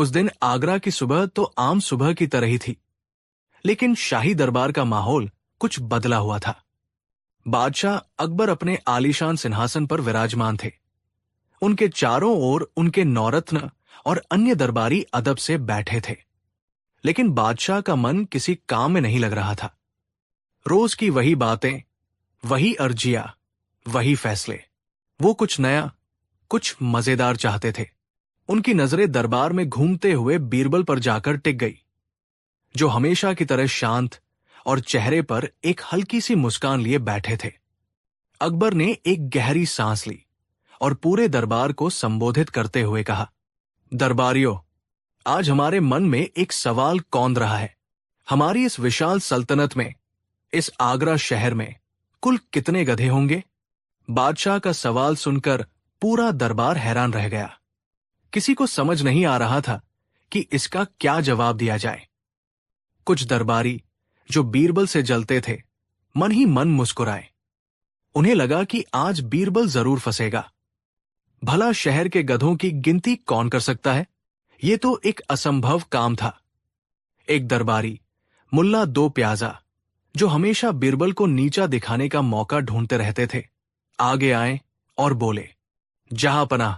उस दिन आगरा की सुबह तो आम सुबह की तरह ही थी, लेकिन शाही दरबार का माहौल कुछ बदला हुआ था। बादशाह अकबर अपने आलीशान सिंहासन पर विराजमान थे। उनके चारों ओर उनके नौरत्न और अन्य दरबारी अदब से बैठे थे। लेकिन बादशाह का मन किसी काम में नहीं लग रहा था। रोज की वही बातें, वही अर्जियां, वही फैसले। वो कुछ नया, कुछ मजेदार चाहते थे। उनकी नजरें दरबार में घूमते हुए बीरबल पर जाकर टिक गई, जो हमेशा की तरह शांत और चेहरे पर एक हल्की सी मुस्कान लिए बैठे थे। अकबर ने एक गहरी सांस ली और पूरे दरबार को संबोधित करते हुए कहा, दरबारियों, आज हमारे मन में एक सवाल कौंध रहा है। हमारी इस विशाल सल्तनत में, इस आगरा शहर में कुल कितने गधे होंगे? बादशाह का सवाल सुनकर पूरा दरबार हैरान रह गया। किसी को समझ नहीं आ रहा था कि इसका क्या जवाब दिया जाए। कुछ दरबारी जो बीरबल से जलते थे, मन ही मन मुस्कुराए। उन्हें लगा कि आज बीरबल जरूर फंसेगा। भला शहर के गधों की गिनती कौन कर सकता है? ये तो एक असंभव काम था। एक दरबारी, मुल्ला दो प्याजा, जो हमेशा बीरबल को नीचा दिखाने का मौका ढूंढते रहते थे, आगे आए और बोले, जहांपनाह,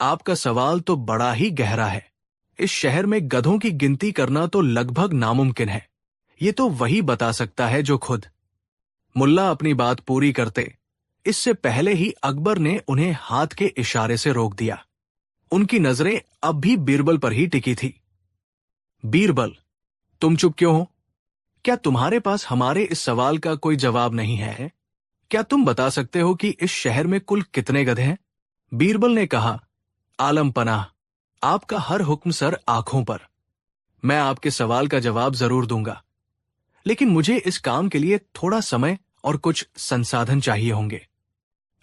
आपका सवाल तो बड़ा ही गहरा है। इस शहर में गधों की गिनती करना तो लगभग नामुमकिन है। ये तो वही बता सकता है जो खुद। मुल्ला अपनी बात पूरी करते, इससे पहले ही अकबर ने उन्हें हाथ के इशारे से रोक दिया। उनकी नजरें अब भी बीरबल पर ही टिकी थी। बीरबल, तुम चुप क्यों हो? क्या तुम्हारे पास हमारे इस सवाल का कोई जवाब नहीं है? क्या तुम बता सकते हो कि इस शहर में कुल कितने गधे हैं? बीरबल ने कहा, आलम पनाह, आपका हर हुक्म सर आंखों पर। मैं आपके सवाल का जवाब जरूर दूंगा, लेकिन मुझे इस काम के लिए थोड़ा समय और कुछ संसाधन चाहिए होंगे।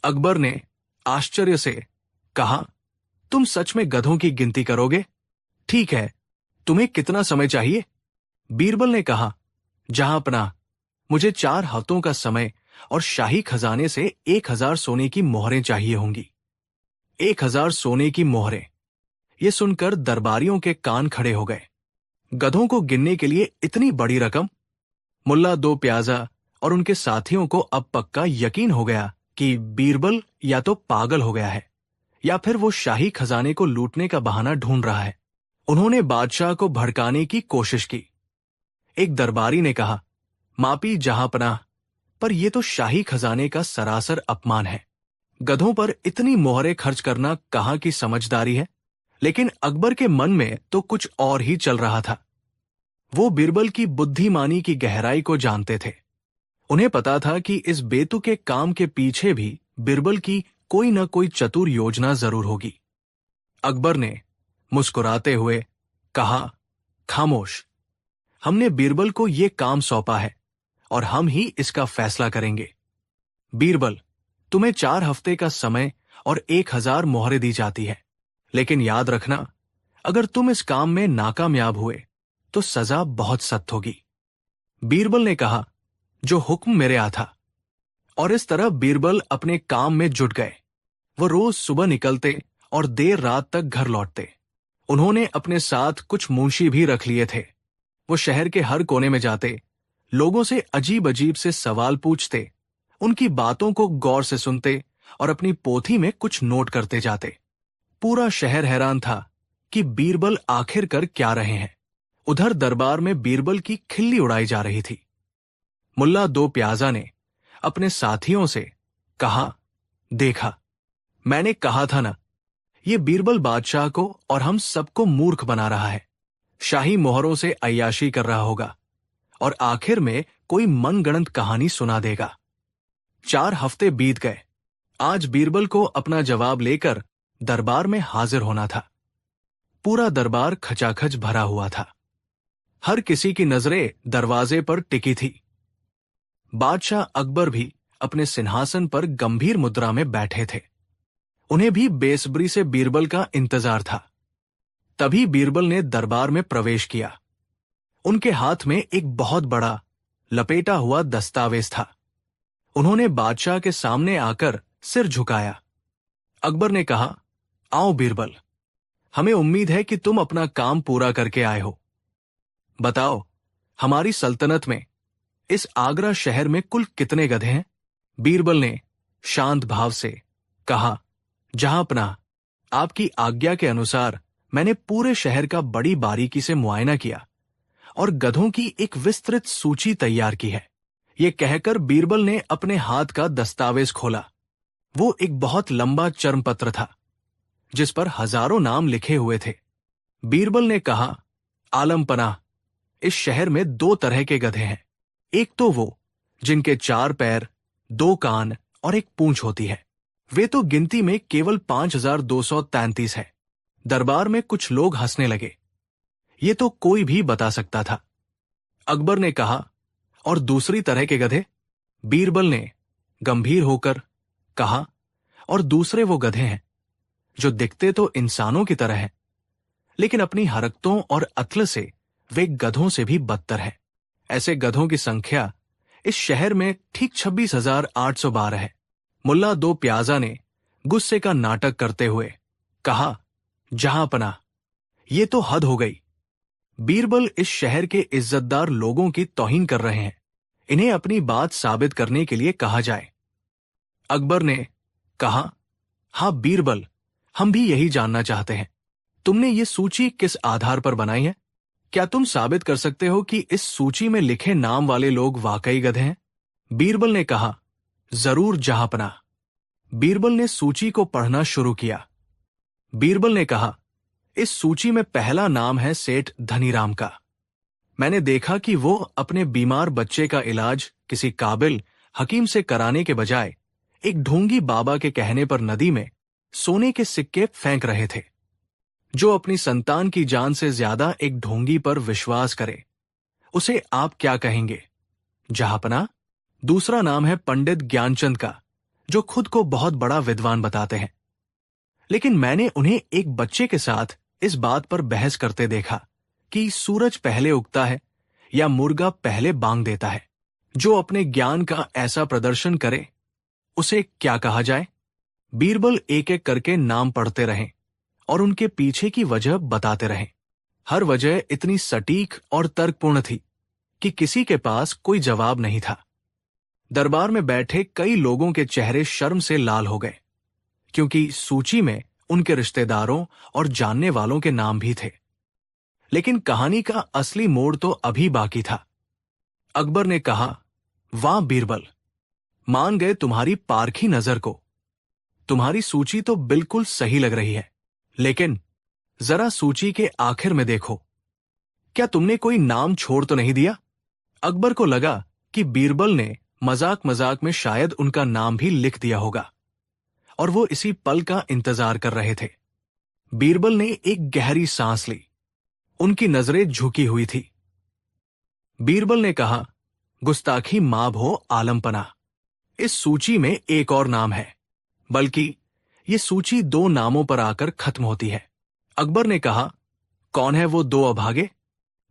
अकबर ने आश्चर्य से कहा, तुम सच में गधों की गिनती करोगे? ठीक है, तुम्हें कितना समय चाहिए? बीरबल ने कहा, जहांपनाह, मुझे 4 हफ्तों का समय और शाही खजाने से 1000 सोने की मोहरें चाहिए होंगी। 1000 सोने की मोहरें। ये सुनकर दरबारियों के कान खड़े हो गए। गधों को गिनने के लिए इतनी बड़ी रकम? मुल्ला दो प्याजा और उनके साथियों को अब पक्का यकीन हो गया कि बीरबल या तो पागल हो गया है या फिर वो शाही खजाने को लूटने का बहाना ढूंढ रहा है। उन्होंने बादशाह को भड़काने की कोशिश की। एक दरबारी ने कहा, मापी जहांपनाह, पर यह तो शाही खजाने का सरासर अपमान है। गधों पर इतनी मोहरें खर्च करना कहाँ की समझदारी है? लेकिन अकबर के मन में तो कुछ और ही चल रहा था। वो बीरबल की बुद्धिमानी की गहराई को जानते थे। उन्हें पता था कि इस बेतुके काम के पीछे भी बीरबल की कोई न कोई चतुर योजना जरूर होगी। अकबर ने मुस्कुराते हुए कहा, खामोश, हमने बीरबल को यह काम सौंपा है और हम ही इसका फैसला करेंगे। बीरबल, तुम्हें 4 हफ्ते का समय और 1000 मोहरें दी जाती है, लेकिन याद रखना, अगर तुम इस काम में नाकामयाब हुए तो सजा बहुत सख्त होगी। बीरबल ने कहा, जो हुक्म मेरे आता। और इस तरह बीरबल अपने काम में जुट गए। वो रोज सुबह निकलते और देर रात तक घर लौटते। उन्होंने अपने साथ कुछ मुंशी भी रख लिए थे। वो शहर के हर कोने में जाते, लोगों से अजीब अजीब से सवाल पूछते, उनकी बातों को गौर से सुनते और अपनी पोथी में कुछ नोट करते जाते। पूरा शहर हैरान था कि बीरबल आखिर कर क्या रहे हैं। उधर दरबार में बीरबल की खिल्ली उड़ाई जा रही थी। मुल्ला दो प्याजा ने अपने साथियों से कहा, देखा, मैंने कहा था ना, ये बीरबल बादशाह को और हम सबको मूर्ख बना रहा है। शाही मोहरों से अय्याशी कर रहा होगा और आखिर में कोई मनगढ़ंत कहानी सुना देगा। 4 हफ्ते बीत गए। आज बीरबल को अपना जवाब लेकर दरबार में हाजिर होना था। पूरा दरबार खचाखच भरा हुआ था। हर किसी की नजरें दरवाजे पर टिकी थी। बादशाह अकबर भी अपने सिंहासन पर गंभीर मुद्रा में बैठे थे। उन्हें भी बेसब्री से बीरबल का इंतजार था। तभी बीरबल ने दरबार में प्रवेश किया। उनके हाथ में एक बहुत बड़ा लपेटा हुआ दस्तावेज था। उन्होंने बादशाह के सामने आकर सिर झुकाया। अकबर ने कहा, आओ बीरबल, हमें उम्मीद है कि तुम अपना काम पूरा करके आए हो। बताओ, हमारी सल्तनत में, इस आगरा शहर में कुल कितने गधे हैं? बीरबल ने शांत भाव से कहा, जहांपनाह, आपकी आज्ञा के अनुसार मैंने पूरे शहर का बड़ी बारीकी से मुआयना किया और गधों की एक विस्तृत सूची तैयार की है। ये कहकर बीरबल ने अपने हाथ का दस्तावेज खोला। वो एक बहुत लंबा चर्मपत्र था जिस पर हजारों नाम लिखे हुए थे। बीरबल ने कहा, आलमपनाह, इस शहर में दो तरह के गधे हैं। एक तो वो जिनके 4 पैर, 2 कान और एक पूंछ होती है। वे तो गिनती में केवल 5233 है। दरबार में कुछ लोग हंसने लगे। ये तो कोई भी बता सकता था। अकबर ने कहा, और दूसरी तरह के गधे? बीरबल ने गंभीर होकर कहा, और दूसरे वो गधे हैं जो दिखते तो इंसानों की तरह हैं, लेकिन अपनी हरकतों और अक्ल से वे गधों से भी बदतर है। ऐसे गधों की संख्या इस शहर में ठीक 26,812 है। मुल्ला दो प्याजा ने गुस्से का नाटक करते हुए कहा, जहांपनाह, ये तो हद हो गई। बीरबल इस शहर के इज्जतदार लोगों की तौहीन कर रहे हैं। इन्हें अपनी बात साबित करने के लिए कहा जाए। अकबर ने कहा, हाँ बीरबल, हम भी यही जानना चाहते हैं। तुमने ये सूची किस आधार पर बनाई है? क्या तुम साबित कर सकते हो कि इस सूची में लिखे नाम वाले लोग वाकई गधे हैं? बीरबल ने कहा, जरूर जहांपनाह। बीरबल ने सूची को पढ़ना शुरू किया। बीरबल ने कहा, इस सूची में पहला नाम है सेठ धनीराम का। मैंने देखा कि वो अपने बीमार बच्चे का इलाज किसी काबिल हकीम से कराने के बजाय एक ढोंगी बाबा के कहने पर नदी में सोने के सिक्के फेंक रहे थे। जो अपनी संतान की जान से ज्यादा एक ढोंगी पर विश्वास करे, उसे आप क्या कहेंगे? जहांपनाह। दूसरा नाम है पंडित ज्ञानचंद का, जो खुद को बहुत बड़ा विद्वान बताते हैं, लेकिन मैंने उन्हें एक बच्चे के साथ इस बात पर बहस करते देखा कि सूरज पहले उगता है या मुर्गा पहले बांग देता है। जो अपने ज्ञान का ऐसा प्रदर्शन करे, उसे क्या कहा जाए? बीरबल एक एक करके नाम पढ़ते रहें और उनके पीछे की वजह बताते रहें। हर वजह इतनी सटीक और तर्कपूर्ण थी कि किसी के पास कोई जवाब नहीं था। दरबार में बैठे कई लोगों के चेहरे शर्म से लाल हो गए, क्योंकि सूची में उनके रिश्तेदारों और जानने वालों के नाम भी थे। लेकिन कहानी का असली मोड़ तो अभी बाकी था। अकबर ने कहा, वाह बीरबल, मान गए तुम्हारी पारखी नजर को। तुम्हारी सूची तो बिल्कुल सही लग रही है, लेकिन जरा सूची के आखिर में देखो। क्या तुमने कोई नाम छोड़ तो नहीं दिया? अकबर को लगा कि बीरबल ने मजाक मजाक में शायद उनका नाम भी लिख दिया होगा, और वो इसी पल का इंतजार कर रहे थे। बीरबल ने एक गहरी सांस ली। उनकी नजरें झुकी हुई थी। बीरबल ने कहा, गुस्ताखी माफ हो आलमपनाह, इस सूची में एक और नाम है, बल्कि ये सूची 2 नामों पर आकर खत्म होती है। अकबर ने कहा, कौन है वो 2 अभागे?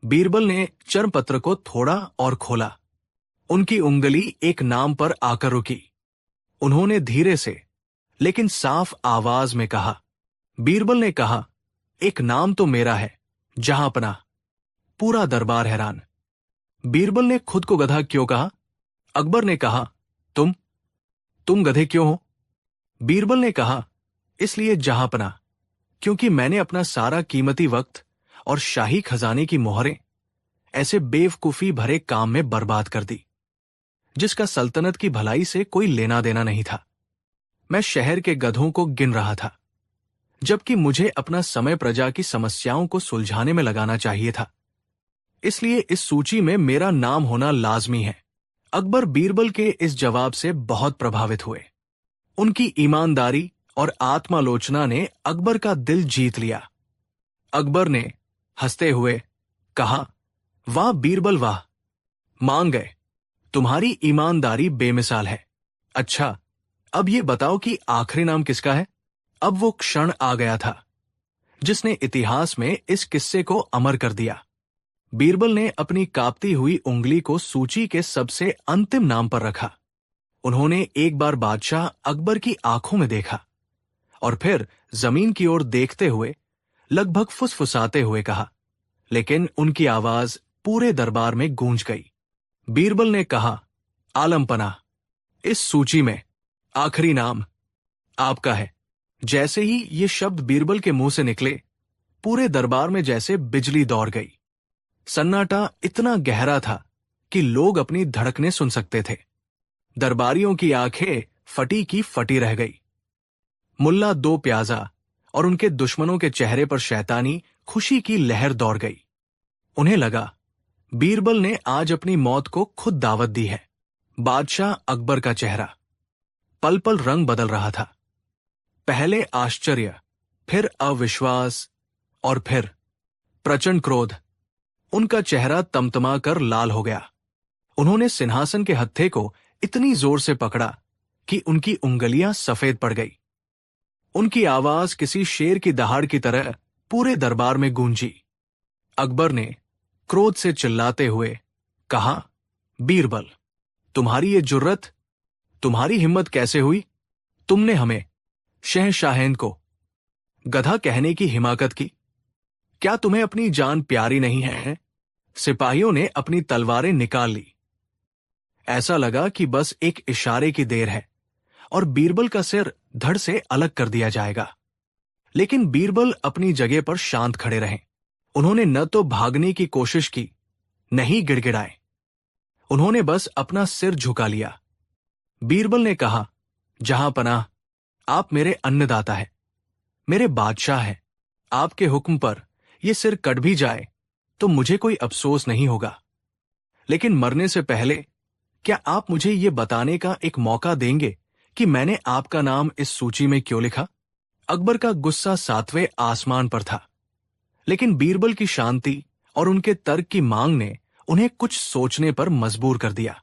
बीरबल ने चर्मपत्र को थोड़ा और खोला। उनकी उंगली एक नाम पर आकर रुकी। उन्होंने धीरे से लेकिन साफ आवाज में कहा। बीरबल ने कहा, एक नाम तो मेरा है, जहांपनाह। पूरा दरबार हैरान। बीरबल ने खुद को गधा क्यों कहा? अकबर ने कहा, तुम गधे क्यों हो? बीरबल ने कहा, इसलिए जहांपनाह, क्योंकि मैंने अपना सारा कीमती वक्त और शाही खजाने की मोहरें ऐसे बेवकूफी भरे काम में बर्बाद कर दी, जिसका सल्तनत की भलाई से कोई लेना देना नहीं था। मैं शहर के गधों को गिन रहा था, जबकि मुझे अपना समय प्रजा की समस्याओं को सुलझाने में लगाना चाहिए था। इसलिए इस सूची में मेरा नाम होना लाजमी है। अकबर बीरबल के इस जवाब से बहुत प्रभावित हुए। उनकी ईमानदारी और आत्मालोचना ने अकबर का दिल जीत लिया। अकबर ने हंसते हुए कहा, वाह बीरबल वाह, मान गए। तुम्हारी ईमानदारी बेमिसाल है। अच्छा, अब ये बताओ कि आखिरी नाम किसका है? अब वो क्षण आ गया था जिसने इतिहास में इस किस्से को अमर कर दिया। बीरबल ने अपनी कांपती हुई उंगली को सूची के सबसे अंतिम नाम पर रखा। उन्होंने एक बार बादशाह अकबर की आंखों में देखा और फिर जमीन की ओर देखते हुए लगभग फुसफुसाते हुए कहा, लेकिन उनकी आवाज पूरे दरबार में गूंज गई। बीरबल ने कहा, आलमपना, इस सूची में आखिरी नाम आपका है। जैसे ही ये शब्द बीरबल के मुंह से निकले, पूरे दरबार में जैसे बिजली दौड़ गई। सन्नाटा इतना गहरा था कि लोग अपनी धड़कनें सुन सकते थे। दरबारियों की आंखें फटी की फटी रह गई। मुल्ला दो प्याजा और उनके दुश्मनों के चेहरे पर शैतानी खुशी की लहर दौड़ गई। उन्हें लगा बीरबल ने आज अपनी मौत को खुद दावत दी है। बादशाह अकबर का चेहरा पल पल रंग बदल रहा था। पहले आश्चर्य, फिर अविश्वास और फिर प्रचंड क्रोध। उनका चेहरा तमतमा कर लाल हो गया। उन्होंने सिंहासन के हत्थे को इतनी जोर से पकड़ा कि उनकी उंगलियां सफेद पड़ गई। उनकी आवाज किसी शेर की दहाड़ की तरह पूरे दरबार में गूंजी। अकबर ने क्रोध से चिल्लाते हुए कहा, बीरबल, तुम्हारी ये जुर्रत, तुम्हारी हिम्मत कैसे हुई? तुमने हमें, शहंशाहें को, गधा कहने की हिमाकत की? क्या तुम्हें अपनी जान प्यारी नहीं है? सिपाहियों ने अपनी तलवारें निकाल ली। ऐसा लगा कि बस एक इशारे की देर है और बीरबल का सिर धड़ से अलग कर दिया जाएगा। लेकिन बीरबल अपनी जगह पर शांत खड़े रहे। उन्होंने न तो भागने की कोशिश की, न ही गिड़गिड़ाए। उन्होंने बस अपना सिर झुका लिया। बीरबल ने कहा, जहां पनाह, आप मेरे अन्नदाता है, मेरे बादशाह है। आपके हुक्म पर यह सिर कट भी जाए तो मुझे कोई अफसोस नहीं होगा। लेकिन मरने से पहले क्या आप मुझे ये बताने का एक मौका देंगे कि मैंने आपका नाम इस सूची में क्यों लिखा? अकबर का गुस्सा 7वें आसमान पर था, लेकिन बीरबल की शांति और उनके तर्क की मांग ने उन्हें कुछ सोचने पर मजबूर कर दिया।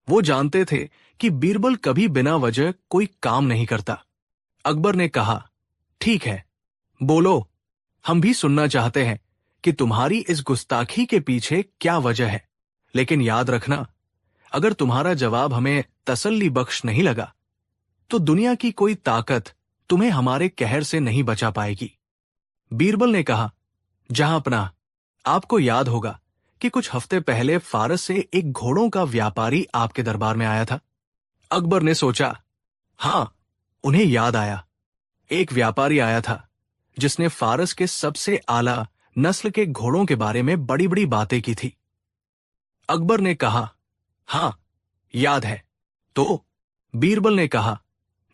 वो जानते थे कि बीरबल कभी बिना वजह कोई काम नहीं करता। अकबर ने कहा, ठीक है, बोलो, हम भी सुनना चाहते हैं कि तुम्हारी इस गुस्ताखी के पीछे क्या वजह है। लेकिन याद रखना, अगर तुम्हारा जवाब हमें तसल्ली बख्श नहीं लगा तो दुनिया की कोई ताकत तुम्हें हमारे कहर से नहीं बचा पाएगी। बीरबल ने कहा, जहां पनाह, आपको याद होगा कि कुछ हफ्ते पहले फारस से एक घोड़ों का व्यापारी आपके दरबार में आया था। अकबर ने सोचा, हां, उन्हें याद आया। एक व्यापारी आया था जिसने फारस के सबसे आला नस्ल के घोड़ों के बारे में बड़ी बड़ी बातें की थी। अकबर ने कहा, हां, याद है। तो बीरबल ने कहा,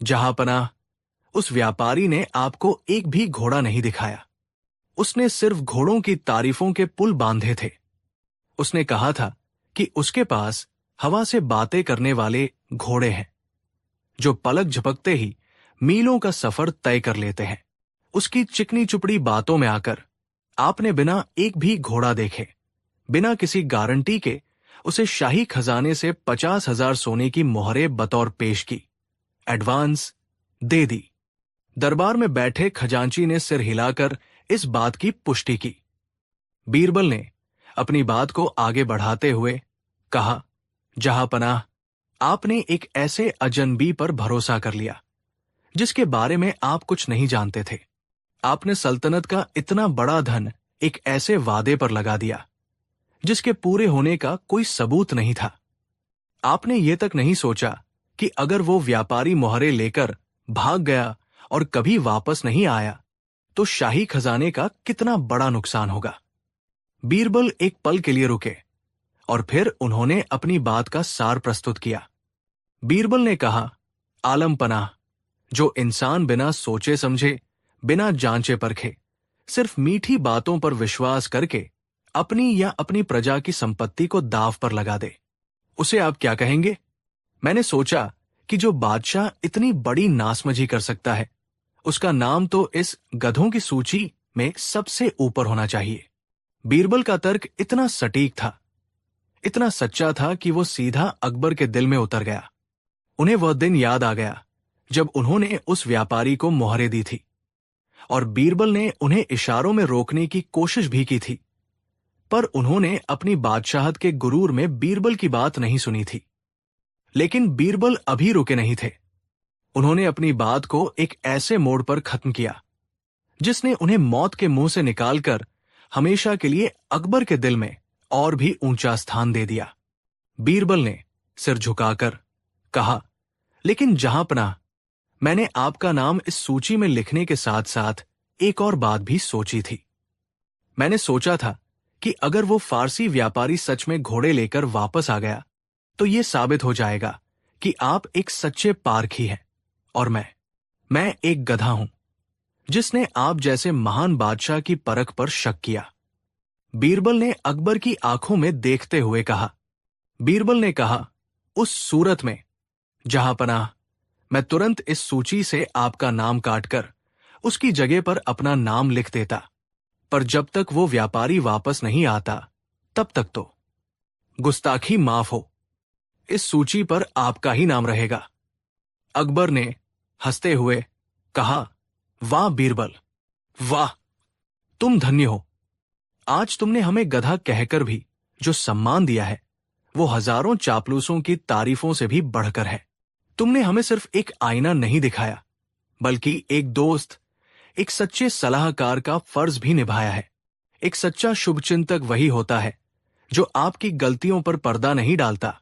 जहां पनाह, उस व्यापारी ने आपको एक भी घोड़ा नहीं दिखाया। उसने सिर्फ घोड़ों की तारीफों के पुल बांधे थे। उसने कहा था कि उसके पास हवा से बातें करने वाले घोड़े हैं जो पलक झपकते ही मीलों का सफर तय कर लेते हैं। उसकी चिकनी चुपड़ी बातों में आकर आपने बिना एक भी घोड़ा देखे, बिना किसी गारंटी के उसे शाही खजाने से 50,000 सोने की मोहरें बतौर पेश की, एडवांस दे दी। दरबार में बैठे खजांची ने सिर हिलाकर इस बात की पुष्टि की। बीरबल ने अपनी बात को आगे बढ़ाते हुए कहा, जहां पनाह, आपने एक ऐसे अजनबी पर भरोसा कर लिया जिसके बारे में आप कुछ नहीं जानते थे। आपने सल्तनत का इतना बड़ा धन एक ऐसे वादे पर लगा दिया जिसके पूरे होने का कोई सबूत नहीं था। आपने ये तक नहीं सोचा कि अगर वो व्यापारी मोहरे लेकर भाग गया और कभी वापस नहीं आया तो शाही खजाने का कितना बड़ा नुकसान होगा। बीरबल एक पल के लिए रुके और फिर उन्होंने अपनी बात का सार प्रस्तुत किया। बीरबल ने कहा, आलम पनाह, जो इंसान बिना सोचे समझे, बिना जांचे परखे, सिर्फ मीठी बातों पर विश्वास करके अपनी या अपनी प्रजा की संपत्ति को दांव पर लगा दे, उसे आप क्या कहेंगे? मैंने सोचा कि जो बादशाह इतनी बड़ी नासमझी कर सकता है, उसका नाम तो इस गधों की सूची में सबसे ऊपर होना चाहिए। बीरबल का तर्क इतना सटीक था, इतना सच्चा था कि वो सीधा अकबर के दिल में उतर गया। उन्हें वह दिन याद आ गया जब उन्होंने उस व्यापारी को मोहरें दी थी और बीरबल ने उन्हें इशारों में रोकने की कोशिश भी की थी, पर उन्होंने अपनी बादशाहत के गुरूर में बीरबल की बात नहीं सुनी थी। लेकिन बीरबल अभी रुके नहीं थे। उन्होंने अपनी बात को एक ऐसे मोड़ पर खत्म किया जिसने उन्हें मौत के मुंह से निकालकर हमेशा के लिए अकबर के दिल में और भी ऊंचा स्थान दे दिया। बीरबल ने सिर झुकाकर कहा, लेकिन जहांपनाह, मैंने आपका नाम इस सूची में लिखने के साथ साथ एक और बात भी सोची थी। मैंने सोचा था कि अगर वो फारसी व्यापारी सच में घोड़े लेकर वापस आ गया तो ये साबित हो जाएगा कि आप एक सच्चे पारखी हैं और मैं एक गधा हूं जिसने आप जैसे महान बादशाह की परख पर शक किया। बीरबल ने अकबर की आंखों में देखते हुए कहा। बीरबल ने कहा, उस सूरत में जहांपनाह, मैं तुरंत इस सूची से आपका नाम काटकर उसकी जगह पर अपना नाम लिख देता, पर जब तक वो व्यापारी वापस नहीं आता तब तक तो गुस्ताखी माफ हो, इस सूची पर आपका ही नाम रहेगा। अकबर ने हंसते हुए कहा, वाह बीरबल, वाह, तुम धन्य हो। आज तुमने हमें गधा कहकर भी जो सम्मान दिया है वो हजारों चापलूसों की तारीफों से भी बढ़कर है। तुमने हमें सिर्फ एक आईना नहीं दिखाया बल्कि एक दोस्त, एक सच्चे सलाहकार का फर्ज भी निभाया है। एक सच्चा शुभचिंतक वही होता है जो आपकी गलतियों पर पर्दा नहीं डालता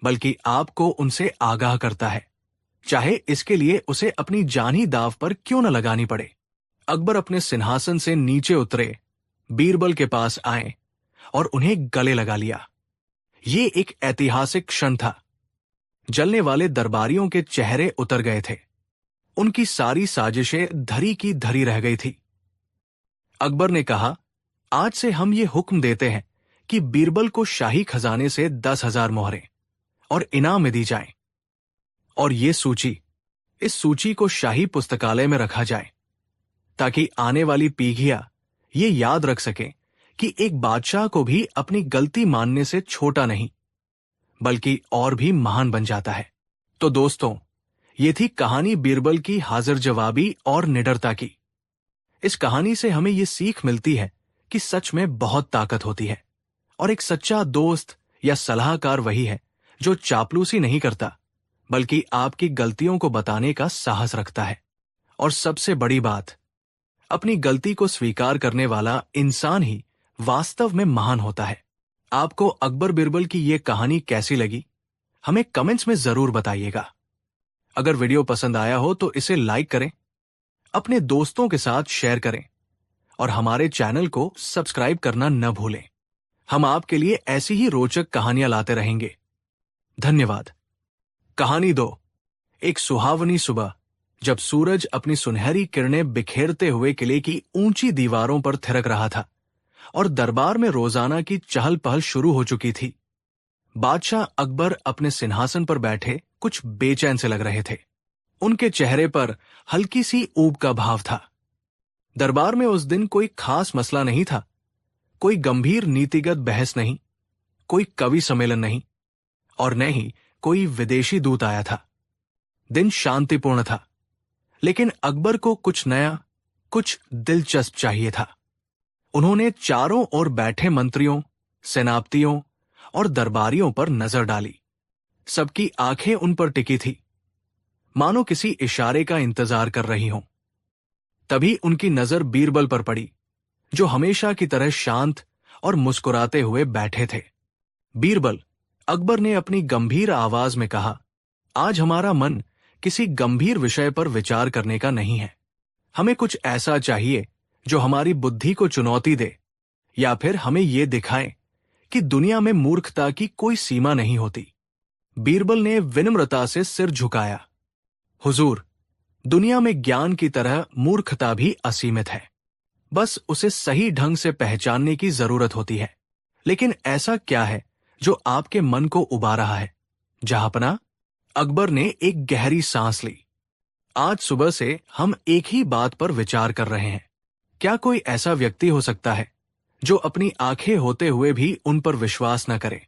बल्कि आपको उनसे आगाह करता है, चाहे इसके लिए उसे अपनी जान ही दांव पर क्यों न लगानी पड़े। अकबर अपने सिंहासन से नीचे उतरे, बीरबल के पास आए और उन्हें गले लगा लिया। ये एक ऐतिहासिक क्षण था। जलने वाले दरबारियों के चेहरे उतर गए थे। उनकी सारी साजिशें धरी की धरी रह गई थी। अकबर ने कहा, आज से हम ये हुक्म देते हैं कि बीरबल को शाही खजाने से 10,000 मोहरें और इनाम में दी जाएं, और इस सूची को शाही पुस्तकालय में रखा जाए ताकि आने वाली पीढ़ियां ये याद रख सकें कि एक बादशाह को भी अपनी गलती मानने से छोटा नहीं बल्कि और भी महान बन जाता है। तो दोस्तों, ये थी कहानी बीरबल की हाजिर जवाबी और निडरता की। इस कहानी से हमें ये सीख मिलती है कि सच में बहुत ताकत होती है और एक सच्चा दोस्त या सलाहकार वही है जो चापलूसी नहीं करता बल्कि आपकी गलतियों को बताने का साहस रखता है। और सबसे बड़ी बात, अपनी गलती को स्वीकार करने वाला इंसान ही वास्तव में महान होता है। आपको अकबर बीरबल की ये कहानी कैसी लगी, हमें कमेंट्स में जरूर बताइएगा। अगर वीडियो पसंद आया हो तो इसे लाइक करें, अपने दोस्तों के साथ शेयर करें और हमारे चैनल को सब्सक्राइब करना न भूलें। हम आपके लिए ऐसी ही रोचक कहानियां लाते रहेंगे। धन्यवाद। कहानी 2। एक सुहावनी सुबह, जब सूरज अपनी सुनहरी किरणें बिखेरते हुए किले की ऊंची दीवारों पर थिरक रहा था और दरबार में रोजाना की चहल पहल शुरू हो चुकी थी, बादशाह अकबर अपने सिंहासन पर बैठे कुछ बेचैन से लग रहे थे। उनके चेहरे पर हल्की सी ऊब का भाव था। दरबार में उस दिन कोई खास मसला नहीं था, कोई गंभीर नीतिगत बहस नहीं, कोई कवि सम्मेलन नहीं और न ही कोई विदेशी दूत आया था। दिन शांतिपूर्ण था, लेकिन अकबर को कुछ नया, कुछ दिलचस्प चाहिए था। उन्होंने चारों ओर बैठे मंत्रियों, सेनापतियों और दरबारियों पर नजर डाली। सबकी आंखें उन पर टिकी थी, मानो किसी इशारे का इंतजार कर रही हों। तभी उनकी नजर बीरबल पर पड़ी, जो हमेशा की तरह शांत और मुस्कुराते हुए बैठे थे। बीरबल, अकबर ने अपनी गंभीर आवाज में कहा, आज हमारा मन किसी गंभीर विषय पर विचार करने का नहीं है। हमें कुछ ऐसा चाहिए जो हमारी बुद्धि को चुनौती दे या फिर हमें यह दिखाए कि दुनिया में मूर्खता की कोई सीमा नहीं होती। बीरबल ने विनम्रता से सिर झुकाया। हुजूर, दुनिया में ज्ञान की तरह मूर्खता भी असीमित है, बस उसे सही ढंग से पहचानने की जरूरत होती है। लेकिन ऐसा क्या है जो आपके मन को उबा रहा है? जहांपनाह, अकबर ने एक गहरी सांस ली। आज सुबह से हम एक ही बात पर विचार कर रहे हैं। क्या कोई ऐसा व्यक्ति हो सकता है जो अपनी आंखें होते हुए भी उन पर विश्वास न करे,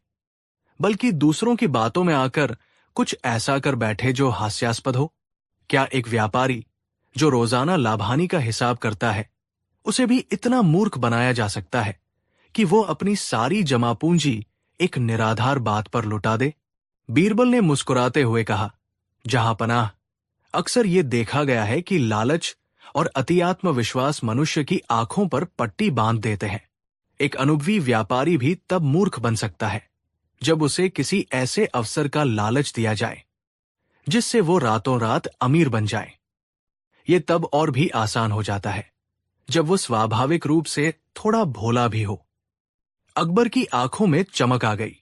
बल्कि दूसरों की बातों में आकर कुछ ऐसा कर बैठे जो हास्यास्पद हो? क्या एक व्यापारी जो रोजाना लाभानी का हिसाब करता है, उसे भी इतना मूर्ख बनाया जा सकता है कि वो अपनी सारी जमा पूंजी एक निराधार बात पर लुटा दे? बीरबल ने मुस्कुराते हुए कहा, जहांपनाह, अक्सर ये देखा गया है कि लालच और अति आत्मविश्वास मनुष्य की आंखों पर पट्टी बांध देते हैं। एक अनुभवी व्यापारी भी तब मूर्ख बन सकता है जब उसे किसी ऐसे अवसर का लालच दिया जाए जिससे वो रातों रात अमीर बन जाए। ये तब और भी आसान हो जाता है जब वो स्वाभाविक रूप से थोड़ा भोला भी हो। अकबर की आंखों में चमक आ गई।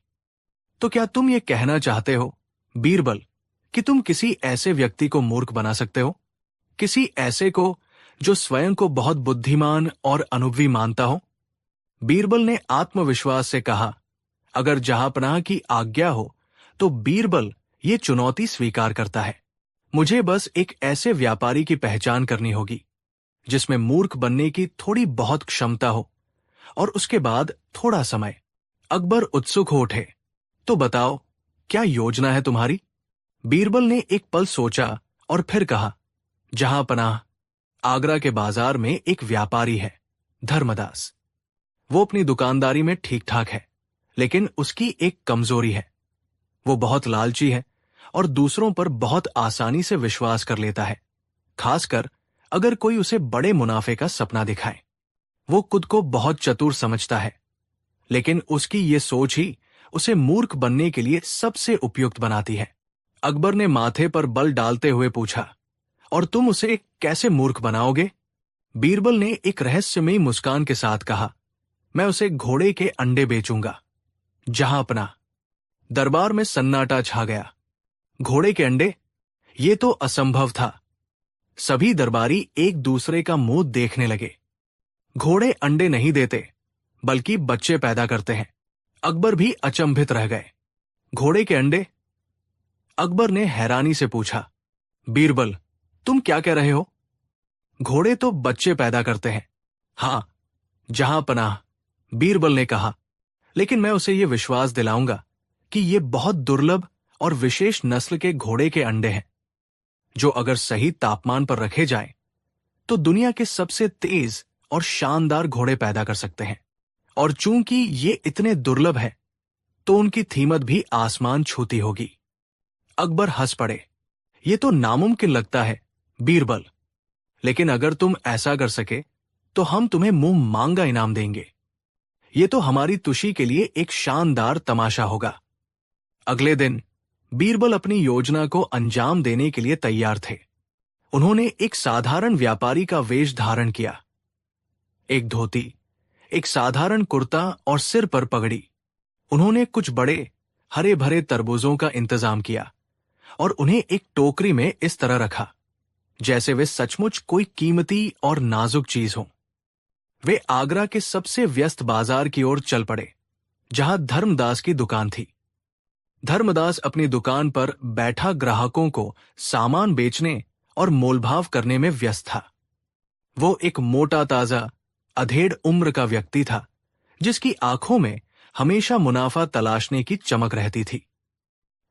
तो क्या तुम ये कहना चाहते हो, बीरबल, कि तुम किसी ऐसे व्यक्ति को मूर्ख बना सकते हो, किसी ऐसे को जो स्वयं को बहुत बुद्धिमान और अनुभवी मानता हो? बीरबल ने आत्मविश्वास से कहा। अगर जहांपनाह की आज्ञा हो तो बीरबल ये चुनौती स्वीकार करता है। मुझे बस एक ऐसे व्यापारी की पहचान करनी होगी जिसमें मूर्ख बनने की थोड़ी बहुत क्षमता हो, और उसके बाद थोड़ा समय। अकबर उत्सुक हो उठे। तो बताओ, क्या योजना है तुम्हारी? बीरबल ने एक पल सोचा और फिर कहा, जहांपनाह, आगरा के बाजार में एक व्यापारी है, धर्मदास। वो अपनी दुकानदारी में ठीक ठाक है, लेकिन उसकी एक कमजोरी है। वो बहुत लालची है और दूसरों पर बहुत आसानी से विश्वास कर लेता है, खासकर अगर कोई उसे बड़े मुनाफे का सपना दिखाए। वो खुद को बहुत चतुर समझता है, लेकिन उसकी ये सोच ही उसे मूर्ख बनने के लिए सबसे उपयुक्त बनाती है। अकबर ने माथे पर बल डालते हुए पूछा, और तुम उसे कैसे मूर्ख बनाओगे? बीरबल ने एक रहस्यमयी मुस्कान के साथ कहा, मैं उसे घोड़े के अंडे बेचूंगा। जहांपनाह, दरबार में सन्नाटा छा गया। घोड़े के अंडे? ये तो असंभव था। सभी दरबारी एक दूसरे का मुंह देखने लगे। घोड़े अंडे नहीं देते, बल्कि बच्चे पैदा करते हैं। अकबर भी अचंभित रह गए। घोड़े के अंडे? अकबर ने हैरानी से पूछा, बीरबल, तुम क्या कह रहे हो? घोड़े तो बच्चे पैदा करते हैं। हाँ, जहांपनाह, बीरबल ने कहा, लेकिन मैं उसे यह विश्वास दिलाऊंगा कि ये बहुत दुर्लभ और विशेष नस्ल के घोड़े के अंडे हैं, जो अगर सही तापमान पर रखे जाएं, तो दुनिया के सबसे तेज और शानदार घोड़े पैदा कर सकते हैं। और चूंकि ये इतने दुर्लभ है, तो उनकी कीमत भी आसमान छूती होगी। अकबर हंस पड़े। ये तो नामुमकिन लगता है, बीरबल, लेकिन अगर तुम ऐसा कर सके तो हम तुम्हें मुंह मांगा इनाम देंगे। ये तो हमारी तुशी के लिए एक शानदार तमाशा होगा। अगले दिन बीरबल अपनी योजना को अंजाम देने के लिए तैयार थे। उन्होंने एक साधारण व्यापारी का वेश धारण किया। एक धोती, एक साधारण कुर्ता और सिर पर पगड़ी। उन्होंने कुछ बड़े हरे भरे तरबूजों का इंतजाम किया और उन्हें एक टोकरी में इस तरह रखा जैसे वे सचमुच कोई कीमती और नाजुक चीज हो। वे आगरा के सबसे व्यस्त बाजार की ओर चल पड़े, जहां धर्मदास की दुकान थी। धर्मदास अपनी दुकान पर बैठा ग्राहकों को सामान बेचने और मोलभाव करने में व्यस्त था। वो एक मोटा ताजा, अधेड़ उम्र का व्यक्ति था, जिसकी आंखों में हमेशा मुनाफा तलाशने की चमक रहती थी।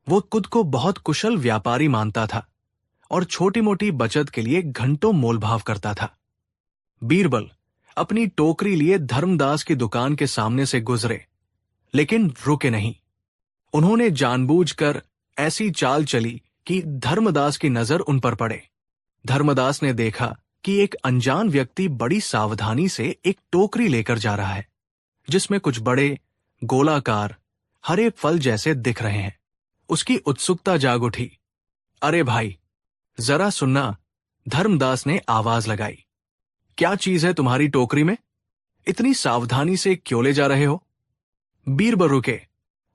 वो खुद को बहुत कुशल व्यापारी मानता था और छोटी मोटी बचत के लिए घंटों मोलभाव करता था। बीरबल अपनी टोकरी लिए धर्मदास की दुकान के सामने से गुजरे, लेकिन रुके नहीं। उन्होंने जानबूझकर ऐसी चाल चली कि धर्मदास की नजर उन पर पड़े। धर्मदास ने देखा कि एक अनजान व्यक्ति बड़ी सावधानी से एक टोकरी लेकर जा रहा है, जिसमें कुछ बड़े गोलाकार हरे फल जैसे दिख रहे हैं। उसकी उत्सुकता जाग उठी। अरे भाई, जरा सुनना, धर्मदास ने आवाज लगाई। क्या चीज है तुम्हारी टोकरी में? इतनी सावधानी से क्यों ले जा रहे हो? बीरबल रुके।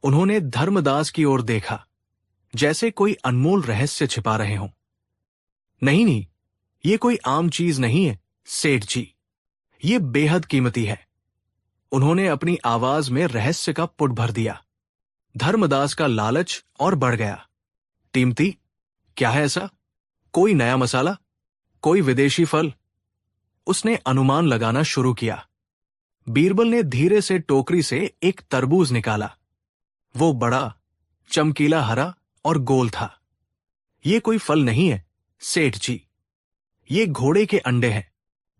उन्होंने धर्मदास की ओर देखा, जैसे कोई अनमोल रहस्य छिपा रहे हों। नहीं नहीं, ये कोई आम चीज नहीं है सेठ जी, ये बेहद कीमती है। उन्होंने अपनी आवाज में रहस्य का पुट भर दिया। धर्मदास का लालच और बढ़ गया। कीमती? क्या है ऐसा? कोई नया मसाला? कोई विदेशी फल? उसने अनुमान लगाना शुरू किया। बीरबल ने धीरे से टोकरी से एक तरबूज निकाला। वो बड़ा, चमकीला हरा और गोल था। ये कोई फल नहीं है सेठ जी, ये घोड़े के अंडे हैं।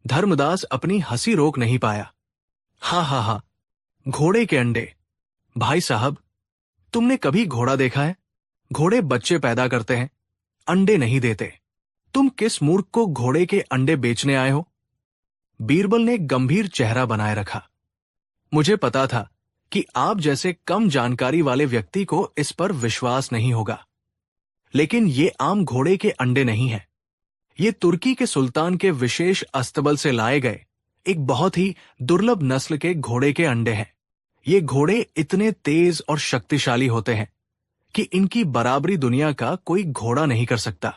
धर्मदास अपनी हंसी रोक नहीं पाया। हा हा हा, घोड़े के अंडे? भाई साहब, तुमने कभी घोड़ा देखा है? घोड़े बच्चे पैदा करते हैं, अंडे नहीं देते। तुम किस मूर्ख को घोड़े के अंडे बेचने आए हो? बीरबल ने गंभीर चेहरा बनाए रखा। मुझे पता था कि आप जैसे कम जानकारी वाले व्यक्ति को इस पर विश्वास नहीं होगा, लेकिन ये आम घोड़े के अंडे नहीं हैं। ये तुर्की के सुल्तान के विशेष अस्तबल से लाए गए एक बहुत ही दुर्लभ नस्ल के घोड़े के अंडे हैं। ये घोड़े इतने तेज और शक्तिशाली होते हैं कि इनकी बराबरी दुनिया का कोई घोड़ा नहीं कर सकता,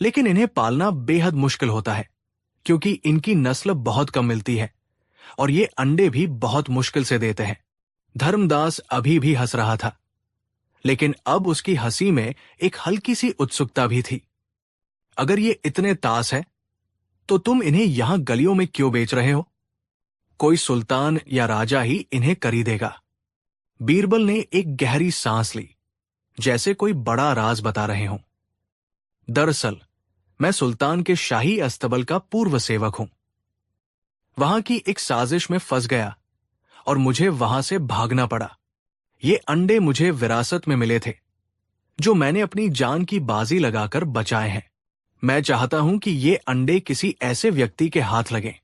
लेकिन इन्हें पालना बेहद मुश्किल होता है क्योंकि इनकी नस्ल बहुत कम मिलती है और ये अंडे भी बहुत मुश्किल से देते हैं। धर्मदास अभी भी हंस रहा था, लेकिन अब उसकी हंसी में एक हल्की सी उत्सुकता भी थी। अगर ये इतने तास है तो तुम इन्हें यहां गलियों में क्यों बेच रहे हो? कोई सुल्तान या राजा ही इन्हें खरीदेगा। बीरबल ने एक गहरी सांस ली, जैसे कोई बड़ा राज बता रहे हों। दरअसल मैं सुल्तान के शाही अस्तबल का पूर्व सेवक हूं। वहां की एक साजिश में फंस गया और मुझे वहां से भागना पड़ा। ये अंडे मुझे विरासत में मिले थे, जो मैंने अपनी जान की बाजी लगाकर बचाए हैं। मैं चाहता हूं कि ये अंडे किसी ऐसे व्यक्ति के हाथ लगें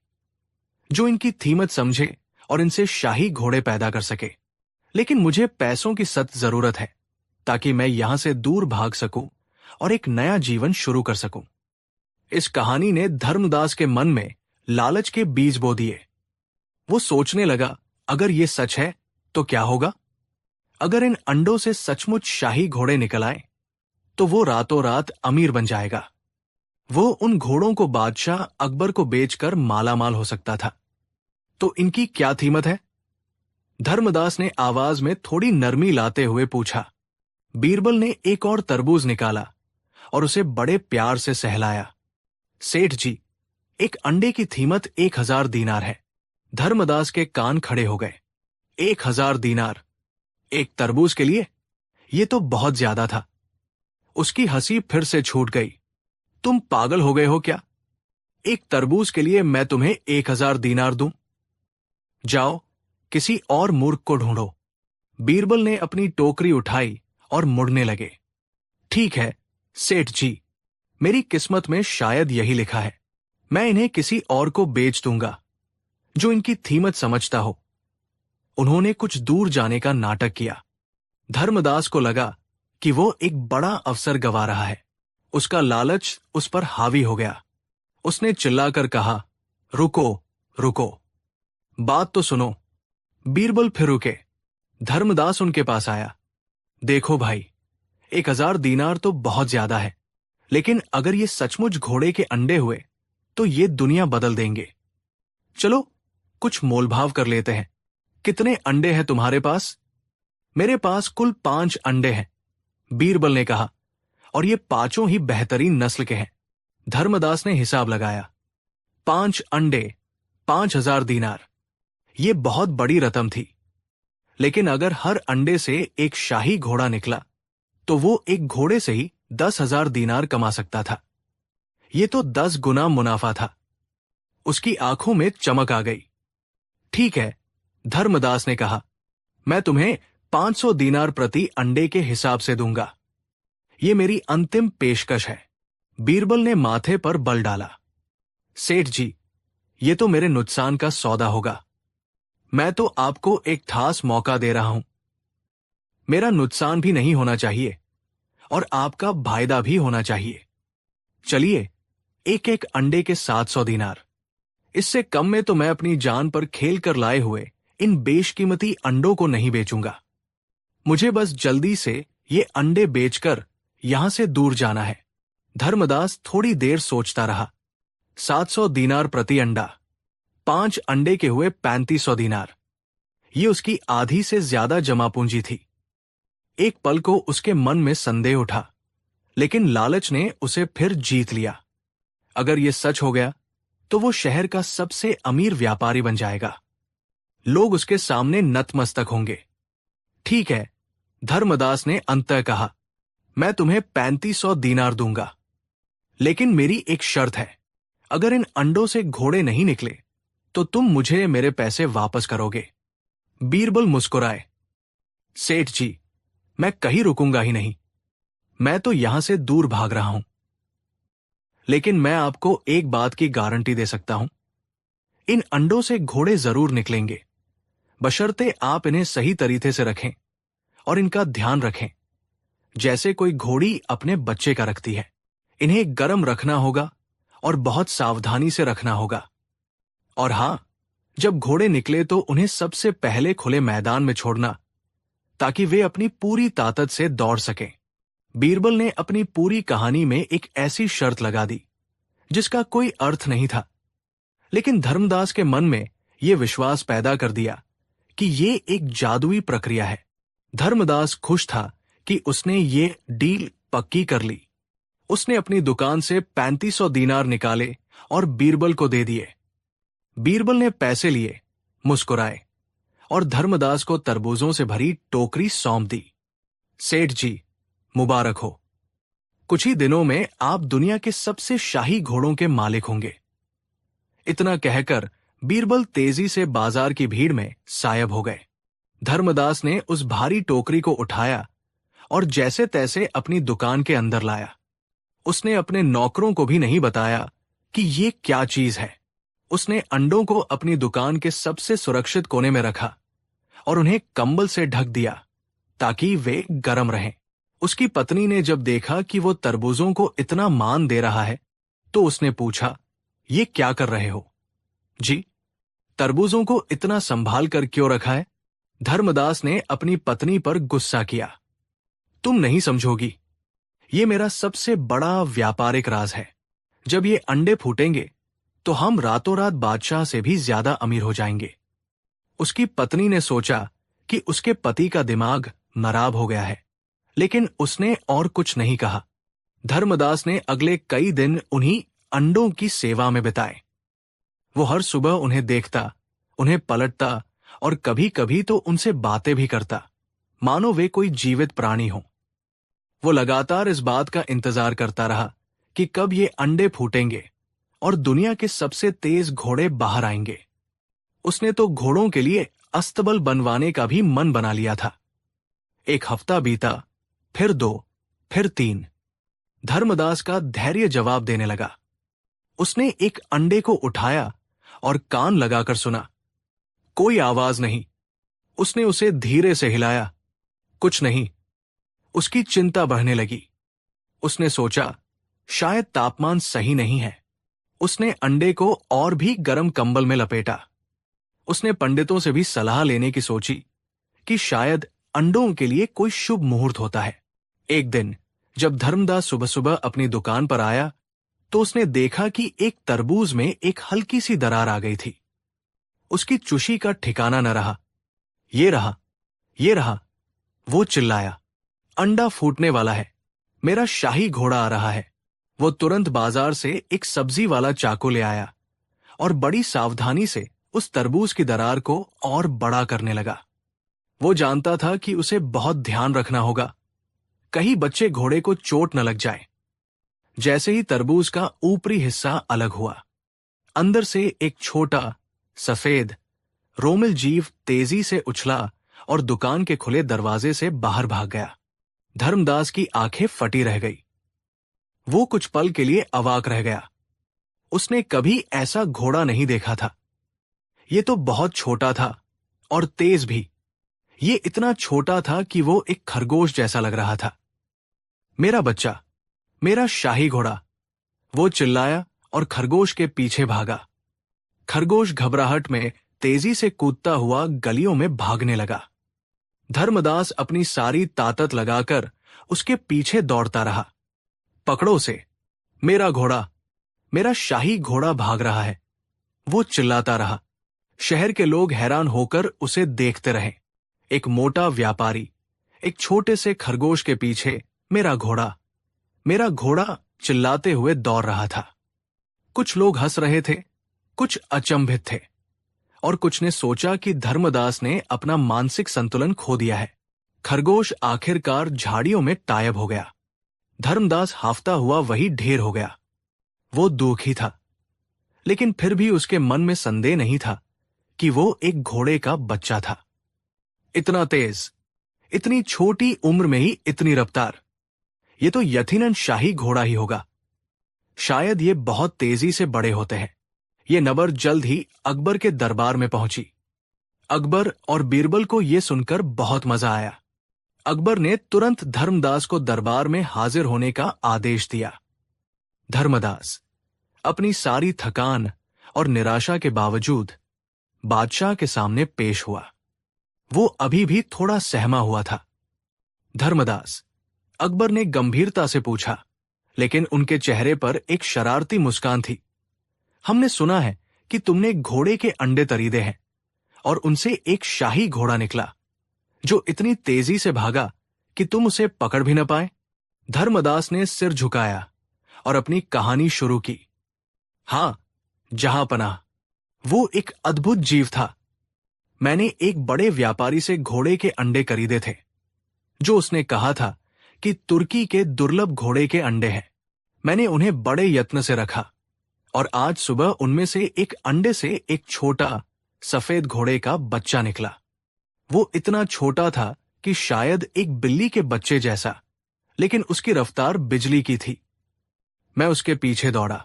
जो इनकी कीमत समझे और इनसे शाही घोड़े पैदा कर सके। लेकिन मुझे पैसों की सख्त जरूरत है ताकि मैं यहां से दूर भाग सकूं और एक नया जीवन शुरू कर सकूं। इस कहानी ने धर्मदास के मन में लालच के बीज बो दिए। वो सोचने लगा, अगर ये सच है तो क्या होगा? अगर इन अंडों से सचमुच शाही घोड़े निकल आए तो वो रातों रात अमीर बन जाएगा। वो उन घोड़ों को बादशाह अकबर को बेचकर मालामाल हो सकता था। तो इनकी क्या कीमत है? धर्मदास ने आवाज में थोड़ी नरमी लाते हुए पूछा। बीरबल ने एक और तरबूज निकाला और उसे बड़े प्यार से सहलाया। सेठ जी, एक अंडे की कीमत 1000 दीनार है। धर्मदास के कान खड़े हो गए। 1000 दीनार एक तरबूज के लिए? ये तो बहुत ज्यादा था। उसकी हंसी फिर से छूट गई। तुम पागल हो गए हो क्या? एक तरबूज के लिए मैं तुम्हें 1000 दीनार दूं? जाओ, किसी और मूर्ख को ढूंढो। बीरबल ने अपनी टोकरी उठाई और मुड़ने लगे। ठीक है सेठ जी, मेरी किस्मत में शायद यही लिखा है। मैं इन्हें किसी और को बेच दूंगा जो इनकी कीमत समझता हो। उन्होंने कुछ दूर जाने का नाटक किया। धर्मदास को लगा कि वो एक बड़ा अवसर गंवा रहा है। उसका लालच उस पर हावी हो गया। उसने चिल्लाकर कहा, रुको रुको, बात तो सुनो। बीरबल फिर रुके। धर्मदास उनके पास आया। देखो भाई, 1000 दीनार तो बहुत ज्यादा है, लेकिन अगर ये सचमुच घोड़े के अंडे हुए तो ये दुनिया बदल देंगे। चलो कुछ मोलभाव कर लेते हैं। कितने अंडे हैं तुम्हारे पास? मेरे पास कुल 5 अंडे हैं, बीरबल ने कहा, और ये पांचों ही बेहतरीन नस्ल के हैं। धर्मदास ने हिसाब लगाया। 5 अंडे, 5000 दीनार। ये बहुत बड़ी रकम थी, लेकिन अगर हर अंडे से एक शाही घोड़ा निकला तो वो एक घोड़े से ही 10,000 दीनार कमा सकता था। ये तो 10 गुना मुनाफा था। उसकी आंखों में चमक आ गई। ठीक है, धर्मदास ने कहा, मैं तुम्हें 500 दीनार प्रति अंडे के हिसाब से दूंगा। ये मेरी अंतिम पेशकश है। बीरबल ने माथे पर बल डाला। सेठ जी, ये तो मेरे नुकसान का सौदा होगा। मैं तो आपको एक खास मौका दे रहा हूं। मेरा नुकसान भी नहीं होना चाहिए और आपका फायदा भी होना चाहिए। चलिए, एक एक अंडे के 700 दीनार। इससे कम में तो मैं अपनी जान पर खेल कर लाए हुए इन बेशकीमती अंडों को नहीं बेचूंगा। मुझे बस जल्दी से ये अंडे बेचकर यहां से दूर जाना है। धर्मदास थोड़ी देर सोचता रहा। 700 दीनार प्रति अंडा, 5 अंडे के हुए 3500 दीनार। ये उसकी आधी से ज्यादा जमा पूंजी थी। एक पल को उसके मन में संदेह उठा, लेकिन लालच ने उसे फिर जीत लिया। अगर यह सच हो गया तो वो शहर का सबसे अमीर व्यापारी बन जाएगा। लोग उसके सामने नतमस्तक होंगे। ठीक है, धर्मदास ने अंततः कहा, मैं तुम्हें 3500 दीनार दूंगा, लेकिन मेरी एक शर्त है। अगर इन अंडों से घोड़े नहीं निकले तो तुम मुझे मेरे पैसे वापस करोगे। बीरबल मुस्कुराए। सेठ जी, मैं कहीं रुकूंगा ही नहीं। मैं तो यहां से दूर भाग रहा हूं। लेकिन मैं आपको एक बात की गारंटी दे सकता हूं, इन अंडों से घोड़े जरूर निकलेंगे, बशर्ते आप इन्हें सही तरीके से रखें और इनका ध्यान रखें, जैसे कोई घोड़ी अपने बच्चे का रखती है। इन्हें गर्म रखना होगा और बहुत सावधानी से रखना होगा। और हां, जब घोड़े निकले तो उन्हें सबसे पहले खुले मैदान में छोड़ना, ताकि वे अपनी पूरी ताकत से दौड़ सकें। बीरबल ने अपनी पूरी कहानी में एक ऐसी शर्त लगा दी जिसका कोई अर्थ नहीं था, लेकिन धर्मदास के मन में यह विश्वास पैदा कर दिया कि ये एक जादुई प्रक्रिया है। धर्मदास खुश था कि उसने ये डील पक्की कर ली। उसने अपनी दुकान से 3500 दीनार निकाले और बीरबल को दे दिए। बीरबल ने पैसे लिए, मुस्कुराए और धर्मदास को तरबूजों से भरी टोकरी सौंप दी। सेठ जी, मुबारक हो। कुछ ही दिनों में आप दुनिया के सबसे शाही घोड़ों के मालिक होंगे। इतना कहकर बीरबल तेजी से बाजार की भीड़ में सायब हो गए। धर्मदास ने उस भारी टोकरी को उठाया और जैसे तैसे अपनी दुकान के अंदर लाया। उसने अपने नौकरों को भी नहीं बताया कि ये क्या चीज है। उसने अंडों को अपनी दुकान के सबसे सुरक्षित कोने में रखा और उन्हें कंबल से ढक दिया ताकि वे गर्म रहें। उसकी पत्नी ने जब देखा कि वो तरबूजों को इतना मान दे रहा है, तो उसने पूछा, ये क्या कर रहे हो? जी, तरबूजों को इतना संभाल कर क्यों रखा है? धर्मदास ने अपनी पत्नी पर गुस्सा किया। तुम नहीं समझोगी, ये मेरा सबसे बड़ा व्यापारिक राज है। जब ये अंडे फूटेंगे तो हम रातों रात बादशाह से भी ज्यादा अमीर हो जाएंगे। उसकी पत्नी ने सोचा कि उसके पति का दिमाग नराब हो गया है, लेकिन उसने और कुछ नहीं कहा। धर्मदास ने अगले कई दिन उन्हीं अंडों की सेवा में बिताए। वो हर सुबह उन्हें देखता, उन्हें पलटता और कभी कभी तो उनसे बातें भी करता, मानो वे कोई जीवित प्राणी हो। वो लगातार इस बात का इंतजार करता रहा कि कब ये अंडे फूटेंगे और दुनिया के सबसे तेज घोड़े बाहर आएंगे। उसने तो घोड़ों के लिए अस्तबल बनवाने का भी मन बना लिया था। एक हफ्ता बीता, फिर 2, फिर 3। धर्मदास का धैर्य जवाब देने लगा। उसने एक अंडे को उठाया और कान लगाकर सुना। कोई आवाज नहीं। उसने उसे धीरे से हिलाया। कुछ नहीं। उसकी चिंता बढ़ने लगी। उसने सोचा, शायद तापमान सही नहीं है। उसने अंडे को और भी गर्म कंबल में लपेटा। उसने पंडितों से भी सलाह लेने की सोची कि शायद अंडों के लिए कोई शुभ मुहूर्त होता है। एक दिन जब धर्मदास सुबह सुबह अपनी दुकान पर आया, तो उसने देखा कि एक तरबूज में एक हल्की सी दरार आ गई थी। उसकी चुशी का ठिकाना न रहा। ये रहा, ये रहा, वो चिल्लाया। अंडा फूटने वाला है। मेरा शाही घोड़ा आ रहा है। वो तुरंत बाजार से एक सब्जी वाला चाकू ले आया और बड़ी सावधानी से उस तरबूज की दरार को और बड़ा करने लगा। वो जानता था कि उसे बहुत ध्यान रखना होगा, कहीं बच्चे घोड़े को चोट न लग जाए। जैसे ही तरबूज का ऊपरी हिस्सा अलग हुआ, अंदर से एक छोटा सफेद रोमिल जीव तेजी से उछला और दुकान के खुले दरवाजे से बाहर भाग गया। धर्मदास की आंखें फटी रह गई। वो कुछ पल के लिए अवाक रह गया। उसने कभी ऐसा घोड़ा नहीं देखा था। ये तो बहुत छोटा था और तेज भी। ये इतना छोटा था कि वो एक खरगोश जैसा लग रहा था। मेरा बच्चा, मेरा शाही घोड़ा, वो चिल्लाया और खरगोश के पीछे भागा। खरगोश घबराहट में तेजी से कूदता हुआ गलियों में भागने लगा। धर्मदास अपनी सारी ताकत लगाकर उसके पीछे दौड़ता रहा। पकड़ो उसे, मेरा घोड़ा, मेरा शाही घोड़ा भाग रहा है, वो चिल्लाता रहा। शहर के लोग हैरान होकर उसे देखते रहे। एक मोटा व्यापारी एक छोटे से खरगोश के पीछे मेरा घोड़ा चिल्लाते हुए दौड़ रहा था। कुछ लोग हंस रहे थे, कुछ अचंभित थे और कुछ ने सोचा कि धर्मदास ने अपना मानसिक संतुलन खो दिया है। खरगोश आखिरकार झाड़ियों में गायब हो गया। धर्मदास हाफता हुआ वही ढेर हो गया। वो दुखी था, लेकिन फिर भी उसके मन में संदेह नहीं था कि वो एक घोड़े का बच्चा था। इतना तेज, इतनी छोटी उम्र में ही इतनी रफ्तार, ये तो यकीनन शाही घोड़ा ही होगा। शायद ये बहुत तेजी से बड़े होते हैं। ये नबर जल्द ही अकबर के दरबार में पहुंची। अकबर और बीरबल को ये सुनकर बहुत मजा आया। अकबर ने तुरंत धर्मदास को दरबार में हाजिर होने का आदेश दिया। धर्मदास अपनी सारी थकान और निराशा के बावजूद बादशाह के सामने पेश हुआ। वो अभी भी थोड़ा सहमा हुआ था। धर्मदास, अकबर ने गंभीरता से पूछा, लेकिन उनके चेहरे पर एक शरारती मुस्कान थी। हमने सुना है कि तुमने घोड़े के अंडे खरीदे हैं और उनसे एक शाही घोड़ा निकला जो इतनी तेजी से भागा कि तुम उसे पकड़ भी न पाए। धर्मदास ने सिर झुकाया और अपनी कहानी शुरू की। हां जहांपनाह, वो एक अद्भुत जीव था। मैंने एक बड़े व्यापारी से घोड़े के अंडे खरीदे थे, जो उसने कहा था कि तुर्की के दुर्लभ घोड़े के अंडे हैं। मैंने उन्हें बड़े यत्न से रखा और आज सुबह उनमें से एक अंडे से एक छोटा सफेद घोड़े का बच्चा निकला। वो इतना छोटा था कि शायद एक बिल्ली के बच्चे जैसा, लेकिन उसकी रफ्तार बिजली की थी। मैं उसके पीछे दौड़ा,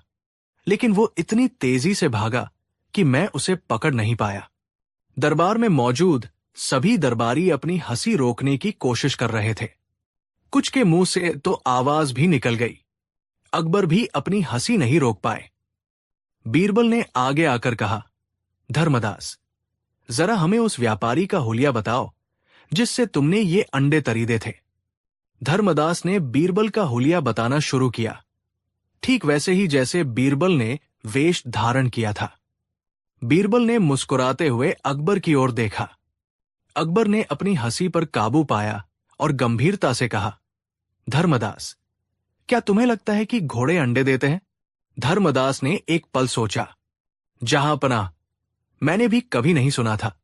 लेकिन वो इतनी तेजी से भागा कि मैं उसे पकड़ नहीं पाया। दरबार में मौजूद सभी दरबारी अपनी हंसी रोकने की कोशिश कर रहे थे। कुछ के मुंह से तो आवाज भी निकल गई। अकबर भी अपनी हंसी नहीं रोक पाए। बीरबल ने आगे आकर कहा, धर्मदास, जरा हमें उस व्यापारी का हुलिया बताओ जिससे तुमने ये अंडे खरीदे थे। धर्मदास ने बीरबल का हुलिया बताना शुरू किया, ठीक वैसे ही जैसे बीरबल ने वेश धारण किया था। बीरबल ने मुस्कुराते हुए अकबर की ओर देखा। अकबर ने अपनी हंसी पर काबू पाया और गंभीरता से कहा, धर्मदास, क्या तुम्हें लगता है कि घोड़े अंडे देते हैं? धर्मदास ने एक पल सोचा। जहांपनाह, मैंने भी कभी नहीं सुना था,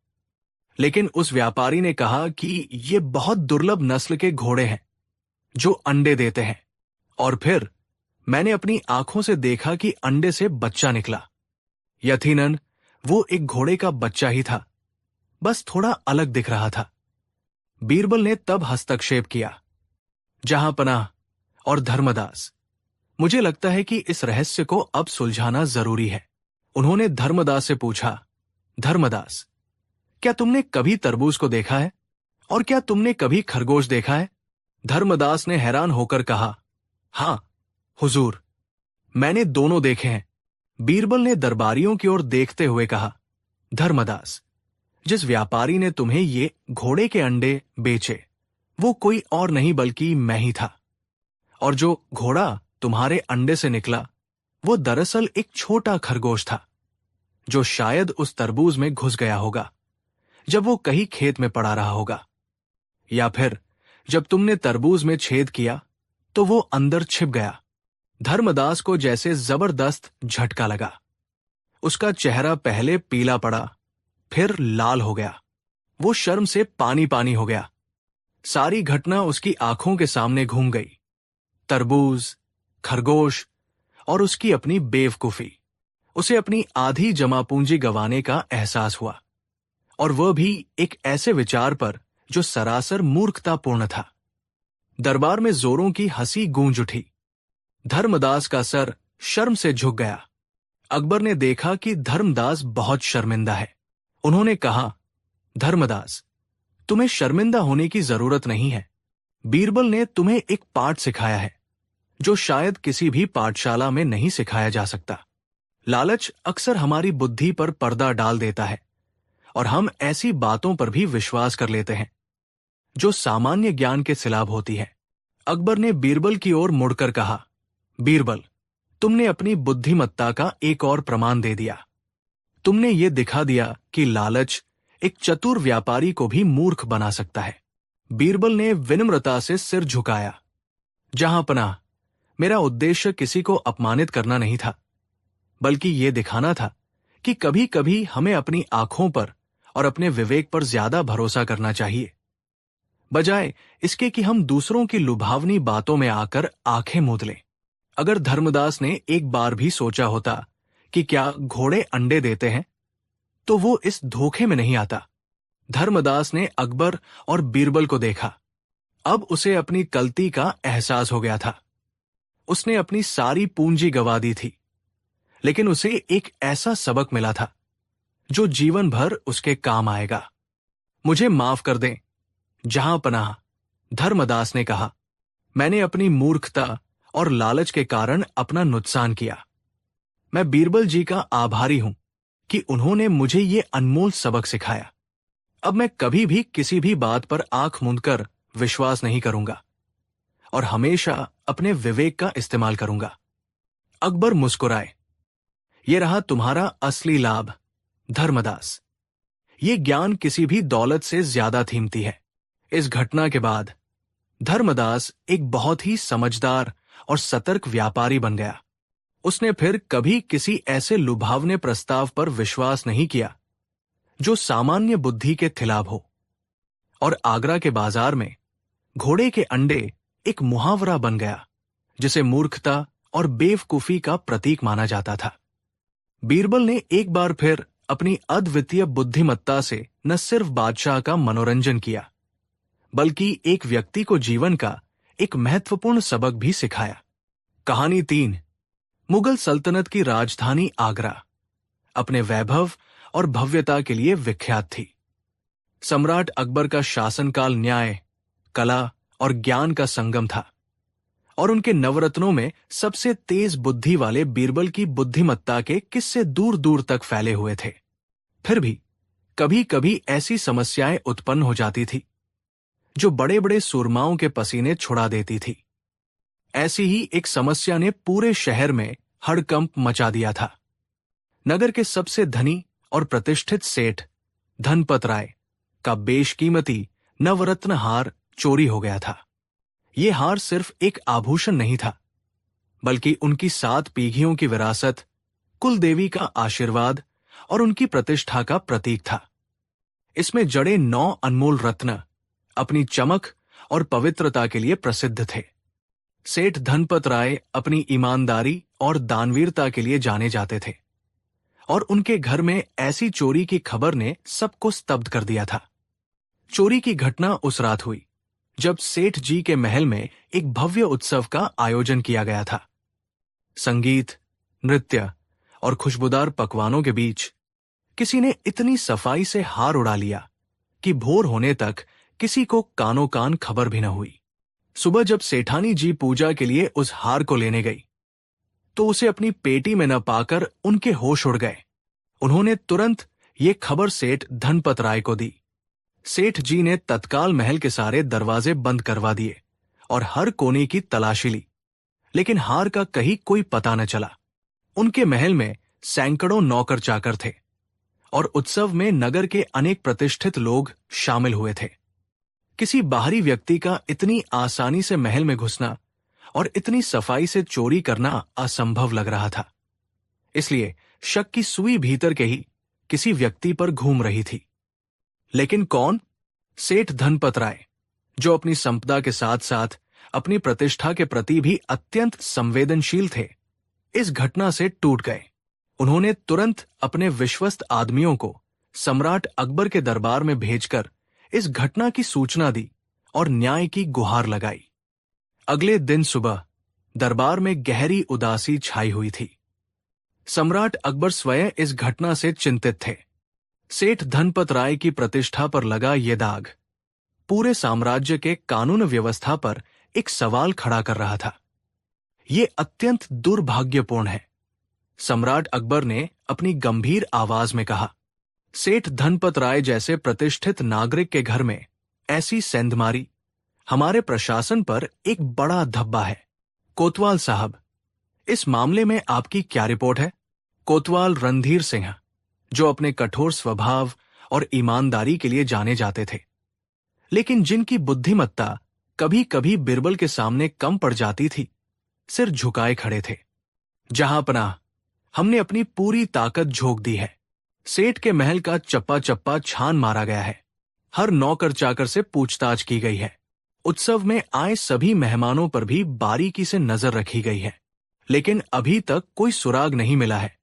लेकिन उस व्यापारी ने कहा कि ये बहुत दुर्लभ नस्ल के घोड़े हैं जो अंडे देते हैं। और फिर मैंने अपनी आंखों से देखा कि अंडे से बच्चा निकला। यकीनन वो एक घोड़े का बच्चा ही था, बस थोड़ा अलग दिख रहा था। बीरबल ने तब हस्तक्षेप किया, जहांपनाह और धर्मदास, मुझे लगता है कि इस रहस्य को अब सुलझाना जरूरी है। उन्होंने धर्मदास से पूछा, धर्मदास, क्या तुमने कभी तरबूज को देखा है? और क्या तुमने कभी खरगोश देखा है? धर्मदास ने हैरान होकर कहा, हां हुजूर, मैंने दोनों देखे हैं। बीरबल ने दरबारियों की ओर देखते हुए कहा, धर्मदास, जिस व्यापारी ने तुम्हें ये घोड़े के अंडे बेचे वो कोई और नहीं बल्कि मैं ही था। और जो घोड़ा तुम्हारे अंडे से निकला वो दरअसल एक छोटा खरगोश था जो शायद उस तरबूज में घुस गया होगा जब वो कहीं खेत में पड़ा रहा होगा, या फिर जब तुमने तरबूज में छेद किया तो वो अंदर छिप गया। धर्मदास को जैसे जबरदस्त झटका लगा। उसका चेहरा पहले पीला पड़ा, फिर लाल हो गया। वो शर्म से पानी पानी हो गया। सारी घटना उसकी आंखों के सामने घूम गई। तरबूज, खरगोश और उसकी अपनी बेवकूफी। उसे अपनी आधी जमा पूंजी गंवाने का एहसास हुआ, और वह भी एक ऐसे विचार पर जो सरासर मूर्खतापूर्ण था। दरबार में जोरों की हंसी गूंज उठी। धर्मदास का सर शर्म से झुक गया। अकबर ने देखा कि धर्मदास बहुत शर्मिंदा है। उन्होंने कहा, धर्मदास, तुम्हें शर्मिंदा होने की जरूरत नहीं है। बीरबल ने तुम्हें एक पाठ सिखाया है जो शायद किसी भी पाठशाला में नहीं सिखाया जा सकता। लालच अक्सर हमारी बुद्धि पर पर्दा डाल देता है और हम ऐसी बातों पर भी विश्वास कर लेते हैं जो सामान्य ज्ञान के खिलाफ होती है। अकबर ने बीरबल की ओर मुड़कर कहा, बीरबल, तुमने अपनी बुद्धिमत्ता का एक और प्रमाण दे दिया। तुमने ये दिखा दिया कि लालच एक चतुर व्यापारी को भी मूर्ख बना सकता है। बीरबल ने विनम्रता से सिर झुकाया। जहांपनाह, मेरा उद्देश्य किसी को अपमानित करना नहीं था, बल्कि ये दिखाना था कि कभी कभी हमें अपनी आंखों पर और अपने विवेक पर ज्यादा भरोसा करना चाहिए, बजाय इसके कि हम दूसरों की लुभावनी बातों में आकर आंखें मूंद लें। अगर धर्मदास ने एक बार भी सोचा होता कि क्या घोड़े अंडे देते हैं, तो वो इस धोखे में नहीं आता। धर्मदास ने अकबर और बीरबल को देखा। अब उसे अपनी गलती का एहसास हो गया था। उसने अपनी सारी पूंजी गंवा दी थी, लेकिन उसे एक ऐसा सबक मिला था जो जीवन भर उसके काम आएगा। मुझे माफ कर दें, जहां पनाह, धर्मदास ने कहा। मैंने अपनी मूर्खता और लालच के कारण अपना नुकसान किया। मैं बीरबल जी का आभारी हूं कि उन्होंने मुझे ये अनमोल सबक सिखाया। अब मैं कभी भी किसी भी बात पर आंख मूंदकर विश्वास नहीं करूंगा और हमेशा अपने विवेक का इस्तेमाल करूंगा। अकबर मुस्कुराए। ये रहा तुम्हारा असली लाभ, धर्मदास। ये ज्ञान किसी भी दौलत से ज्यादा कीमती है। इस घटना के बाद धर्मदास एक बहुत ही समझदार और सतर्क व्यापारी बन गया। उसने फिर कभी किसी ऐसे लुभावने प्रस्ताव पर विश्वास नहीं किया जो सामान्य बुद्धि के खिलाफ हो। और आगरा के बाजार में घोड़े के अंडे एक मुहावरा बन गया जिसे मूर्खता और बेवकूफी का प्रतीक माना जाता था। बीरबल ने एक बार फिर अपनी अद्वितीय बुद्धिमत्ता से न सिर्फ बादशाह का मनोरंजन किया, बल्कि एक व्यक्ति को जीवन का एक महत्वपूर्ण सबक भी सिखाया। कहानी 3। मुगल सल्तनत की राजधानी आगरा अपने वैभव और भव्यता के लिए विख्यात थी। सम्राट अकबर का शासनकाल न्याय, कला और ज्ञान का संगम था और उनके नवरत्नों में सबसे तेज बुद्धि वाले बीरबल की बुद्धिमत्ता के किस्से दूर दूर तक फैले हुए थे। फिर भी कभी कभी ऐसी समस्याएं उत्पन्न हो जाती थी जो बड़े बड़े सूरमाओं के पसीने छुड़ा देती थी। ऐसी ही एक समस्या ने पूरे शहर में हड़कंप मचा दिया था। नगर के सबसे धनी और प्रतिष्ठित सेठ धनपत राय का बेशकीमती नवरत्न हार चोरी हो गया था। ये हार सिर्फ एक आभूषण नहीं था, बल्कि उनकी 7 पीढ़ियों की विरासत, कुल देवी का आशीर्वाद और उनकी प्रतिष्ठा का प्रतीक था। इसमें जड़े 9 अनमोल रत्न अपनी चमक और पवित्रता के लिए प्रसिद्ध थे। सेठ धनपत राय अपनी ईमानदारी और दानवीरता के लिए जाने जाते थे और उनके घर में ऐसी चोरी की खबर ने सबको स्तब्ध कर दिया था। चोरी की घटना उस रात हुई जब सेठ जी के महल में एक भव्य उत्सव का आयोजन किया गया था। संगीत, नृत्य और खुशबूदार पकवानों के बीच किसी ने इतनी सफाई से हार उड़ा लिया कि भोर होने तक किसी को कानो कान खबर भी न हुई। सुबह जब सेठानी जी पूजा के लिए उस हार को लेने गई तो उसे अपनी पेटी में न पाकर उनके होश उड़ गए। उन्होंने तुरंत ये खबर सेठ धनपत राय को दी। सेठ जी ने तत्काल महल के सारे दरवाजे बंद करवा दिए और हर कोने की तलाशी ली, लेकिन हार का कहीं कोई पता न चला। उनके महल में सैकड़ों नौकर चाकर थे और उत्सव में नगर के अनेक प्रतिष्ठित लोग शामिल हुए थे। किसी बाहरी व्यक्ति का इतनी आसानी से महल में घुसना और इतनी सफाई से चोरी करना असंभव लग रहा था। इसलिए शक की सुई भीतर के ही किसी व्यक्ति पर घूम रही थी। लेकिन कौन? सेठ धनपत राय, जो अपनी संपदा के साथ साथ अपनी प्रतिष्ठा के प्रति भी अत्यंत संवेदनशील थे, इस घटना से टूट गए। उन्होंने तुरंत अपने विश्वस्त आदमियों को सम्राट अकबर के दरबार में भेजकर इस घटना की सूचना दी और न्याय की गुहार लगाई। अगले दिन सुबह दरबार में गहरी उदासी छाई हुई थी। सम्राट अकबर स्वयं इस घटना से चिंतित थे। सेठ धनपत राय की प्रतिष्ठा पर लगा ये दाग पूरे साम्राज्य के कानून व्यवस्था पर एक सवाल खड़ा कर रहा था। ये अत्यंत दुर्भाग्यपूर्ण है, सम्राट अकबर ने अपनी गंभीर आवाज में कहा। सेठ धनपत राय जैसे प्रतिष्ठित नागरिक के घर में ऐसी सेंधमारी हमारे प्रशासन पर एक बड़ा धब्बा है। कोतवाल साहब, इस मामले में आपकी क्या रिपोर्ट है? कोतवाल रणधीर सिंह, जो अपने कठोर स्वभाव और ईमानदारी के लिए जाने जाते थे, लेकिन जिनकी बुद्धिमत्ता कभी कभी बीरबल के सामने कम पड़ जाती थी, सिर झुकाए खड़े थे। जहां पनाह, हमने अपनी पूरी ताकत झोंक दी है। सेठ के महल का चप्पा चप्पा छान मारा गया है। हर नौकर चाकर से पूछताछ की गई है। उत्सव में आए सभी मेहमानों पर भी बारीकी से नजर रखी गई है, लेकिन अभी तक कोई सुराग नहीं मिला है।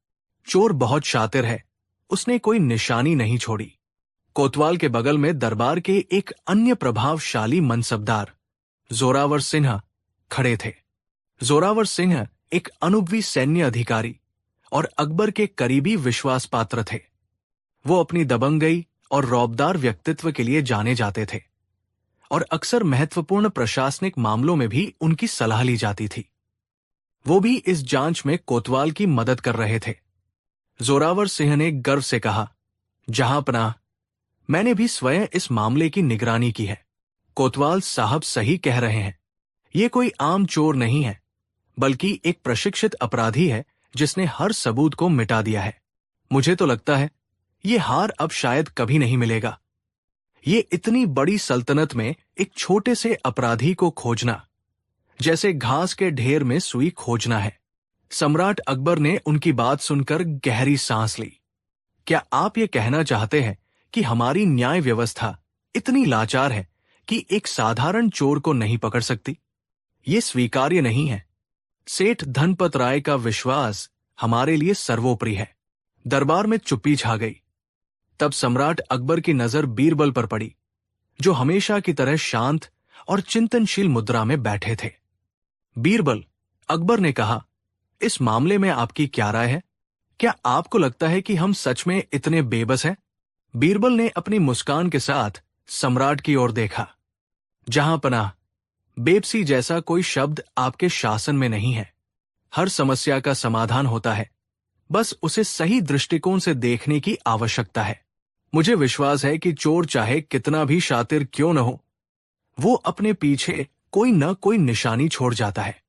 चोर बहुत शातिर है, उसने कोई निशानी नहीं छोड़ी। कोतवाल के बगल में दरबार के एक अन्य प्रभावशाली मनसबदार जोरावर सिन्हा खड़े थे। जोरावर सिंह एक अनुभवी सैन्य अधिकारी और अकबर के करीबी विश्वास पात्र थे। वो अपनी दबंगई और रौबदार व्यक्तित्व के लिए जाने जाते थे और अक्सर महत्वपूर्ण प्रशासनिक मामलों में भी उनकी सलाह ली जाती थी। वो भी इस जांच में कोतवाल की मदद कर रहे थे। जोरावर सिंह ने गर्व से कहा, जहांपनाह, मैंने भी स्वयं इस मामले की निगरानी की है। कोतवाल साहब सही कह रहे हैं। ये कोई आम चोर नहीं है, बल्कि एक प्रशिक्षित अपराधी है जिसने हर सबूत को मिटा दिया है। मुझे तो लगता है ये हार अब शायद कभी नहीं मिलेगा। ये इतनी बड़ी सल्तनत में एक छोटे से अपराधी को खोजना जैसे घास के ढेर में सुई खोजना है। सम्राट अकबर ने उनकी बात सुनकर गहरी सांस ली। क्या आप ये कहना चाहते हैं कि हमारी न्याय व्यवस्था इतनी लाचार है कि एक साधारण चोर को नहीं पकड़ सकती? ये स्वीकार्य नहीं है। सेठ धनपत राय का विश्वास हमारे लिए सर्वोपरि है। दरबार में चुप्पी छा गई। तब सम्राट अकबर की नजर बीरबल पर पड़ी, जो हमेशा की तरह शांत और चिंतनशील मुद्रा में बैठे थे। बीरबल, अकबर ने कहा, इस मामले में आपकी क्या राय है? क्या आपको लगता है कि हम सच में इतने बेबस हैं? बीरबल ने अपनी मुस्कान के साथ सम्राट की ओर देखा। जहांपनाह, बेबसी जैसा कोई शब्द आपके शासन में नहीं है। हर समस्या का समाधान होता है, बस उसे सही दृष्टिकोण से देखने की आवश्यकता है। मुझे विश्वास है कि चोर चाहे कितना भी शातिर क्यों न हो, वो अपने पीछे कोई न कोई निशानी छोड़ जाता है।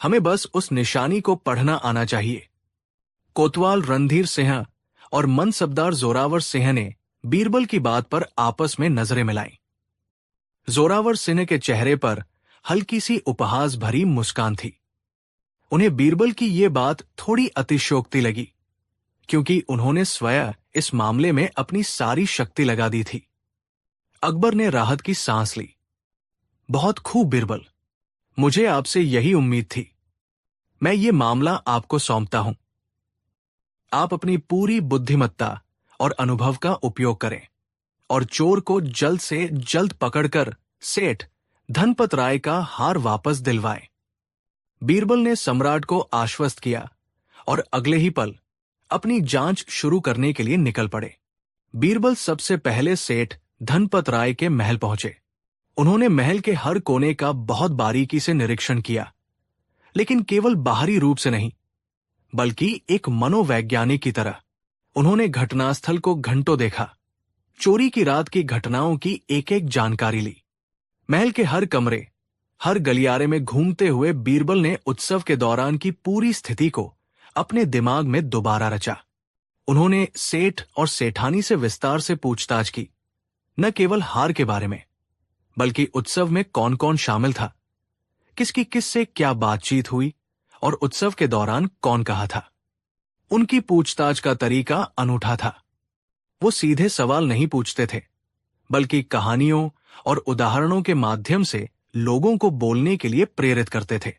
हमें बस उस निशानी को पढ़ना आना चाहिए। कोतवाल रणधीर सिंह और मनसबदार जोरावर सिंह ने बीरबल की बात पर आपस में नजरें मिलाईं। जोरावर सिंह के चेहरे पर हल्की सी उपहास भरी मुस्कान थी। उन्हें बीरबल की ये बात थोड़ी अतिशयोक्ति लगी, क्योंकि उन्होंने स्वयं इस मामले में अपनी सारी शक्ति लगा दी थी। अकबर ने राहत की सांस ली। बहुत खूब बीरबल, मुझे आपसे यही उम्मीद थी। मैं ये मामला आपको सौंपता हूं। आप अपनी पूरी बुद्धिमत्ता और अनुभव का उपयोग करें और चोर को जल्द से जल्द पकड़कर सेठ धनपत राय का हार वापस दिलवाएं। बीरबल ने सम्राट को आश्वस्त किया और अगले ही पल अपनी जांच शुरू करने के लिए निकल पड़े। बीरबल सबसे पहले सेठ धनपत राय के महल पहुंचे। उन्होंने महल के हर कोने का बहुत बारीकी से निरीक्षण किया, लेकिन केवल बाहरी रूप से नहीं, बल्कि एक मनोवैज्ञानिक की तरह। उन्होंने घटनास्थल को घंटों देखा, चोरी की रात की घटनाओं की एक एक जानकारी ली। महल के हर कमरे, हर गलियारे में घूमते हुए बीरबल ने उत्सव के दौरान की पूरी स्थिति को अपने दिमाग में दोबारा रचा। उन्होंने सेठ और सेठानी से विस्तार से पूछताछ की, न केवल हार के बारे में, बल्कि उत्सव में कौन कौन शामिल था, किसकी किससे क्या बातचीत हुई और उत्सव के दौरान कौन कहा था। उनकी पूछताछ का तरीका अनूठा था। वो सीधे सवाल नहीं पूछते थे, बल्कि कहानियों और उदाहरणों के माध्यम से लोगों को बोलने के लिए प्रेरित करते थे।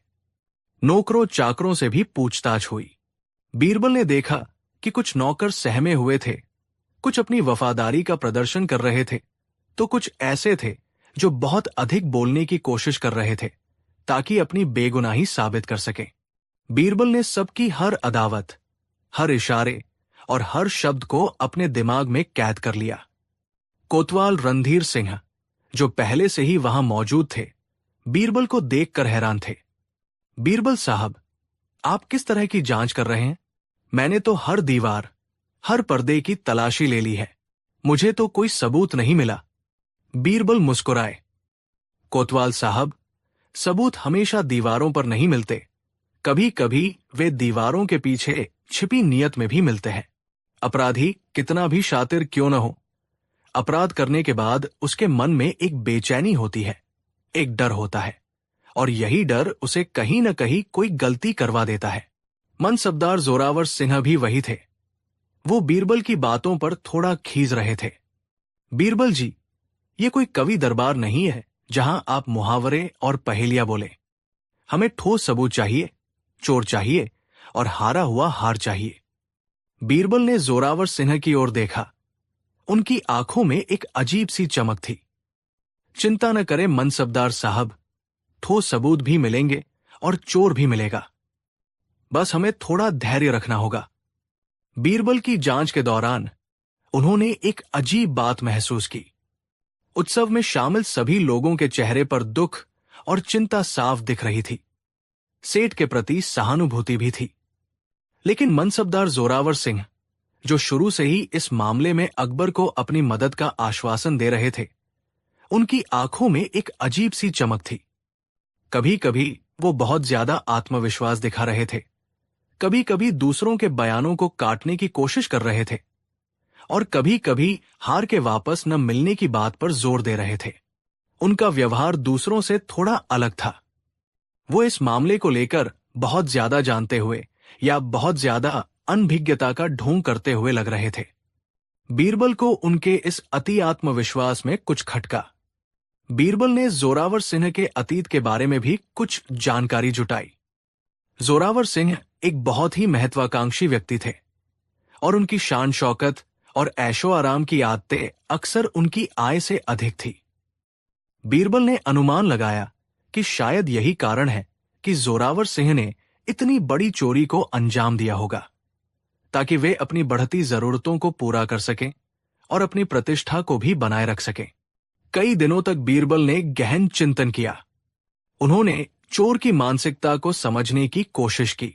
नौकरों चाकरों से भी पूछताछ हुई। बीरबल ने देखा कि कुछ नौकर सहमे हुए थे, कुछ अपनी वफादारी का प्रदर्शन कर रहे थे, तो कुछ ऐसे थे जो बहुत अधिक बोलने की कोशिश कर रहे थे ताकि अपनी बेगुनाही साबित कर सकें। बीरबल ने सबकी हर अदावत, हर इशारे और हर शब्द को अपने दिमाग में कैद कर लिया। कोतवाल रणधीर सिंह, जो पहले से ही वहां मौजूद थे, बीरबल को देखकर हैरान थे। बीरबल साहब, आप किस तरह की जांच कर रहे हैं? मैंने तो हर दीवार, हर पर्दे की तलाशी ले ली है, मुझे तो कोई सबूत नहीं मिला। बीरबल मुस्कुराए। कोतवाल साहब, सबूत हमेशा दीवारों पर नहीं मिलते, कभी कभी वे दीवारों के पीछे छिपी नीयत में भी मिलते हैं। अपराधी कितना भी शातिर क्यों न हो, अपराध करने के बाद उसके मन में एक बेचैनी होती है, एक डर होता है, और यही डर उसे कहीं न कहीं कोई गलती करवा देता है। मनसबदार जोरावर सिंह भी वही थे। वो बीरबल की बातों पर थोड़ा खींच रहे थे। बीरबल जी, ये कोई कवि दरबार नहीं है जहां आप मुहावरे और पहेलियां बोले। हमें ठोस सबूत चाहिए, चोर चाहिए और हारा हुआ हार चाहिए। बीरबल ने जोरावर सिंह की ओर देखा। उनकी आंखों में एक अजीब सी चमक थी। चिंता न करें मनसबदार साहब, ठोस सबूत भी मिलेंगे और चोर भी मिलेगा। बस हमें थोड़ा धैर्य रखना होगा। बीरबल की जांच के दौरान उन्होंने एक अजीब बात महसूस की। उत्सव में शामिल सभी लोगों के चेहरे पर दुख और चिंता साफ दिख रही थी। सेठ के प्रति सहानुभूति भी थी, लेकिन मनसबदार जोरावर सिंह, जो शुरू से ही इस मामले में अकबर को अपनी मदद का आश्वासन दे रहे थे, उनकी आंखों में एक अजीब सी चमक थी। कभी कभी वो बहुत ज्यादा आत्मविश्वास दिखा रहे थे, कभी कभी दूसरों के बयानों को काटने की कोशिश कर रहे थे, और कभी कभी हार के वापस न मिलने की बात पर जोर दे रहे थे। उनका व्यवहार दूसरों से थोड़ा अलग था। वो इस मामले को लेकर बहुत ज्यादा जानते हुए या बहुत ज्यादा अनभिज्ञता का ढोंग करते हुए लग रहे थे। बीरबल को उनके इस अति आत्मविश्वास में कुछ खटका। बीरबल ने जोरावर सिंह के अतीत के बारे में भी कुछ जानकारी जुटाई। जोरावर सिंह एक बहुत ही महत्वाकांक्षी व्यक्ति थे और उनकी शान शौकत और ऐशो आराम की आदतें अक्सर उनकी आय से अधिक थी। बीरबल ने अनुमान लगाया कि शायद यही कारण है कि जोरावर सिंह ने इतनी बड़ी चोरी को अंजाम दिया होगा, ताकि वे अपनी बढ़ती जरूरतों को पूरा कर सकें और अपनी प्रतिष्ठा को भी बनाए रख सकें। कई दिनों तक बीरबल ने गहन चिंतन किया। उन्होंने चोर की मानसिकता को समझने की कोशिश की।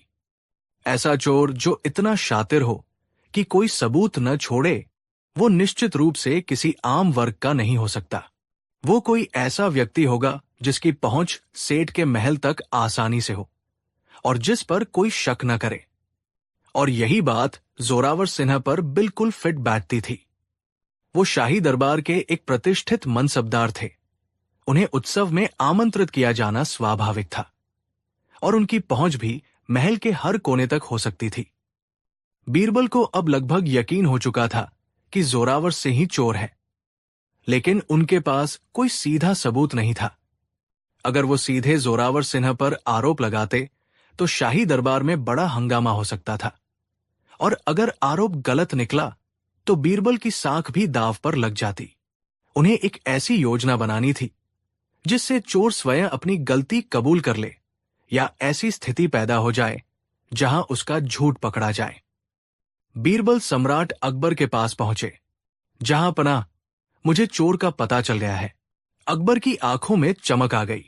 ऐसा चोर जो इतना शातिर हो कि कोई सबूत न छोड़े, वो निश्चित रूप से किसी आम वर्ग का नहीं हो सकता। वो कोई ऐसा व्यक्ति होगा जिसकी पहुंच सेठ के महल तक आसानी से हो और जिस पर कोई शक न करे। और यही बात जोरावर सिन्हा पर बिल्कुल फिट बैठती थी। वो शाही दरबार के एक प्रतिष्ठित मनसबदार थे। उन्हें उत्सव में आमंत्रित किया जाना स्वाभाविक था और उनकी पहुंच भी महल के हर कोने तक हो सकती थी। बीरबल को अब लगभग यकीन हो चुका था कि जोरावर सिंह ही चोर है, लेकिन उनके पास कोई सीधा सबूत नहीं था। अगर वो सीधे जोरावर सिन्हा पर आरोप लगाते तो शाही दरबार में बड़ा हंगामा हो सकता था, और अगर आरोप गलत निकला तो बीरबल की साख भी दांव पर लग जाती। उन्हें एक ऐसी योजना बनानी थी जिससे चोर स्वयं अपनी गलती कबूल कर ले या ऐसी स्थिति पैदा हो जाए जहां उसका झूठ पकड़ा जाए। बीरबल सम्राट अकबर के पास पहुंचे। जहां पनाह, मुझे चोर का पता चल गया है। अकबर की आंखों में चमक आ गई।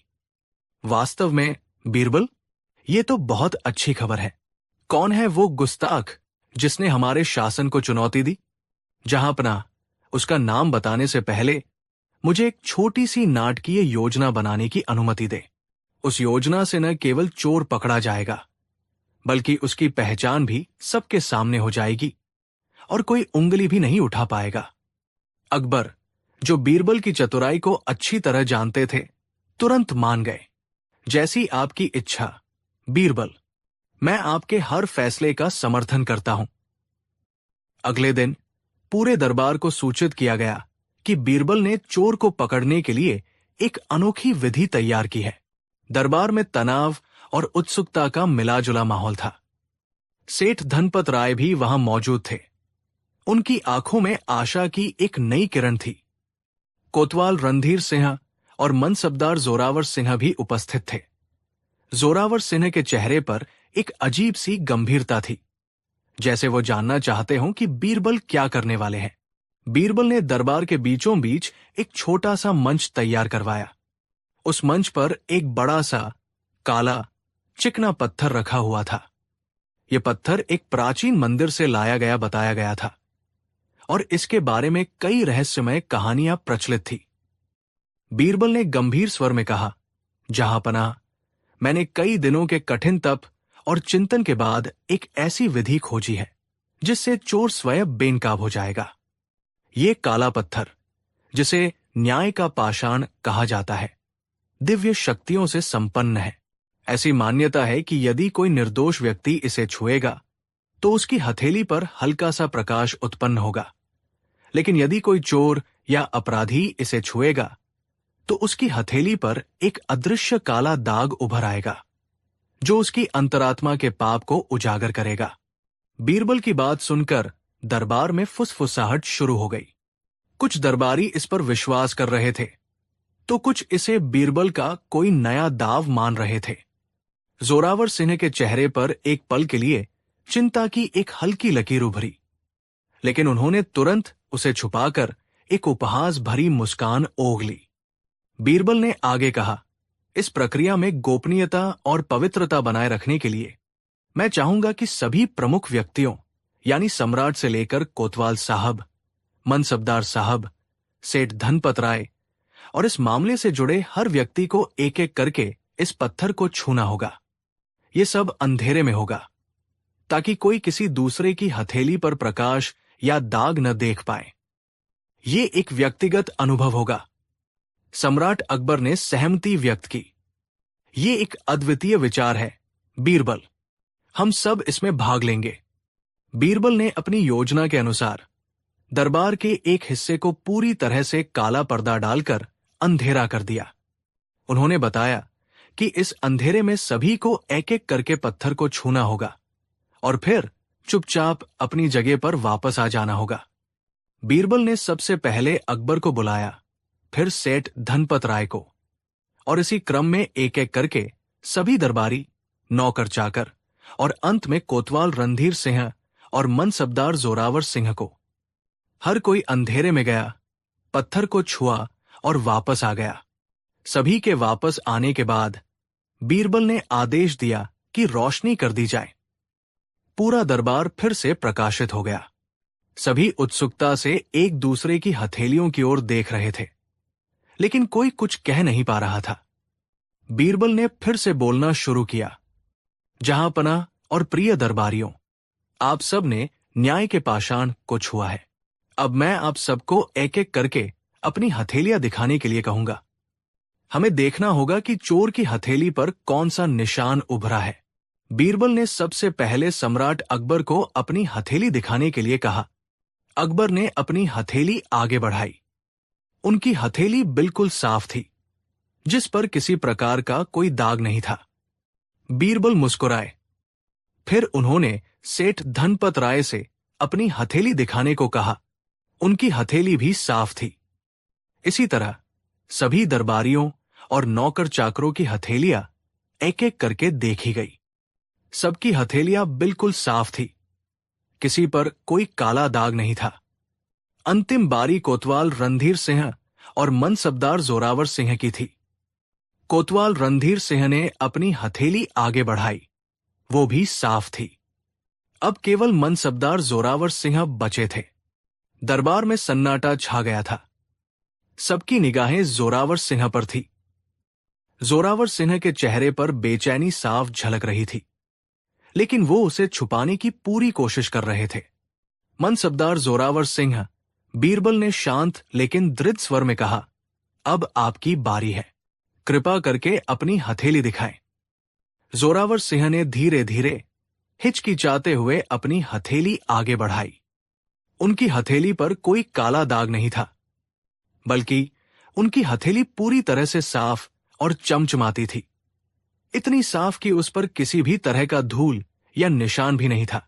वास्तव में बीरबल, ये तो बहुत अच्छी खबर है। कौन है वो गुस्ताख जिसने हमारे शासन को चुनौती दी? जहां पनाह, उसका नाम बताने से पहले मुझे एक छोटी सी नाटकीय योजना बनाने की अनुमति दे। उस योजना से न केवल चोर पकड़ा जाएगा, बल्कि उसकी पहचान भी सबके सामने हो जाएगी और कोई उंगली भी नहीं उठा पाएगा। अकबर, जो बीरबल की चतुराई को अच्छी तरह जानते थे, तुरंत मान गए। जैसी आपकी इच्छा बीरबल, मैं आपके हर फैसले का समर्थन करता हूं। अगले दिन पूरे दरबार को सूचित किया गया कि बीरबल ने चोर को पकड़ने के लिए एक अनोखी विधि तैयार की है। दरबार में तनाव और उत्सुकता का मिलाजुला माहौल था। सेठ धनपत राय भी वहां मौजूद थे। उनकी आंखों में आशा की एक नई किरण थी। कोतवाल रणधीर सिंह और मनसबदार जोरावर सिंह भी उपस्थित थे। जोरावर सिंह के चेहरे पर एक अजीब सी गंभीरता थी, जैसे वो जानना चाहते हों कि बीरबल क्या करने वाले हैं। बीरबल ने दरबार के बीचों बीच एक छोटा सा मंच तैयार करवाया। उस मंच पर एक बड़ा सा काला चिकना पत्थर रखा हुआ था। यह पत्थर एक प्राचीन मंदिर से लाया गया बताया गया था और इसके बारे में कई रहस्यमय कहानियां प्रचलित थी। बीरबल ने गंभीर स्वर में कहा, जहां पनाह, मैंने कई दिनों के कठिन तप और चिंतन के बाद एक ऐसी विधि खोजी है जिससे चोर स्वयं बेनकाब हो जाएगा। ये काला पत्थर, जिसे न्याय का पाषाण कहा जाता है, दिव्य शक्तियों से संपन्न है। ऐसी मान्यता है कि यदि कोई निर्दोष व्यक्ति इसे छुएगा तो उसकी हथेली पर हल्का सा प्रकाश उत्पन्न होगा, लेकिन यदि कोई चोर या अपराधी इसे छुएगा तो उसकी हथेली पर एक अदृश्य काला दाग उभर आएगा जो उसकी अंतरात्मा के पाप को उजागर करेगा। बीरबल की बात सुनकर दरबार में फुसफुसाहट शुरू हो गई। कुछ दरबारी इस पर विश्वास कर रहे थे तो कुछ इसे बीरबल का कोई नया दाव मान रहे थे। जोरावर सिंह के चेहरे पर एक पल के लिए चिंता की एक हल्की लकीर उभरी, लेकिन उन्होंने तुरंत उसे छुपाकर एक उपहास भरी मुस्कान ओढ़ ली। बीरबल ने आगे कहा, इस प्रक्रिया में गोपनीयता और पवित्रता बनाए रखने के लिए मैं चाहूंगा कि सभी प्रमुख व्यक्तियों यानी सम्राट से लेकर कोतवाल साहब, मनसबदार साहब, सेठ धनपत राय और इस मामले से जुड़े हर व्यक्ति को एक एक करके इस पत्थर को छूना होगा। ये सब अंधेरे में होगा ताकि कोई किसी दूसरे की हथेली पर प्रकाश या दाग न देख पाए। ये एक व्यक्तिगत अनुभव होगा। सम्राट अकबर ने सहमति व्यक्त की। ये एक अद्वितीय विचार है बीरबल, हम सब इसमें भाग लेंगे। बीरबल ने अपनी योजना के अनुसार दरबार के एक हिस्से को पूरी तरह से काला पर्दा डालकर अंधेरा कर दिया। उन्होंने बताया कि इस अंधेरे में सभी को एक एक करके पत्थर को छूना होगा और फिर चुपचाप अपनी जगह पर वापस आ जाना होगा। बीरबल ने सबसे पहले अकबर को बुलाया, फिर सेठ धनपत राय को, और इसी क्रम में एक एक करके सभी दरबारी, नौकर चाकर और अंत में कोतवाल रणधीर सिंह और मनसबदार जोरावर सिंह को। हर कोई अंधेरे में गया, पत्थर को छुआ और वापस आ गया। सभी के वापस आने के बाद बीरबल ने आदेश दिया कि रोशनी कर दी जाए। पूरा दरबार फिर से प्रकाशित हो गया। सभी उत्सुकता से एक दूसरे की हथेलियों की ओर देख रहे थे, लेकिन कोई कुछ कह नहीं पा रहा था। बीरबल ने फिर से बोलना शुरू किया, जहांपना और प्रिय दरबारियों, आप सब ने न्याय के पाषाण को छुआ है। अब मैं आप सबको एक एक करके अपनी हथेलियां दिखाने के लिए कहूंगा। हमें देखना होगा कि चोर की हथेली पर कौन सा निशान उभरा है। बीरबल ने सबसे पहले सम्राट अकबर को अपनी हथेली दिखाने के लिए कहा। अकबर ने अपनी हथेली आगे बढ़ाई। उनकी हथेली बिल्कुल साफ थी, जिस पर किसी प्रकार का कोई दाग नहीं था। बीरबल मुस्कुराए। फिर उन्होंने सेठ धनपत राय से अपनी हथेली दिखाने को कहा। उनकी हथेली भी साफ थी। इसी तरह सभी दरबारियों और नौकर चाकरों की हथेलियां एक एक करके देखी गई। सबकी हथेलियां बिल्कुल साफ थी, किसी पर कोई काला दाग नहीं था। अंतिम बारी कोतवाल रणधीर सिंह और मनसबदार जोरावर सिंह की थी। कोतवाल रणधीर सिंह ने अपनी हथेली आगे बढ़ाई, वो भी साफ थी। अब केवल मनसबदार जोरावर सिंह बचे थे। दरबार में सन्नाटा छा गया था। सबकी निगाहें जोरावर सिंह पर थी। जोरावर सिंह के चेहरे पर बेचैनी साफ झलक रही थी, लेकिन वो उसे छुपाने की पूरी कोशिश कर रहे थे। मनसबदार जोरावर सिंह, बीरबल ने शांत लेकिन दृढ़ स्वर में कहा, अब आपकी बारी है, कृपा करके अपनी हथेली दिखाएं। जोरावर सिंह ने धीरे धीरे हिचकिचाते हुए अपनी हथेली आगे बढ़ाई। उनकी हथेली पर कोई काला दाग नहीं था, बल्कि उनकी हथेली पूरी तरह से साफ और चमचमाती थी। इतनी साफ कि उस पर किसी भी तरह का धूल या निशान भी नहीं था,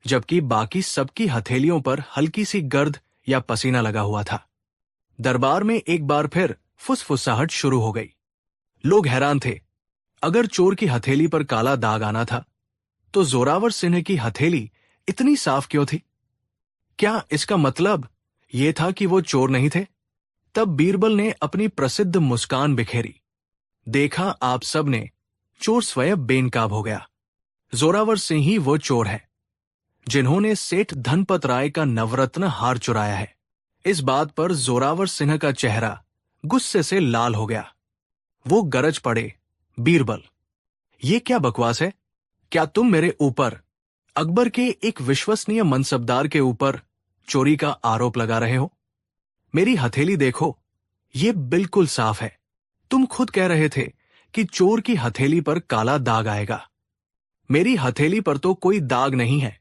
जबकि बाकी सबकी हथेलियों पर हल्की सी गर्द या पसीना लगा हुआ था। दरबार में एक बार फिर फुसफुसाहट शुरू हो गई। लोग हैरान थे। अगर चोर की हथेली पर काला दाग आना था, तो जोरावर सिंह की हथेली इतनी साफ क्यों थी? क्या इसका मतलब यह था कि वो चोर नहीं थे? तब बीरबल ने अपनी प्रसिद्ध मुस्कान बिखेरी। देखा आप सब ने, चोर स्वयं बेनकाब हो गया। जोरावर सिंह ही वो चोर है जिन्होंने सेठ धनपत राय का नवरत्न हार चुराया है। इस बात पर जोरावर सिंह का चेहरा गुस्से से लाल हो गया। वो गरज पड़े, बीरबल, ये क्या बकवास है? क्या तुम मेरे ऊपर, अकबर के एक विश्वसनीय मनसबदार के ऊपर चोरी का आरोप लगा रहे हो? मेरी हथेली देखो, ये बिल्कुल साफ है। तुम खुद कह रहे थे कि चोर की हथेली पर काला दाग आएगा। मेरी हथेली पर तो कोई दाग नहीं है।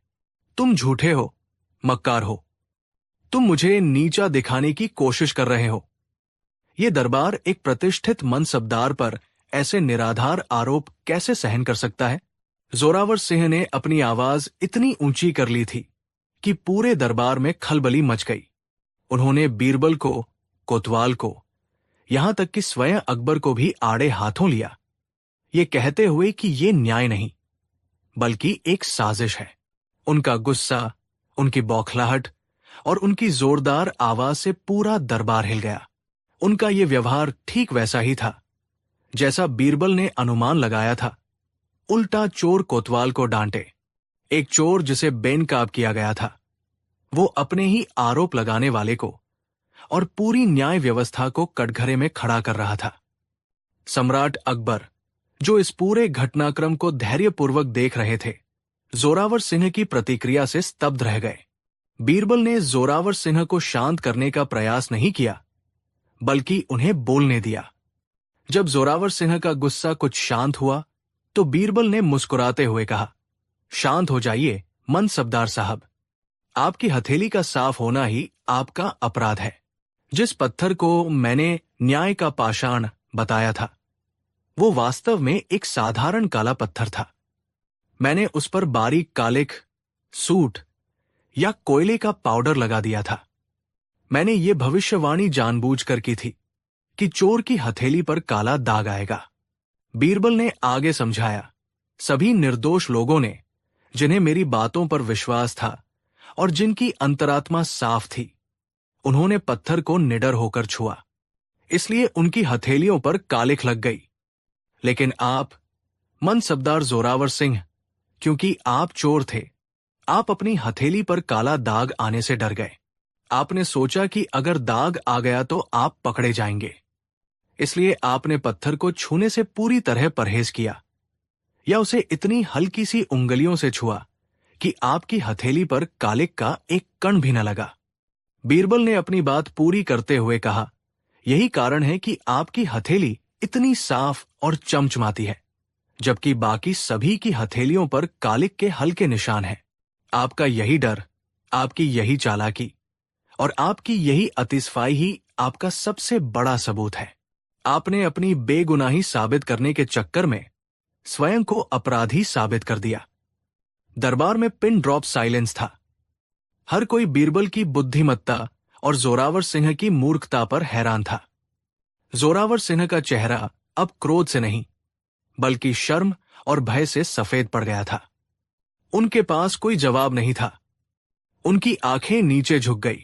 तुम झूठे हो, मक्कार हो। तुम मुझे नीचा दिखाने की कोशिश कर रहे हो। ये दरबार एक प्रतिष्ठित मनसबदार पर ऐसे निराधार आरोप कैसे सहन कर सकता है? जोरावर सिंह ने अपनी आवाज इतनी ऊंची कर ली थी कि पूरे दरबार में खलबली मच गई। उन्होंने बीरबल को, कोतवाल को, यहां तक कि स्वयं अकबर को भी आड़े हाथों लिया। ये कहते हुए कि ये न्याय नहीं बल्कि एक साजिश है। उनका गुस्सा, उनकी बौखलाहट और उनकी जोरदार आवाज से पूरा दरबार हिल गया। उनका ये व्यवहार ठीक वैसा ही था जैसा बीरबल ने अनुमान लगाया था। उल्टा चोर कोतवाल को डांटे। एक चोर जिसे बेनकाब किया गया था, वो अपने ही आरोप लगाने वाले को और पूरी न्याय व्यवस्था को कटघरे में खड़ा कर रहा था। सम्राट अकबर, जो इस पूरे घटनाक्रम को धैर्यपूर्वक देख रहे थे, जोरावर सिंह की प्रतिक्रिया से स्तब्ध रह गए। बीरबल ने जोरावर सिंह को शांत करने का प्रयास नहीं किया, बल्कि उन्हें बोलने दिया। जब जोरावर सिंह का गुस्सा कुछ शांत हुआ, तो बीरबल ने मुस्कुराते हुए कहा, शांत हो जाइए मनसबदार साहब। आपकी हथेली का साफ होना ही आपका अपराध है। जिस पत्थर को मैंने न्याय का पाषाण बताया था, वो वास्तव में एक साधारण काला पत्थर था। मैंने उस पर बारीक कालिख, सूट या कोयले का पाउडर लगा दिया था। मैंने ये भविष्यवाणी जानबूझकर की थी कि चोर की हथेली पर काला दाग आएगा। बीरबल ने आगे समझाया, सभी निर्दोष लोगों ने, जिन्हें मेरी बातों पर विश्वास था और जिनकी अंतरात्मा साफ थी, उन्होंने पत्थर को निडर होकर छुआ, इसलिए उनकी हथेलियों पर कालिख लग गई। लेकिन आप, मनसबदार जोरावर सिंह, क्योंकि आप चोर थे, आप अपनी हथेली पर काला दाग आने से डर गए। आपने सोचा कि अगर दाग आ गया तो आप पकड़े जाएंगे, इसलिए आपने पत्थर को छूने से पूरी तरह परहेज किया, या उसे इतनी हल्की सी उंगलियों से छुआ कि आपकी हथेली पर कालिख का एक कण भी न लगा। बीरबल ने अपनी बात पूरी करते हुए कहा, यही कारण है कि आपकी हथेली इतनी साफ और चमचमाती है, जबकि बाकी सभी की हथेलियों पर कालिख के हल्के निशान हैं। आपका यही डर, आपकी यही चालाकी और आपकी यही अतिस्फाई ही आपका सबसे बड़ा सबूत है। आपने अपनी बेगुनाही साबित करने के चक्कर में स्वयं को अपराधी साबित कर दिया। दरबार में पिन ड्रॉप साइलेंस था। हर कोई बीरबल की बुद्धिमत्ता और जोरावर सिंह की मूर्खता पर हैरान था। जोरावर सिंह का चेहरा अब क्रोध से नहीं, बल्कि शर्म और भय से सफेद पड़ गया था। उनके पास कोई जवाब नहीं था। उनकी आंखें नीचे झुक गई।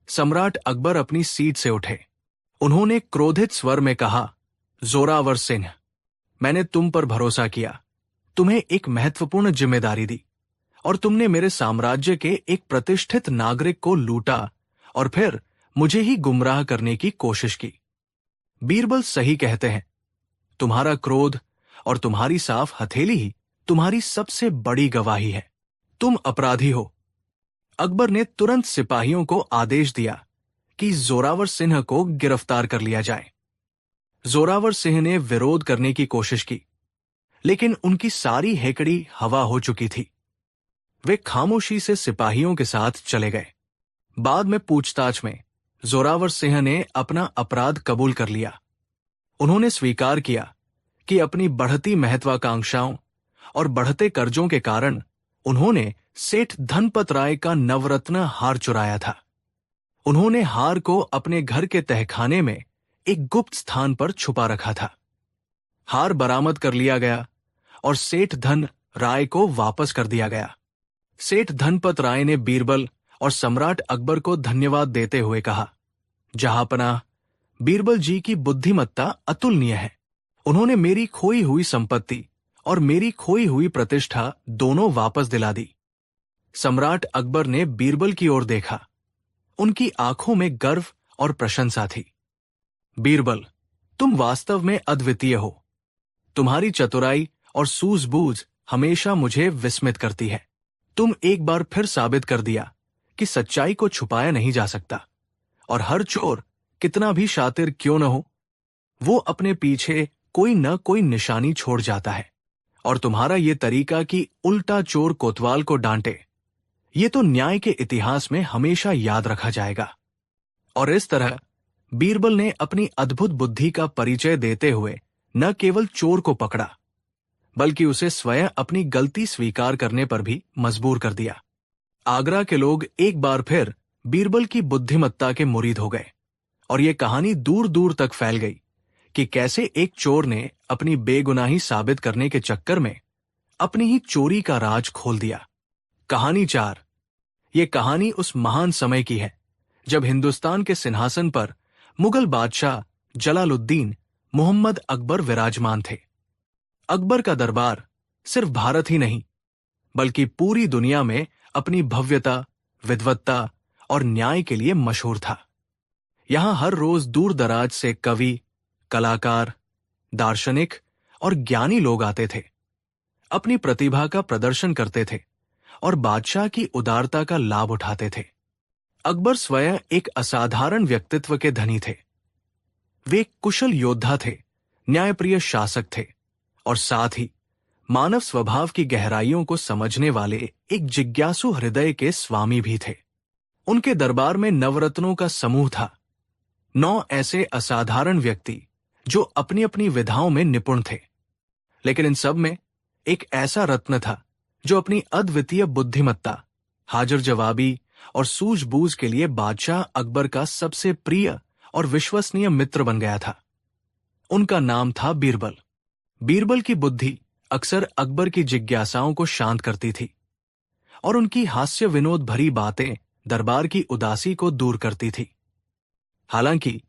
सम्राट अकबर अपनी सीट से उठे। उन्होंने क्रोधित स्वर में कहा, जोरावर सिंह, मैंने तुम पर भरोसा किया, तुम्हें एक महत्वपूर्ण जिम्मेदारी दी, और तुमने मेरे साम्राज्य के एक प्रतिष्ठित नागरिक को लूटा और फिर मुझे ही गुमराह करने की कोशिश की। बीरबल सही कहते हैं, तुम्हारा क्रोध और तुम्हारी साफ हथेली ही तुम्हारी सबसे बड़ी गवाही है। तुम अपराधी हो। अकबर ने तुरंत सिपाहियों को आदेश दिया कि जोरावर सिंह को गिरफ्तार कर लिया जाए। जोरावर सिंह ने विरोध करने की कोशिश की, लेकिन उनकी सारी हेकड़ी हवा हो चुकी थी। वे खामोशी से सिपाहियों के साथ चले गए। बाद में पूछताछ में जोरावर सिंह ने अपना अपराध कबूल कर लिया। उन्होंने स्वीकार किया कि अपनी बढ़ती महत्वाकांक्षाओं और बढ़ते कर्जों के कारण उन्होंने सेठ धनपत राय का नवरत्न हार चुराया था। उन्होंने हार को अपने घर के तहखाने में एक गुप्त स्थान पर छुपा रखा था। हार बरामद कर लिया गया और सेठ धन राय को वापस कर दिया गया। सेठ धनपत राय ने बीरबल और सम्राट अकबर को धन्यवाद देते हुए कहा, जहांपनाह, बीरबल जी की बुद्धिमत्ता अतुलनीय है। उन्होंने मेरी खोई हुई संपत्ति और मेरी खोई हुई प्रतिष्ठा दोनों वापस दिला दी। सम्राट अकबर ने बीरबल की ओर देखा। उनकी आंखों में गर्व और प्रशंसा थी। बीरबल, तुम वास्तव में अद्वितीय हो। तुम्हारी चतुराई और सूझबूझ हमेशा मुझे विस्मित करती है। तुम एक बार फिर साबित कर दिया कि सच्चाई को छुपाया नहीं जा सकता, और हर चोर कितना भी शातिर क्यों न हो, वो अपने पीछे कोई न कोई निशानी छोड़ जाता है। और तुम्हारा ये तरीका कि उल्टा चोर कोतवाल को डांटे, ये तो न्याय के इतिहास में हमेशा याद रखा जाएगा। और इस तरह बीरबल ने अपनी अद्भुत बुद्धि का परिचय देते हुए न केवल चोर को पकड़ा, बल्कि उसे स्वयं अपनी गलती स्वीकार करने पर भी मजबूर कर दिया। आगरा के लोग एक बार फिर बीरबल की बुद्धिमत्ता के मुरीद हो गए, और ये कहानी दूर दूर तक फैल गई कि कैसे एक चोर ने अपनी बेगुनाही साबित करने के चक्कर में अपनी ही चोरी का राज खोल दिया। कहानी 4। ये कहानी उस महान समय की है जब हिंदुस्तान के सिंहासन पर मुगल बादशाह जलालुद्दीन मोहम्मद अकबर विराजमान थे। अकबर का दरबार सिर्फ भारत ही नहीं बल्कि पूरी दुनिया में अपनी भव्यता, विद्वत्ता और न्याय के लिए मशहूर था। यहां हर रोज दूर दराज से कवि, कलाकार, दार्शनिक और ज्ञानी लोग आते थे, अपनी प्रतिभा का प्रदर्शन करते थे और बादशाह की उदारता का लाभ उठाते थे। अकबर स्वयं एक असाधारण व्यक्तित्व के धनी थे। वे एक कुशल योद्धा थे, न्यायप्रिय शासक थे और साथ ही मानव स्वभाव की गहराइयों को समझने वाले एक जिज्ञासु हृदय के स्वामी भी थे। उनके दरबार में नवरत्नों का समूह था, 9 ऐसे असाधारण व्यक्ति जो अपनी अपनी विधाओं में निपुण थे। लेकिन इन सब में एक ऐसा रत्न था जो अपनी अद्वितीय बुद्धिमत्ता, हाजिर जवाबी और सूझबूझ के लिए बादशाह अकबर का सबसे प्रिय और विश्वसनीय मित्र बन गया था। उनका नाम था बीरबल। बीरबल की बुद्धि अक्सर अकबर की जिज्ञासाओं को शांत करती थी और उनकी हास्य विनोद भरी बातें दरबार की उदासी को दूर करती थी। हालांकि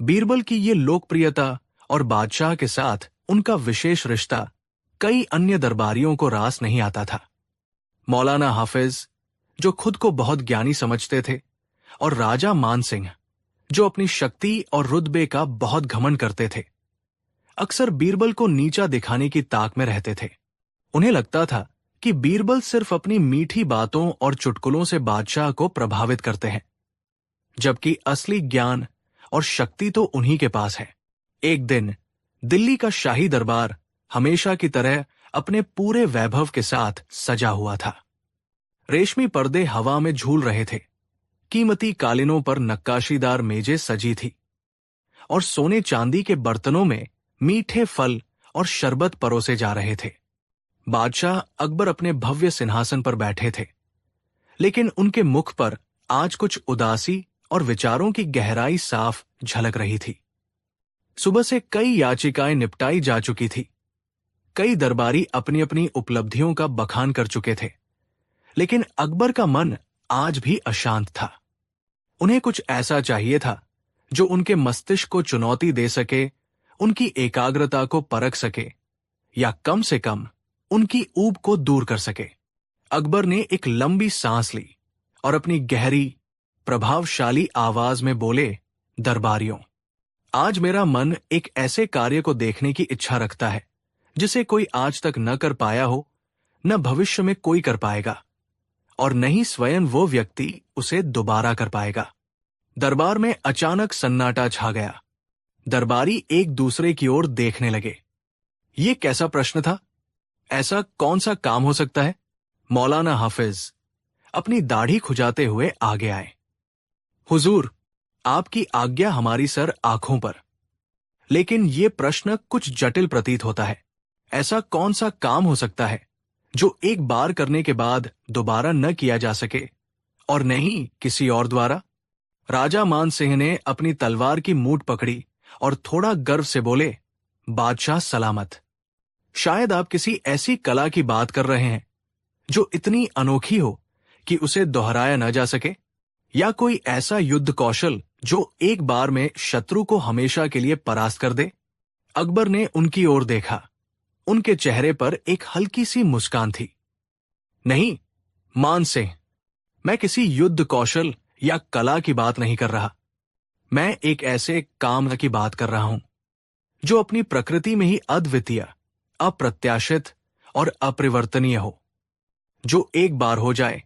बीरबल की ये लोकप्रियता और बादशाह के साथ उनका विशेष रिश्ता कई अन्य दरबारियों को रास नहीं आता था। मौलाना हाफिज, जो खुद को बहुत ज्ञानी समझते थे, और राजा मान सिंह, जो अपनी शक्ति और रुतबे का बहुत घमंड करते थे, अक्सर बीरबल को नीचा दिखाने की ताक में रहते थे। उन्हें लगता था कि बीरबल सिर्फ अपनी मीठी बातों और चुटकुलों से बादशाह को प्रभावित करते हैं, जबकि असली ज्ञान और शक्ति तो उन्हीं के पास है। एक दिन दिल्ली का शाही दरबार हमेशा की तरह अपने पूरे वैभव के साथ सजा हुआ था। रेशमी पर्दे हवा में झूल रहे थे, कीमती कालीनों पर नक्काशीदार मेजें सजी थी और सोने चांदी के बर्तनों में मीठे फल और शरबत परोसे जा रहे थे। बादशाह अकबर अपने भव्य सिंहासन पर बैठे थे, लेकिन उनके मुख पर आज कुछ उदासी और विचारों की गहराई साफ झलक रही थी। सुबह से कई याचिकाएं निपटाई जा चुकी थी। कई दरबारी अपनी अपनी उपलब्धियों का बखान कर चुके थे, लेकिन अकबर का मन आज भी अशांत था। उन्हें कुछ ऐसा चाहिए था जो उनके मस्तिष्क को चुनौती दे सके, उनकी एकाग्रता को परख सके या कम से कम उनकी ऊब को दूर कर सके। अकबर ने एक लंबी सांस ली और अपनी गहरी, प्रभावशाली आवाज में बोले, दरबारियों, आज मेरा मन एक ऐसे कार्य को देखने की इच्छा रखता है जिसे कोई आज तक न कर पाया हो, न भविष्य में कोई कर पाएगा और न ही स्वयं वो व्यक्ति उसे दोबारा कर पाएगा। दरबार में अचानक सन्नाटा छा गया। दरबारी एक दूसरे की ओर देखने लगे। ये कैसा प्रश्न था? ऐसा कौन सा काम हो सकता है? मौलाना हाफिज अपनी दाढ़ी खुजाते हुए आगे आए। हुजूर, आपकी आज्ञा हमारी सर आंखों पर, लेकिन ये प्रश्न कुछ जटिल प्रतीत होता है। ऐसा कौन सा काम हो सकता है जो एक बार करने के बाद दोबारा न किया जा सके और न ही किसी और द्वारा? राजा मान सिंह ने अपनी तलवार की मूठ पकड़ी और थोड़ा गर्व से बोले, बादशाह सलामत। शायद आप किसी ऐसी कला की बात कर रहे हैं जो इतनी अनोखी हो कि उसे दोहराया न जा सके, या कोई ऐसा युद्ध कौशल जो एक बार में शत्रु को हमेशा के लिए परास्त कर दे। अकबर ने उनकी ओर देखा। उनके चेहरे पर एक हल्की सी मुस्कान थी। नहीं मान सिंह, मैं किसी युद्ध कौशल या कला की बात नहीं कर रहा। मैं एक ऐसे काम की बात कर रहा हूं जो अपनी प्रकृति में ही अद्वितीय, अप्रत्याशित और अपरिवर्तनीय हो, जो एक बार हो जाए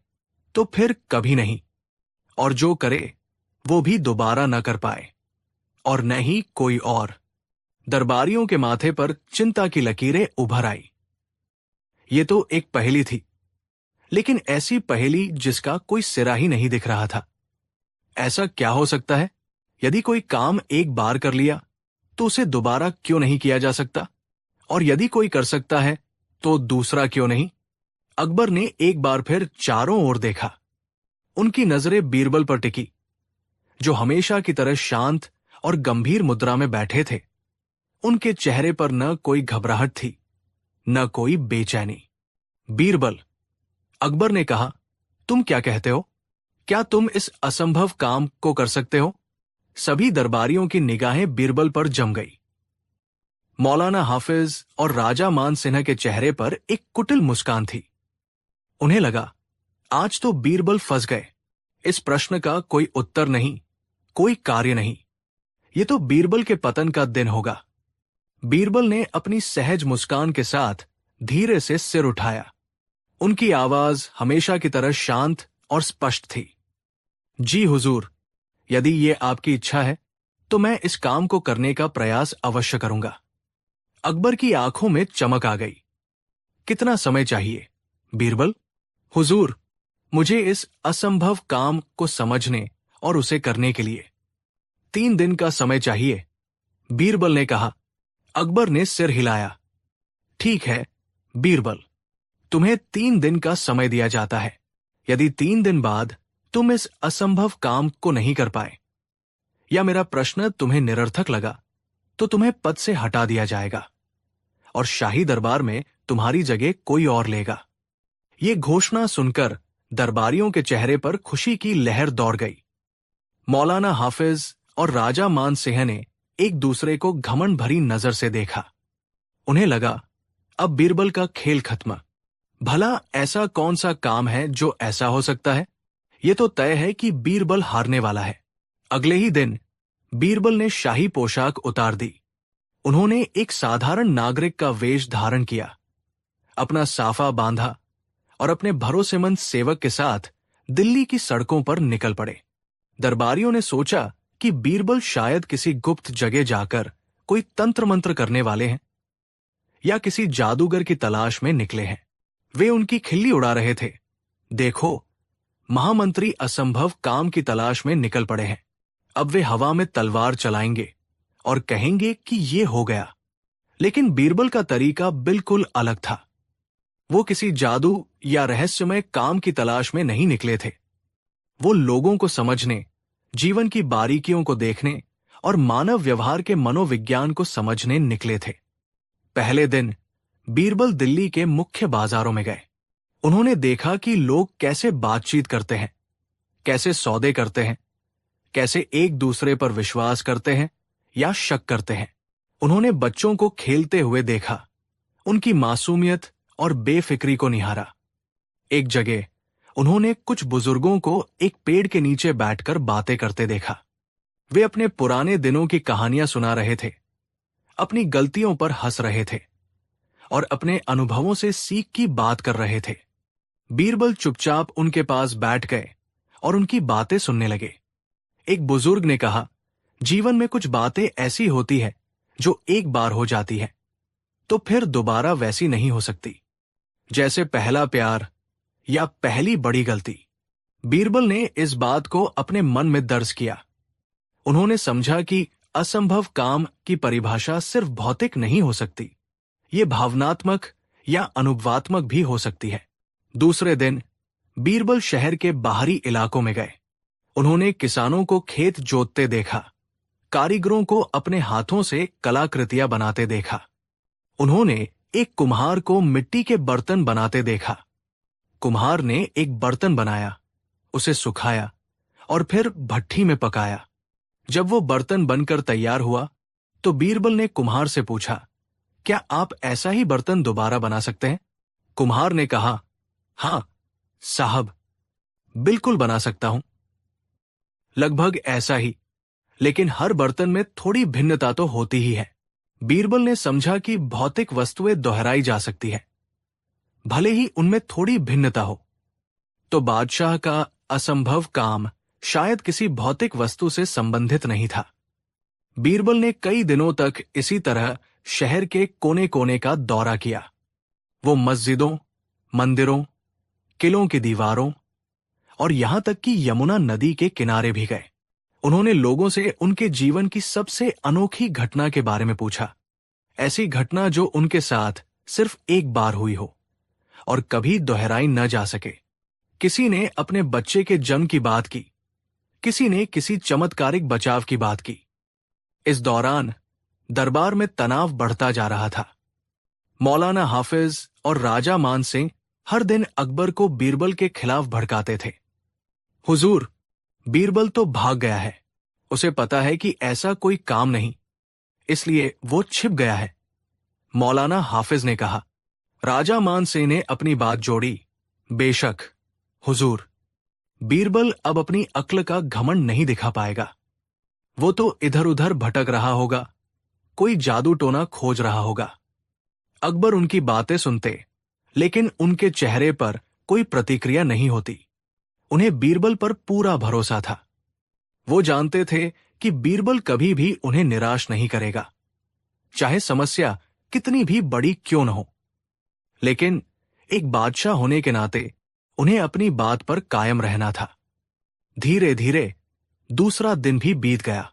तो फिर कभी नहीं, और जो करे वो भी दोबारा न कर पाए, और न ही कोई और। दरबारियों के माथे पर चिंता की लकीरें उभर आई। ये तो एक पहेली थी, लेकिन ऐसी पहेली जिसका कोई सिरा ही नहीं दिख रहा था। ऐसा क्या हो सकता है? यदि कोई काम एक बार कर लिया तो उसे दोबारा क्यों नहीं किया जा सकता, और यदि कोई कर सकता है तो दूसरा क्यों नहीं? अकबर ने एक बार फिर चारों ओर देखा। उनकी नजरें बीरबल पर टिकी, जो हमेशा की तरह शांत और गंभीर मुद्रा में बैठे थे। उनके चेहरे पर न कोई घबराहट थी, न कोई बेचैनी। बीरबल, अकबर ने कहा, तुम क्या कहते हो? क्या तुम इस असंभव काम को कर सकते हो? सभी दरबारियों की निगाहें बीरबल पर जम गई। मौलाना हाफिज और राजा मान सिन्हा के चेहरे पर एक कुटिल मुस्कान थी। उन्हें लगा, आज तो बीरबल फंस गए। इस प्रश्न का कोई उत्तर नहीं, कोई कार्य नहीं। ये तो बीरबल के पतन का दिन होगा। बीरबल ने अपनी सहज मुस्कान के साथ धीरे से सिर उठाया। उनकी आवाज हमेशा की तरह शांत और स्पष्ट थी। जी हुजूर, यदि ये आपकी इच्छा है तो मैं इस काम को करने का प्रयास अवश्य करूंगा। अकबर की आंखों में चमक आ गई। कितना समय चाहिए बीरबल? हुजूर, मुझे इस असंभव काम को समझने और उसे करने के लिए 3 दिन का समय चाहिए, बीरबल ने कहा। अकबर ने सिर हिलाया। ठीक है बीरबल, तुम्हें 3 दिन का समय दिया जाता है। यदि 3 दिन बाद तुम इस असंभव काम को नहीं कर पाए या मेरा प्रश्न तुम्हें निरर्थक लगा तो तुम्हें पद से हटा दिया जाएगा और शाही दरबार में तुम्हारी जगह कोई और लेगा। ये घोषणा सुनकर दरबारियों के चेहरे पर खुशी की लहर दौड़ गई। मौलाना हाफिज और राजा मान सिंह ने एक दूसरे को घमंड भरी नजर से देखा। उन्हें लगा, अब बीरबल का खेल खत्म। भला ऐसा कौन सा काम है जो ऐसा हो सकता है? यह तो तय है कि बीरबल हारने वाला है। अगले ही दिन बीरबल ने शाही पोशाक उतार दी। उन्होंने एक साधारण नागरिक का वेश धारण किया, अपना साफा बांधा और अपने भरोसेमंद सेवक के साथ दिल्ली की सड़कों पर निकल पड़े। दरबारियों ने सोचा कि बीरबल शायद किसी गुप्त जगह जाकर कोई तंत्र मंत्र करने वाले हैं या किसी जादूगर की तलाश में निकले हैं। वे उनकी खिल्ली उड़ा रहे थे। देखो, महामंत्री असंभव काम की तलाश में निकल पड़े हैं। अब वे हवा में तलवार चलाएंगे और कहेंगे कि ये हो गया। लेकिन बीरबल का तरीका बिल्कुल अलग था। वो किसी जादू या रहस्यमय काम की तलाश में नहीं निकले थे। वो लोगों को समझने, जीवन की बारीकियों को देखने और मानव व्यवहार के मनोविज्ञान को समझने निकले थे। पहले दिन बीरबल दिल्ली के मुख्य बाजारों में गए। उन्होंने देखा कि लोग कैसे बातचीत करते हैं, कैसे सौदे करते हैं, कैसे एक दूसरे पर विश्वास करते हैं या शक करते हैं। उन्होंने बच्चों को खेलते हुए देखा, उनकी मासूमियत और बेफिक्री को निहारा। एक जगह उन्होंने कुछ बुजुर्गों को एक पेड़ के नीचे बैठकर बातें करते देखा। वे अपने पुराने दिनों की कहानियां सुना रहे थे, अपनी गलतियों पर हंस रहे थे और अपने अनुभवों से सीख की बात कर रहे थे। बीरबल चुपचाप उनके पास बैठ गए और उनकी बातें सुनने लगे। एक बुजुर्ग ने कहा, जीवन में कुछ बातें ऐसी होती है जो एक बार हो जाती है तो फिर दोबारा वैसी नहीं हो सकती, जैसे पहला प्यार या पहली बड़ी गलती। बीरबल ने इस बात को अपने मन में दर्ज किया। उन्होंने समझा कि असंभव काम की परिभाषा सिर्फ भौतिक नहीं हो सकती, ये भावनात्मक या अनुभवात्मक भी हो सकती है। दूसरे दिन बीरबल शहर के बाहरी इलाकों में गए। उन्होंने किसानों को खेत जोतते देखा, कारीगरों को अपने हाथों से कलाकृतियां बनाते देखा। उन्होंने एक कुम्हार को मिट्टी के बर्तन बनाते देखा। कुम्हार ने एक बर्तन बनाया, उसे सुखाया और फिर भट्ठी में पकाया। जब वो बर्तन बनकर तैयार हुआ तो बीरबल ने कुम्हार से पूछा, क्या आप ऐसा ही बर्तन दोबारा बना सकते हैं? कुम्हार ने कहा, हां साहब, बिल्कुल बना सकता हूं। लगभग ऐसा ही, लेकिन हर बर्तन में थोड़ी भिन्नता तो होती ही है। बीरबल ने समझा कि भौतिक वस्तुएं दोहराई जा सकती है, भले ही उनमें थोड़ी भिन्नता हो। तो बादशाह का असंभव काम शायद किसी भौतिक वस्तु से संबंधित नहीं था। बीरबल ने कई दिनों तक इसी तरह शहर के कोने कोने का दौरा किया। वो मस्जिदों, मंदिरों, किलों की दीवारों और यहां तक कि यमुना नदी के किनारे भी गए। उन्होंने लोगों से उनके जीवन की सबसे अनोखी घटना के बारे में पूछा, ऐसी घटना जो उनके साथ सिर्फ एक बार हुई हो और कभी दोहराई न जा सके। किसी ने अपने बच्चे के जन्म की बात की, किसी ने किसी चमत्कारिक बचाव की बात की। इस दौरान दरबार में तनाव बढ़ता जा रहा था। मौलाना हाफिज और राजा मान सिंह हर दिन अकबर को बीरबल के खिलाफ भड़काते थे। हुजूर, बीरबल तो भाग गया है, उसे पता है कि ऐसा कोई काम नहीं, इसलिए वो छिप गया है, मौलाना हाफिज ने कहा। राजा मान सिंह ने अपनी बात जोड़ी, बेशक हुजूर, बीरबल अब अपनी अक्ल का घमंड नहीं दिखा पाएगा। वो तो इधर उधर भटक रहा होगा, कोई जादू टोना खोज रहा होगा। अकबर उनकी बातें सुनते, लेकिन उनके चेहरे पर कोई प्रतिक्रिया नहीं होती। उन्हें बीरबल पर पूरा भरोसा था। वो जानते थे कि बीरबल कभी भी उन्हें निराश नहीं करेगा, चाहे समस्या कितनी भी बड़ी क्यों न हो। लेकिन एक बादशाह होने के नाते उन्हें अपनी बात पर कायम रहना था। धीरे धीरे दूसरा दिन भी बीत गया।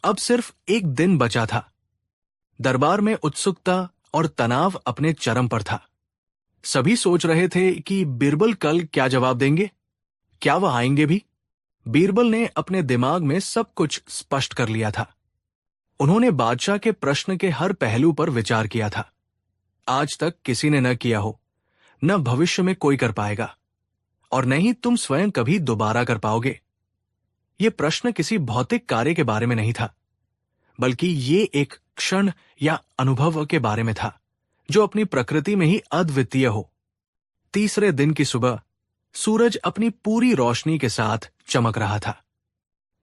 अब सिर्फ एक दिन बचा था। दरबार में उत्सुकता और तनाव अपने चरम पर था। सभी सोच रहे थे कि बीरबल कल क्या जवाब देंगे, क्या वह आएंगे भी। बीरबल ने अपने दिमाग में सब कुछ स्पष्ट कर लिया था। उन्होंने बादशाह के प्रश्न के हर पहलू पर विचार किया था। आज तक किसी ने न किया हो, न भविष्य में कोई कर पाएगा, और न ही तुम स्वयं कभी दोबारा कर पाओगे। यह प्रश्न किसी भौतिक कार्य के बारे में नहीं था, बल्कि ये एक क्षण या अनुभव के बारे में था जो अपनी प्रकृति में ही अद्वितीय हो। तीसरे दिन की सुबह सूरज अपनी पूरी रोशनी के साथ चमक रहा था।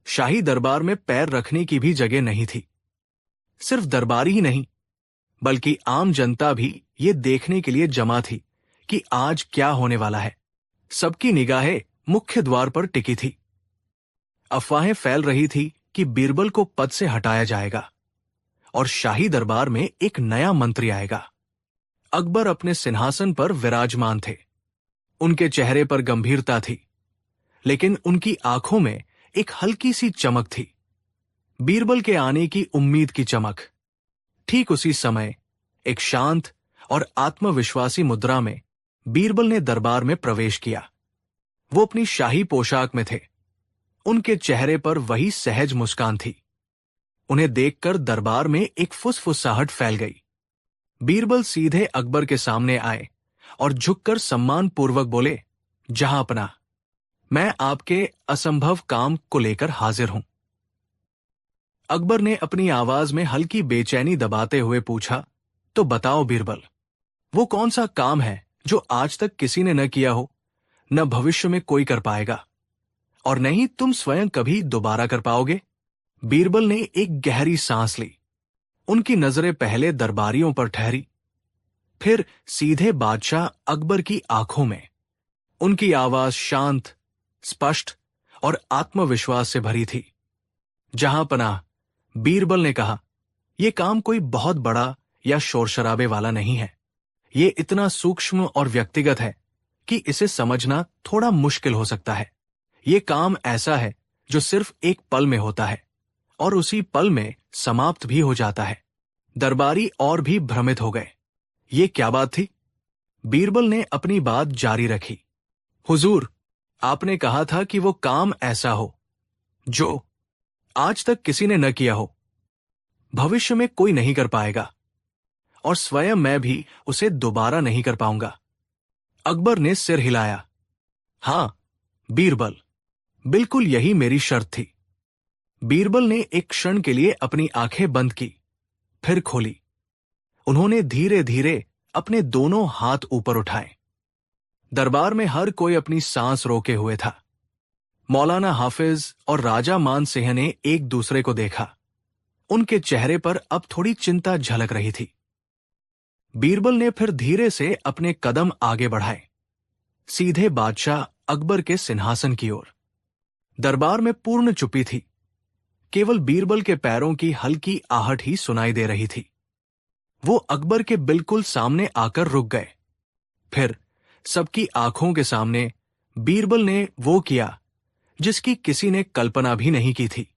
शाही दरबार में पैर रखने की भी जगह नहीं थी। सिर्फ दरबारी ही नहीं, बल्कि आम जनता भी ये देखने के लिए जमा थी कि आज क्या होने वाला है। सबकी निगाहें मुख्य द्वार पर टिकी थी। अफवाहें फैल रही थी कि बीरबल को पद से हटाया जाएगा और शाही दरबार में एक नया मंत्री आएगा। अकबर अपने सिंहासन पर विराजमान थे। उनके चेहरे पर गंभीरता थी, लेकिन उनकी आंखों में एक हल्की सी चमक थी, बीरबल के आने की उम्मीद की चमक। ठीक उसी समय एक शांत और आत्मविश्वासी मुद्रा में बीरबल ने दरबार में प्रवेश किया। वो अपनी शाही पोशाक में थे। उनके चेहरे पर वही सहज मुस्कान थी। उन्हें देखकर दरबार में एक फुसफुसाहट फैल गई। बीरबल सीधे अकबर के सामने आए और झुककर सम्मानपूर्वक बोले, जहांपना, मैं आपके असंभव काम को लेकर हाजिर हूं। अकबर ने अपनी आवाज में हल्की बेचैनी दबाते हुए पूछा, तो बताओ बीरबल, वो कौन सा काम है जो आज तक किसी ने न किया हो, न भविष्य में कोई कर पाएगा, और न ही तुम स्वयं कभी दोबारा कर पाओगे। बीरबल ने एक गहरी सांस ली। उनकी नजरें पहले दरबारियों पर ठहरी, फिर सीधे बादशाह अकबर की आंखों में। उनकी आवाज शांत, स्पष्ट और आत्मविश्वास से भरी थी। जहांपनाह, बीरबल ने कहा, यह काम कोई बहुत बड़ा या शोरशराबे वाला नहीं है। ये इतना सूक्ष्म और व्यक्तिगत है कि इसे समझना थोड़ा मुश्किल हो सकता है। ये काम ऐसा है जो सिर्फ एक पल में होता है और उसी पल में समाप्त भी हो जाता है। दरबारी और भी भ्रमित हो गए। ये क्या बात थी? बीरबल ने अपनी बात जारी रखी। हुजूर, आपने कहा था कि वो काम ऐसा हो जो आज तक किसी ने न किया हो, भविष्य में कोई नहीं कर पाएगा, और स्वयं मैं भी उसे दोबारा नहीं कर पाऊंगा। अकबर ने सिर हिलाया। हां बीरबल, बिल्कुल यही मेरी शर्त थी। बीरबल ने एक क्षण के लिए अपनी आंखें बंद की, फिर खोली। उन्होंने धीरे धीरे अपने दोनों हाथ ऊपर उठाए। दरबार में हर कोई अपनी सांस रोके हुए था। मौलाना हाफिज और राजा मान सिंह ने एक दूसरे को देखा। उनके चेहरे पर अब थोड़ी चिंता झलक रही थी। बीरबल ने फिर धीरे से अपने कदम आगे बढ़ाए, सीधे बादशाह अकबर के सिंहासन की ओर। दरबार में पूर्ण चुप्पी थी। केवल बीरबल के पैरों की हल्की आहट ही सुनाई दे रही थी। वो अकबर के बिल्कुल सामने आकर रुक गए। फिर सबकी आंखों के सामने बीरबल ने वो किया जिसकी किसी ने कल्पना भी नहीं की थी।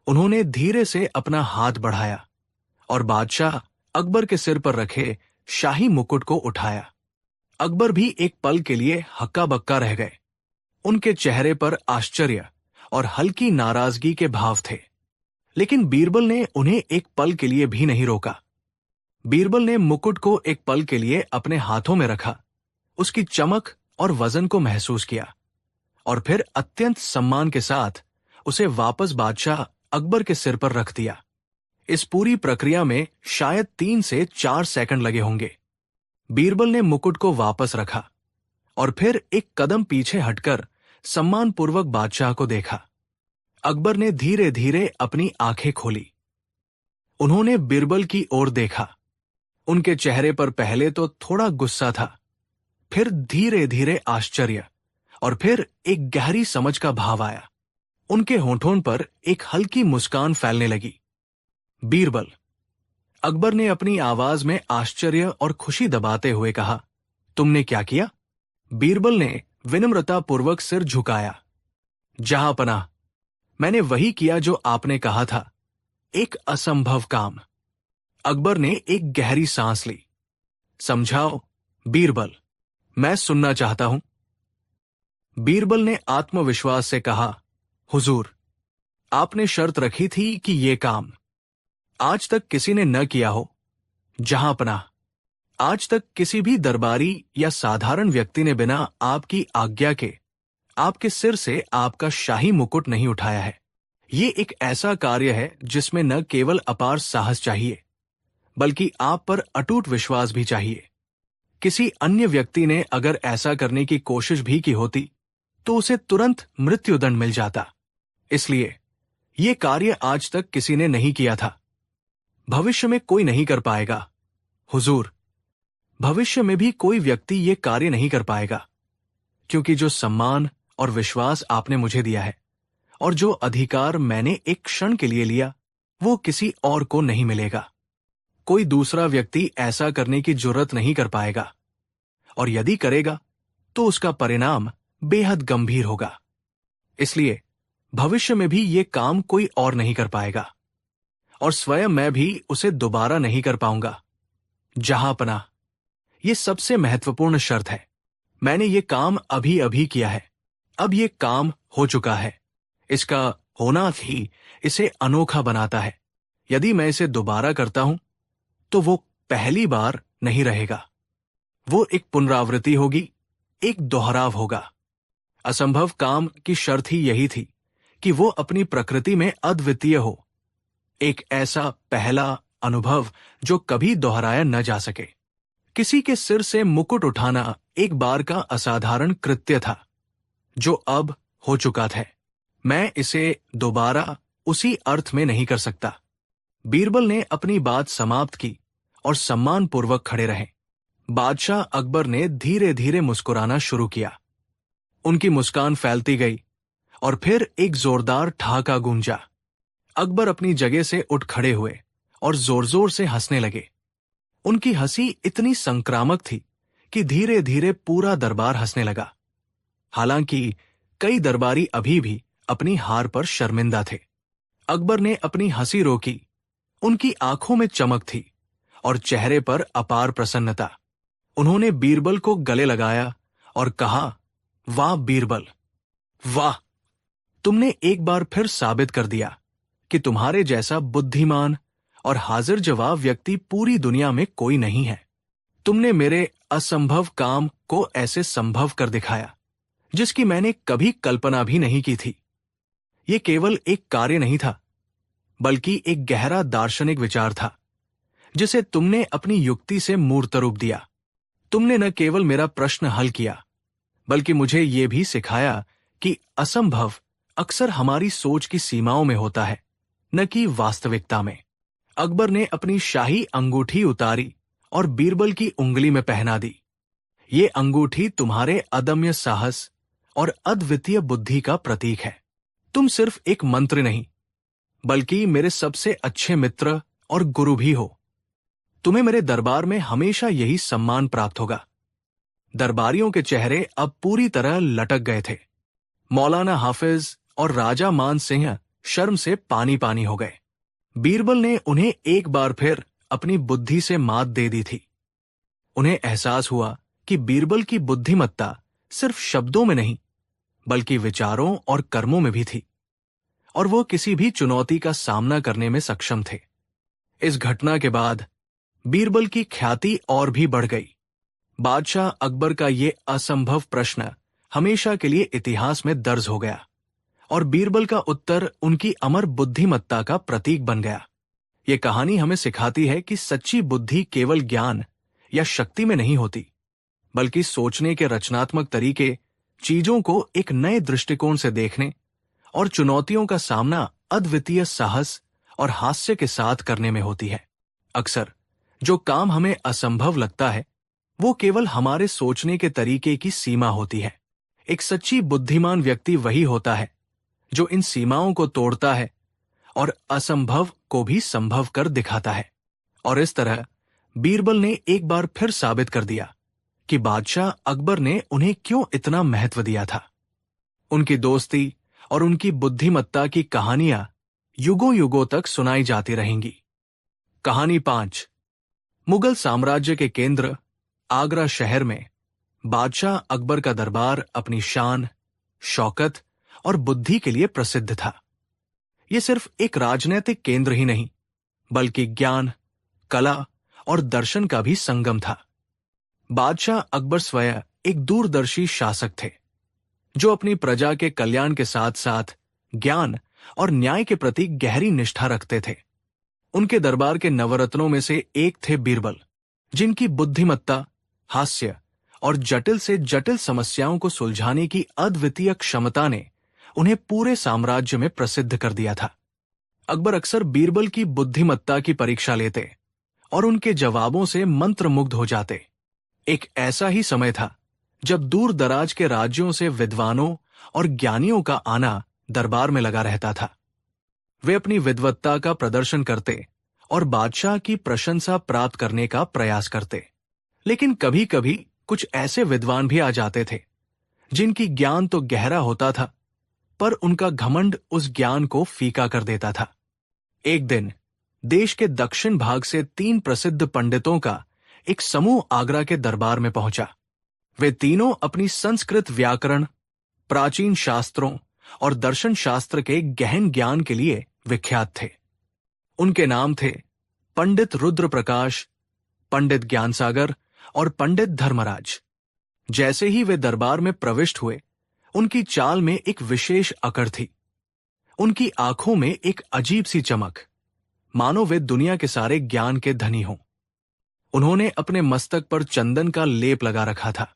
उन्होंने धीरे से अपना हाथ बढ़ाया और बादशाह अकबर के सिर पर रखे शाही मुकुट को उठाया। अकबर भी एक पल के लिए हक्का बक्का रह गए। उनके चेहरे पर आश्चर्य और हल्की नाराजगी के भाव थे। लेकिन बीरबल ने उन्हें एक पल के लिए भी नहीं रोका। बीरबल ने मुकुट को एक पल के लिए अपने हाथों में रखा, उसकी चमक और वजन को महसूस किया और फिर अत्यंत सम्मान के साथ उसे वापस बादशाह अकबर के सिर पर रख दिया। इस पूरी प्रक्रिया में शायद 3 से 4 सेकंड लगे होंगे। बीरबल ने मुकुट को वापस रखा और फिर एक कदम पीछे हटकर सम्मानपूर्वक बादशाह को देखा। अकबर ने धीरे धीरे अपनी आंखें खोली। उन्होंने बीरबल की ओर देखा। उनके चेहरे पर पहले तो थोड़ा गुस्सा था, फिर धीरे धीरे आश्चर्य और फिर एक गहरी समझ का भाव आया। उनके होठों पर एक हल्की मुस्कान फैलने लगी। बीरबल, अकबर ने अपनी आवाज में आश्चर्य और खुशी दबाते हुए कहा, तुमने क्या किया? बीरबल ने विनम्रतापूर्वक सिर झुकाया। जहांपनाह, मैंने वही किया जो आपने कहा था, एक असंभव काम। अकबर ने एक गहरी सांस ली। समझाओ बीरबल, मैं सुनना चाहता हूं। बीरबल ने आत्मविश्वास से कहा, हुजूर, आपने शर्त रखी थी कि ये काम आज तक किसी ने न किया हो। जहांपनाह, आज तक किसी भी दरबारी या साधारण व्यक्ति ने बिना आपकी आज्ञा के आपके सिर से आपका शाही मुकुट नहीं उठाया है। ये एक ऐसा कार्य है जिसमें न केवल अपार साहस चाहिए, बल्कि आप पर अटूट विश्वास भी चाहिए। किसी अन्य व्यक्ति ने अगर ऐसा करने की कोशिश भी की होती तो उसे तुरंत मृत्युदंड मिल जाता। इसलिए ये कार्य आज तक किसी ने नहीं किया था। भविष्य में कोई नहीं कर पाएगा। हुजूर, भविष्य में भी कोई व्यक्ति ये कार्य नहीं कर पाएगा, क्योंकि जो सम्मान और विश्वास आपने मुझे दिया है और जो अधिकार मैंने एक क्षण के लिए लिया, वो किसी और को नहीं मिलेगा। कोई दूसरा व्यक्ति ऐसा करने की जुर्रत नहीं कर पाएगा, और यदि करेगा तो उसका परिणाम बेहद गंभीर होगा। इसलिए भविष्य में भी ये काम कोई और नहीं कर पाएगा, और स्वयं मैं भी उसे दोबारा नहीं कर पाऊंगा। जहांपनाह, ये सबसे महत्वपूर्ण शर्त है। मैंने ये काम अभी अभी किया है। अब ये काम हो चुका है। इसका होना ही इसे अनोखा बनाता है। यदि मैं इसे दोबारा करता हूं तो वो पहली बार नहीं रहेगा। वो एक पुनरावृत्ति होगी, एक दोहराव होगा। असंभव काम की शर्त ही यही थी कि वो अपनी प्रकृति में अद्वितीय हो, एक ऐसा पहला अनुभव जो कभी दोहराया न जा सके। किसी के सिर से मुकुट उठाना एक बार का असाधारण कृत्य था, जो अब हो चुका था। मैं इसे दोबारा उसी अर्थ में नहीं कर सकता। बीरबल ने अपनी बात समाप्त की और सम्मानपूर्वक खड़े रहे। बादशाह अकबर ने धीरे धीरे मुस्कुराना शुरू किया। उनकी मुस्कान फैलती गई और फिर एक जोरदार ठहाका गूंजा। अकबर अपनी जगह से उठ खड़े हुए और जोर जोर से हंसने लगे। उनकी हंसी इतनी संक्रामक थी कि धीरे धीरे पूरा दरबार हंसने लगा। हालांकि कई दरबारी अभी भी अपनी हार पर शर्मिंदा थे। अकबर ने अपनी हंसी रोकी। उनकी आंखों में चमक थी और चेहरे पर अपार प्रसन्नता। उन्होंने बीरबल को गले लगाया और कहा, वाह बीरबल, वाह! तुमने एक बार फिर साबित कर दिया कि तुम्हारे जैसा बुद्धिमान और हाजिर जवाब व्यक्ति पूरी दुनिया में कोई नहीं है। तुमने मेरे असंभव काम को ऐसे संभव कर दिखाया जिसकी मैंने कभी कल्पना भी नहीं की थी। ये केवल एक कार्य नहीं था, बल्कि एक गहरा दार्शनिक विचार था, जिसे तुमने अपनी युक्ति से मूर्त रूप दिया। तुमने न केवल मेरा प्रश्न हल किया, बल्कि मुझे ये भी सिखाया कि असंभव अक्सर हमारी सोच की सीमाओं में होता है, न कि वास्तविकता में। अकबर ने अपनी शाही अंगूठी उतारी और बीरबल की उंगली में पहना दी। ये अंगूठी तुम्हारे अदम्य साहस और अद्वितीय बुद्धि का प्रतीक है। तुम सिर्फ एक मंत्री नहीं, बल्कि मेरे सबसे अच्छे मित्र और गुरु भी हो। तुम्हें मेरे दरबार में हमेशा यही सम्मान प्राप्त होगा। दरबारियों के चेहरे अब पूरी तरह लटक गए थे। मौलाना हाफिज और राजा मान सिंह शर्म से पानी पानी हो गए। बीरबल ने उन्हें एक बार फिर अपनी बुद्धि से मात दे दी थी। उन्हें एहसास हुआ कि बीरबल की बुद्धिमत्ता सिर्फ शब्दों में नहीं, बल्कि विचारों और कर्मों में भी थी। और वो किसी भी चुनौती का सामना करने में सक्षम थे। इस घटना के बाद बीरबल की ख्याति और भी बढ़ गई। बादशाह अकबर का ये असंभव प्रश्न हमेशा के लिए इतिहास में दर्ज हो गया और बीरबल का उत्तर उनकी अमर बुद्धिमत्ता का प्रतीक बन गया। ये कहानी हमें सिखाती है कि सच्ची बुद्धि केवल ज्ञान या शक्ति में नहीं होती, बल्कि सोचने के रचनात्मक तरीके, चीजों को एक नए दृष्टिकोण से देखने और चुनौतियों का सामना अद्वितीय साहस और हास्य के साथ करने में होती है। अक्सर जो काम हमें असंभव लगता है, वो केवल हमारे सोचने के तरीके की सीमा होती है। एक सच्ची बुद्धिमान व्यक्ति वही होता है जो इन सीमाओं को तोड़ता है और असंभव को भी संभव कर दिखाता है। और इस तरह बीरबल ने एक बार फिर साबित कर दिया कि बादशाह अकबर ने उन्हें क्यों इतना महत्व दिया था। उनकी दोस्ती और उनकी बुद्धिमत्ता की कहानियां युगों युगों तक सुनाई जाती रहेंगी। कहानी 5। मुगल साम्राज्य के केंद्र आगरा शहर में बादशाह अकबर का दरबार अपनी शान, शौकत और बुद्धि के लिए प्रसिद्ध था। यह सिर्फ एक राजनीतिक केंद्र ही नहीं, बल्कि ज्ञान, कला और दर्शन का भी संगम था। बादशाह अकबर स्वयं एक दूरदर्शी शासक थे, जो अपनी प्रजा के कल्याण के साथ साथ ज्ञान और न्याय के प्रति गहरी निष्ठा रखते थे। उनके दरबार के नवरत्नों में से एक थे बीरबल, जिनकी बुद्धिमत्ता, हास्य और जटिल से जटिल समस्याओं को सुलझाने की अद्वितीय क्षमता ने उन्हें पूरे साम्राज्य में प्रसिद्ध कर दिया था। अकबर अक्सर बीरबल की बुद्धिमत्ता की परीक्षा लेते और उनके जवाबों से मंत्रमुग्ध हो जाते। एक ऐसा ही समय था जब दूर दराज के राज्यों से विद्वानों और ज्ञानियों का आना दरबार में लगा रहता था। वे अपनी विद्वत्ता का प्रदर्शन करते और बादशाह की प्रशंसा प्राप्त करने का प्रयास करते। लेकिन कभी कभी कुछ ऐसे विद्वान भी आ जाते थे जिनकी ज्ञान तो गहरा होता था, पर उनका घमंड उस ज्ञान को फीका कर देता था। एक दिन देश के दक्षिण भाग से 3 प्रसिद्ध पंडितों का एक समूह आगरा के दरबार में पहुंचा। वे तीनों अपनी संस्कृत व्याकरण, प्राचीन शास्त्रों और दर्शन शास्त्र के गहन ज्ञान के लिए विख्यात थे। उनके नाम थे पंडित रुद्र प्रकाश, पंडित ज्ञानसागर और पंडित धर्मराज। जैसे ही वे दरबार में प्रविष्ट हुए, उनकी चाल में एक विशेष अकड़ थी। उनकी आंखों में एक अजीब सी चमक, मानो वे दुनिया के सारे ज्ञान के धनी हों। उन्होंने अपने मस्तक पर चंदन का लेप लगा रखा था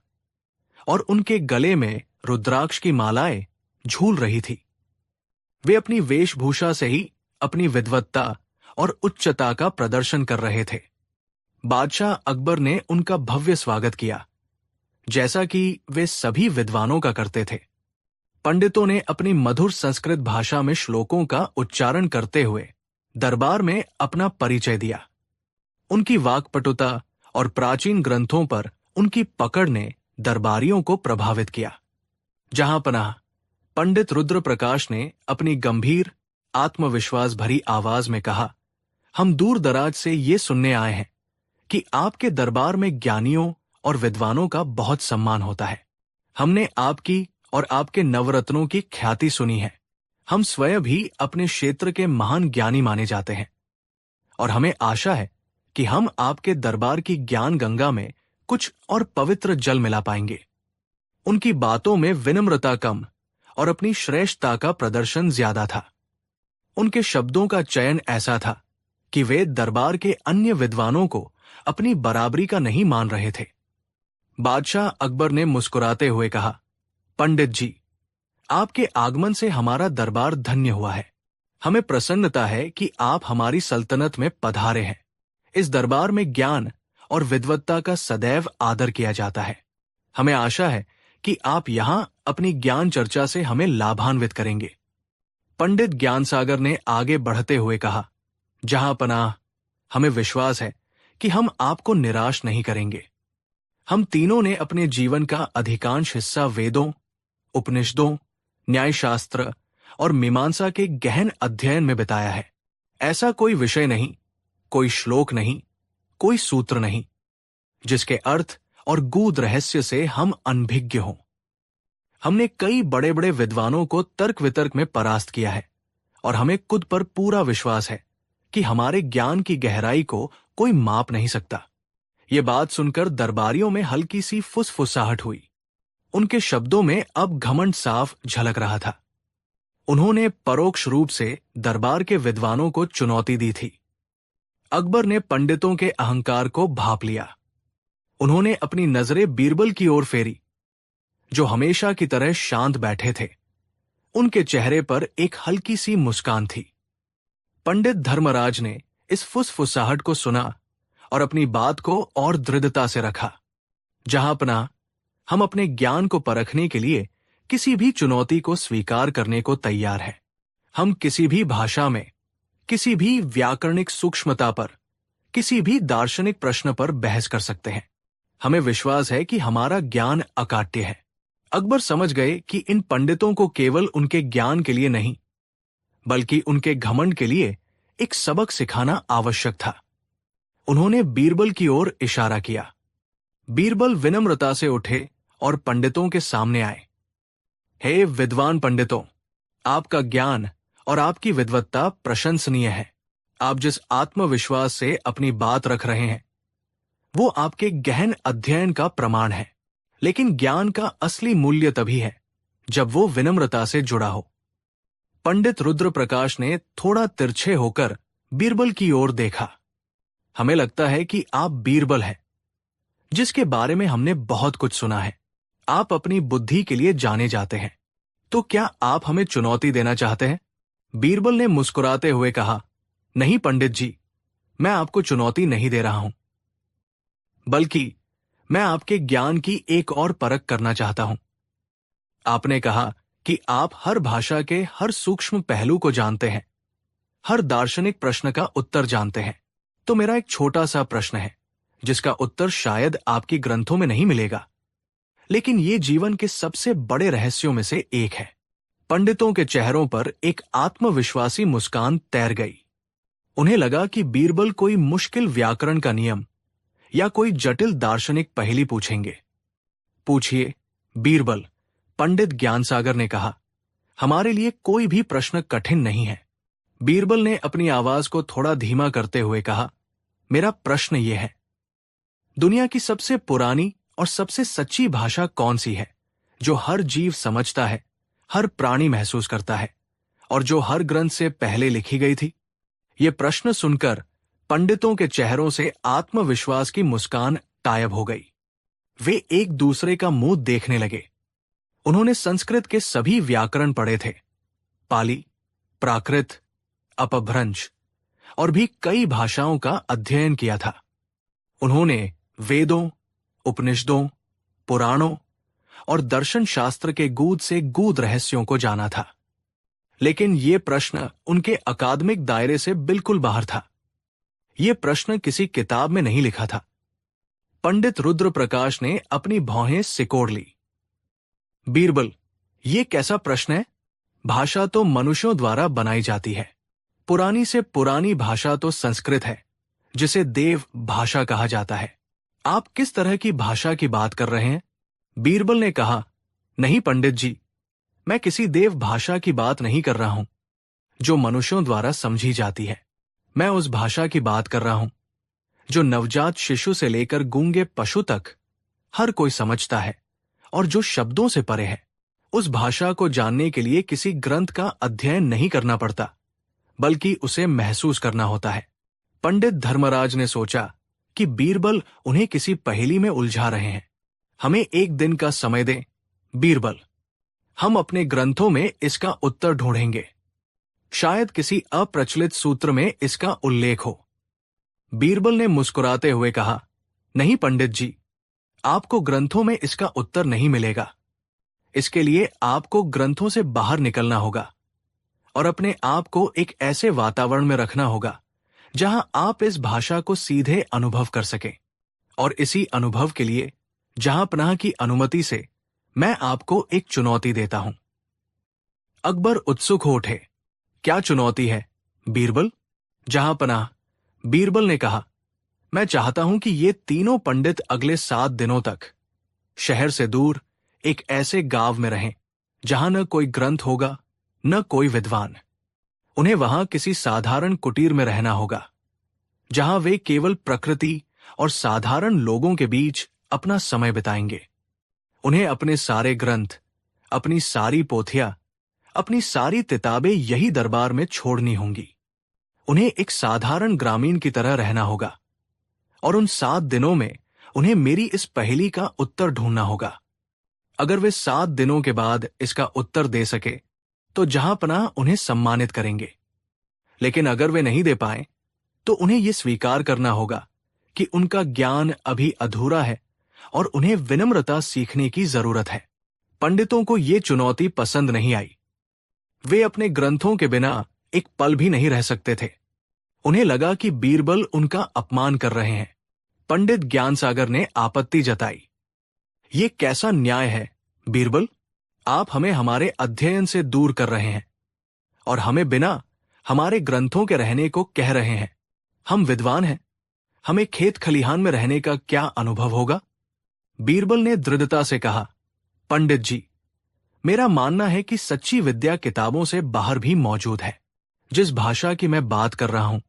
और उनके गले में रुद्राक्ष की मालाएं झूल रही थी। वे अपनी वेशभूषा से ही अपनी विद्वत्ता और उच्चता का प्रदर्शन कर रहे थे। बादशाह अकबर ने उनका भव्य स्वागत किया, जैसा कि वे सभी विद्वानों का करते थे। पंडितों ने अपनी मधुर संस्कृत भाषा में श्लोकों का उच्चारण करते हुए दरबार में अपना परिचय दिया। उनकी वाक्पटुता और प्राचीन ग्रंथों पर उनकी पकड़ ने दरबारियों को प्रभावित किया। जहां पनाह पंडित रुद्र प्रकाश ने अपनी गंभीर, आत्मविश्वास भरी आवाज में कहा, हम दूर दराज से ये सुनने आए हैं कि आपके दरबार में ज्ञानियों और विद्वानों का बहुत सम्मान होता है। हमने आपकी और आपके नवरत्नों की ख्याति सुनी है। हम स्वयं भी अपने क्षेत्र के महान ज्ञानी माने जाते हैं और हमें आशा है कि हम आपके दरबार की ज्ञान गंगा में कुछ और पवित्र जल मिला पाएंगे। उनकी बातों में विनम्रता कम और अपनी श्रेष्ठता का प्रदर्शन ज्यादा था। उनके शब्दों का चयन ऐसा था कि वे दरबार के अन्य विद्वानों को अपनी बराबरी का नहीं मान रहे थे। बादशाह अकबर ने मुस्कुराते हुए कहा, पंडित जी, आपके आगमन से हमारा दरबार धन्य हुआ है। हमें प्रसन्नता है कि आप हमारी सल्तनत में पधारे हैं। इस दरबार में ज्ञान और विद्वत्ता का सदैव आदर किया जाता है। हमें आशा है कि आप यहां अपनी ज्ञान चर्चा से हमें लाभान्वित करेंगे। पंडित ज्ञानसागर ने आगे बढ़ते हुए कहा, जहां पनाह, हमें विश्वास है कि हम आपको निराश नहीं करेंगे। हम तीनों ने अपने जीवन का अधिकांश हिस्सा वेदों, उपनिषदों, न्यायशास्त्र और मीमांसा के गहन अध्ययन में बिताया है। ऐसा कोई विषय नहीं, कोई श्लोक नहीं, कोई सूत्र नहीं, जिसके अर्थ और गूढ़ रहस्य से हम अनभिज्ञ हों। हमने कई बड़े बड़े विद्वानों को तर्क वितर्क में परास्त किया है और हमें खुद पर पूरा विश्वास है कि हमारे ज्ञान की गहराई को कोई माप नहीं सकता। ये बात सुनकर दरबारियों में हल्की सी फुसफुसाहट हुई। उनके शब्दों में अब घमंड साफ झलक रहा था। उन्होंने परोक्ष रूप से दरबार के विद्वानों को चुनौती दी थी। अकबर ने पंडितों के अहंकार को भांप लिया। उन्होंने अपनी नजरें बीरबल की ओर फेरी, जो हमेशा की तरह शांत बैठे थे। उनके चेहरे पर एक हल्की सी मुस्कान थी। पंडित धर्मराज ने इस फुसफुसाहट को सुना और अपनी बात को और दृढ़ता से रखा। जहांपना, हम अपने ज्ञान को परखने के लिए किसी भी चुनौती को स्वीकार करने को तैयार हैं। हम किसी भी भाषा में, किसी भी व्याकरणिक सूक्ष्मता पर, किसी भी दार्शनिक प्रश्न पर बहस कर सकते हैं। हमें विश्वास है कि हमारा ज्ञान अकाट्य है। अकबर समझ गए कि इन पंडितों को केवल उनके ज्ञान के लिए नहीं, बल्कि उनके घमंड के लिए एक सबक सिखाना आवश्यक था। उन्होंने बीरबल की ओर इशारा किया। बीरबल विनम्रता से उठे और पंडितों के सामने आए। हे विद्वान पंडितों, आपका ज्ञान और आपकी विद्वत्ता प्रशंसनीय है। आप जिस आत्मविश्वास से अपनी बात रख रहे हैं, वो आपके गहन अध्ययन का प्रमाण है। लेकिन ज्ञान का असली मूल्य तभी है जब वो विनम्रता से जुड़ा हो। पंडित रुद्रप्रकाश ने थोड़ा तिरछे होकर बीरबल की ओर देखा। हमें लगता है कि आप बीरबल हैं, जिसके बारे में हमने बहुत कुछ सुना है। आप अपनी बुद्धि के लिए जाने जाते हैं, तो क्या आप हमें चुनौती देना चाहते हैं? बीरबल ने मुस्कुराते हुए कहा, नहीं पंडित जी, मैं आपको चुनौती नहीं दे रहा हूं, बल्कि मैं आपके ज्ञान की एक और परख करना चाहता हूं। आपने कहा कि आप हर भाषा के हर सूक्ष्म पहलू को जानते हैं, हर दार्शनिक प्रश्न का उत्तर जानते हैं। तो मेरा एक छोटा सा प्रश्न है, जिसका उत्तर शायद आपकी ग्रंथों में नहीं मिलेगा, लेकिन ये जीवन के सबसे बड़े रहस्यों में से एक है। पंडितों के चेहरों पर एक आत्मविश्वासी मुस्कान तैर गई। उन्हें लगा कि बीरबल कोई मुश्किल व्याकरण का नियम या कोई जटिल दार्शनिक पहेली पूछेंगे। पूछिए बीरबल, पंडित ज्ञानसागर ने कहा। हमारे लिए कोई भी प्रश्न कठिन नहीं है। बीरबल ने अपनी आवाज को थोड़ा धीमा करते हुए कहा, मेरा प्रश्न यह है, दुनिया की सबसे पुरानी और सबसे सच्ची भाषा कौन सी है, जो हर जीव समझता है, हर प्राणी महसूस करता है, और जो हर ग्रंथ से पहले लिखी गई थी? ये प्रश्न सुनकर पंडितों के चेहरों से आत्मविश्वास की मुस्कान गायब हो गई। वे एक दूसरे का मुंह देखने लगे। उन्होंने संस्कृत के सभी व्याकरण पढ़े थे, पाली, प्राकृत, अपभ्रंश और भी कई भाषाओं का अध्ययन किया था। उन्होंने वेदों, उपनिषदों, पुराणों और दर्शन शास्त्र के गूढ़ से गूढ़ रहस्यों को जाना था। लेकिन ये प्रश्न उनके अकादमिक दायरे से बिल्कुल बाहर था। ये प्रश्न किसी किताब में नहीं लिखा था। पंडित रुद्रप्रकाश ने अपनी भौहें सिकोड़ ली। बीरबल, ये कैसा प्रश्न है? भाषा तो मनुष्यों द्वारा बनाई जाती है। पुरानी से पुरानी भाषा तो संस्कृत है, जिसे देव भाषा कहा जाता है। आप किस तरह की भाषा की बात कर रहे हैं? बीरबल ने कहा, नहीं पंडित जी, मैं किसी देव भाषा की बात नहीं कर रहा हूं, जो मनुष्यों द्वारा समझी जाती है। मैं उस भाषा की बात कर रहा हूं जो नवजात शिशु से लेकर गूंगे पशु तक हर कोई समझता है, और जो शब्दों से परे है। उस भाषा को जानने के लिए किसी ग्रंथ का अध्ययन नहीं करना पड़ता, बल्कि उसे महसूस करना होता है। पंडित धर्मराज ने सोचा कि बीरबल उन्हें किसी पहेली में उलझा रहे हैं। हमें एक दिन का समय दें, बीरबल। हम अपने ग्रंथों में इसका उत्तर ढूंढेंगे। शायद किसी अप्रचलित सूत्र में इसका उल्लेख हो। बीरबल ने मुस्कुराते हुए कहा, नहीं पंडित जी, आपको ग्रंथों में इसका उत्तर नहीं मिलेगा। इसके लिए आपको ग्रंथों से बाहर निकलना होगा और अपने आप को एक ऐसे वातावरण में रखना होगा जहां आप इस भाषा को सीधे अनुभव कर सकें। और इसी अनुभव के लिए जहांपनाह की अनुमति से मैं आपको एक चुनौती देता हूं। अकबर उत्सुक हो उठे। क्या चुनौती है, बीरबल? जहांपनाह, बीरबल ने कहा, मैं चाहता हूं कि ये तीनों पंडित अगले 7 दिनों तक शहर से दूर एक ऐसे गांव में रहें जहां न कोई ग्रंथ होगा, न कोई विद्वान। उन्हें वहां किसी साधारण कुटीर में रहना होगा, जहां वे केवल प्रकृति और साधारण लोगों के बीच अपना समय बिताएंगे। उन्हें अपने सारे ग्रंथ, अपनी सारी पोथियां, अपनी सारी किताबें यही दरबार में छोड़नी होंगी। उन्हें एक साधारण ग्रामीण की तरह रहना होगा, और उन 7 दिनों में उन्हें मेरी इस पहेली का उत्तर ढूंढना होगा। अगर वे 7 दिनों के बाद इसका उत्तर दे सके तो जहांपनाह उन्हें सम्मानित करेंगे, लेकिन अगर वे नहीं दे पाए तो उन्हें यह स्वीकार करना होगा कि उनका ज्ञान अभी अधूरा है और उन्हें विनम्रता सीखने की जरूरत है। पंडितों को यह चुनौती पसंद नहीं आई। वे अपने ग्रंथों के बिना एक पल भी नहीं रह सकते थे। उन्हें लगा कि बीरबल उनका अपमान कर रहे हैं। पंडित ज्ञानसागर ने आपत्ति जताई। ये कैसा न्याय है बीरबल? आप हमें हमारे अध्ययन से दूर कर रहे हैं और हमें बिना हमारे ग्रंथों के रहने को कह रहे हैं। हम विद्वान हैं, हमें खेत खलिहान में रहने का क्या अनुभव होगा? बीरबल ने दृढ़ता से कहा, पंडित जी, मेरा मानना है कि सच्ची विद्या किताबों से बाहर भी मौजूद है। जिस भाषा की मैं बात कर रहा हूं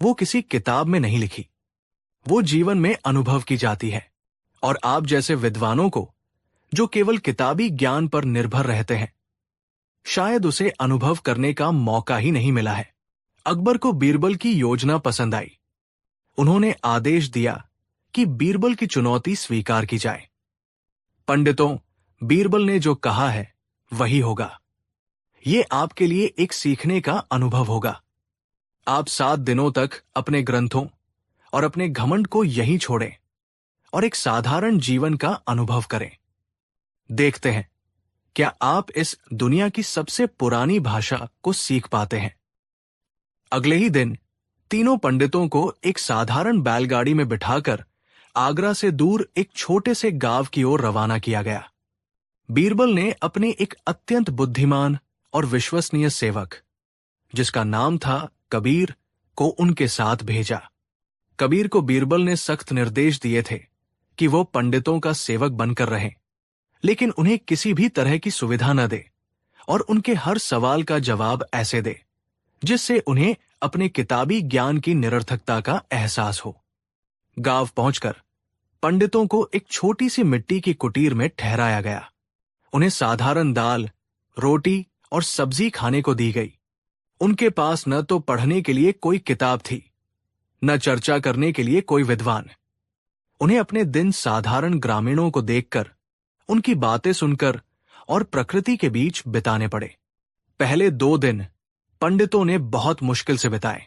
वो किसी किताब में नहीं लिखी, वो जीवन में अनुभव की जाती है। और आप जैसे विद्वानों को, जो केवल किताबी ज्ञान पर निर्भर रहते हैं, शायद उसे अनुभव करने का मौका ही नहीं मिला है। अकबर को बीरबल की योजना पसंद आई। उन्होंने आदेश दिया कि बीरबल की चुनौती स्वीकार की जाए। पंडितों, बीरबल ने जो कहा है वही होगा। ये आपके लिए एक सीखने का अनुभव होगा। आप 7 दिनों तक अपने ग्रंथों और अपने घमंड को यहीं छोड़ें और एक साधारण जीवन का अनुभव करें। देखते हैं क्या आप इस दुनिया की सबसे पुरानी भाषा को सीख पाते हैं। अगले ही दिन तीनों पंडितों को एक साधारण बैलगाड़ी में बिठाकर आगरा से दूर एक छोटे से गांव की ओर रवाना किया गया। बीरबल ने अपने एक अत्यंत बुद्धिमान और विश्वसनीय सेवक, जिसका नाम था कबीर, को उनके साथ भेजा। कबीर को बीरबल ने सख्त निर्देश दिए थे कि वो पंडितों का सेवक बनकर रहें, लेकिन उन्हें किसी भी तरह की सुविधा न दे और उनके हर सवाल का जवाब ऐसे दे जिससे उन्हें अपने किताबी ज्ञान की निरर्थकता का एहसास हो। गांव पहुंचकर पंडितों को एक छोटी सी मिट्टी की कुटीर में ठहराया गया। उन्हें साधारण दाल, रोटी और सब्जी खाने को दी गई। उनके पास न तो पढ़ने के लिए कोई किताब थी, न चर्चा करने के लिए कोई विद्वान। उन्हें अपने दिन साधारण ग्रामीणों को देखकर, उनकी बातें सुनकर और प्रकृति के बीच बिताने पड़े। पहले 2 दिन पंडितों ने बहुत मुश्किल से बिताए।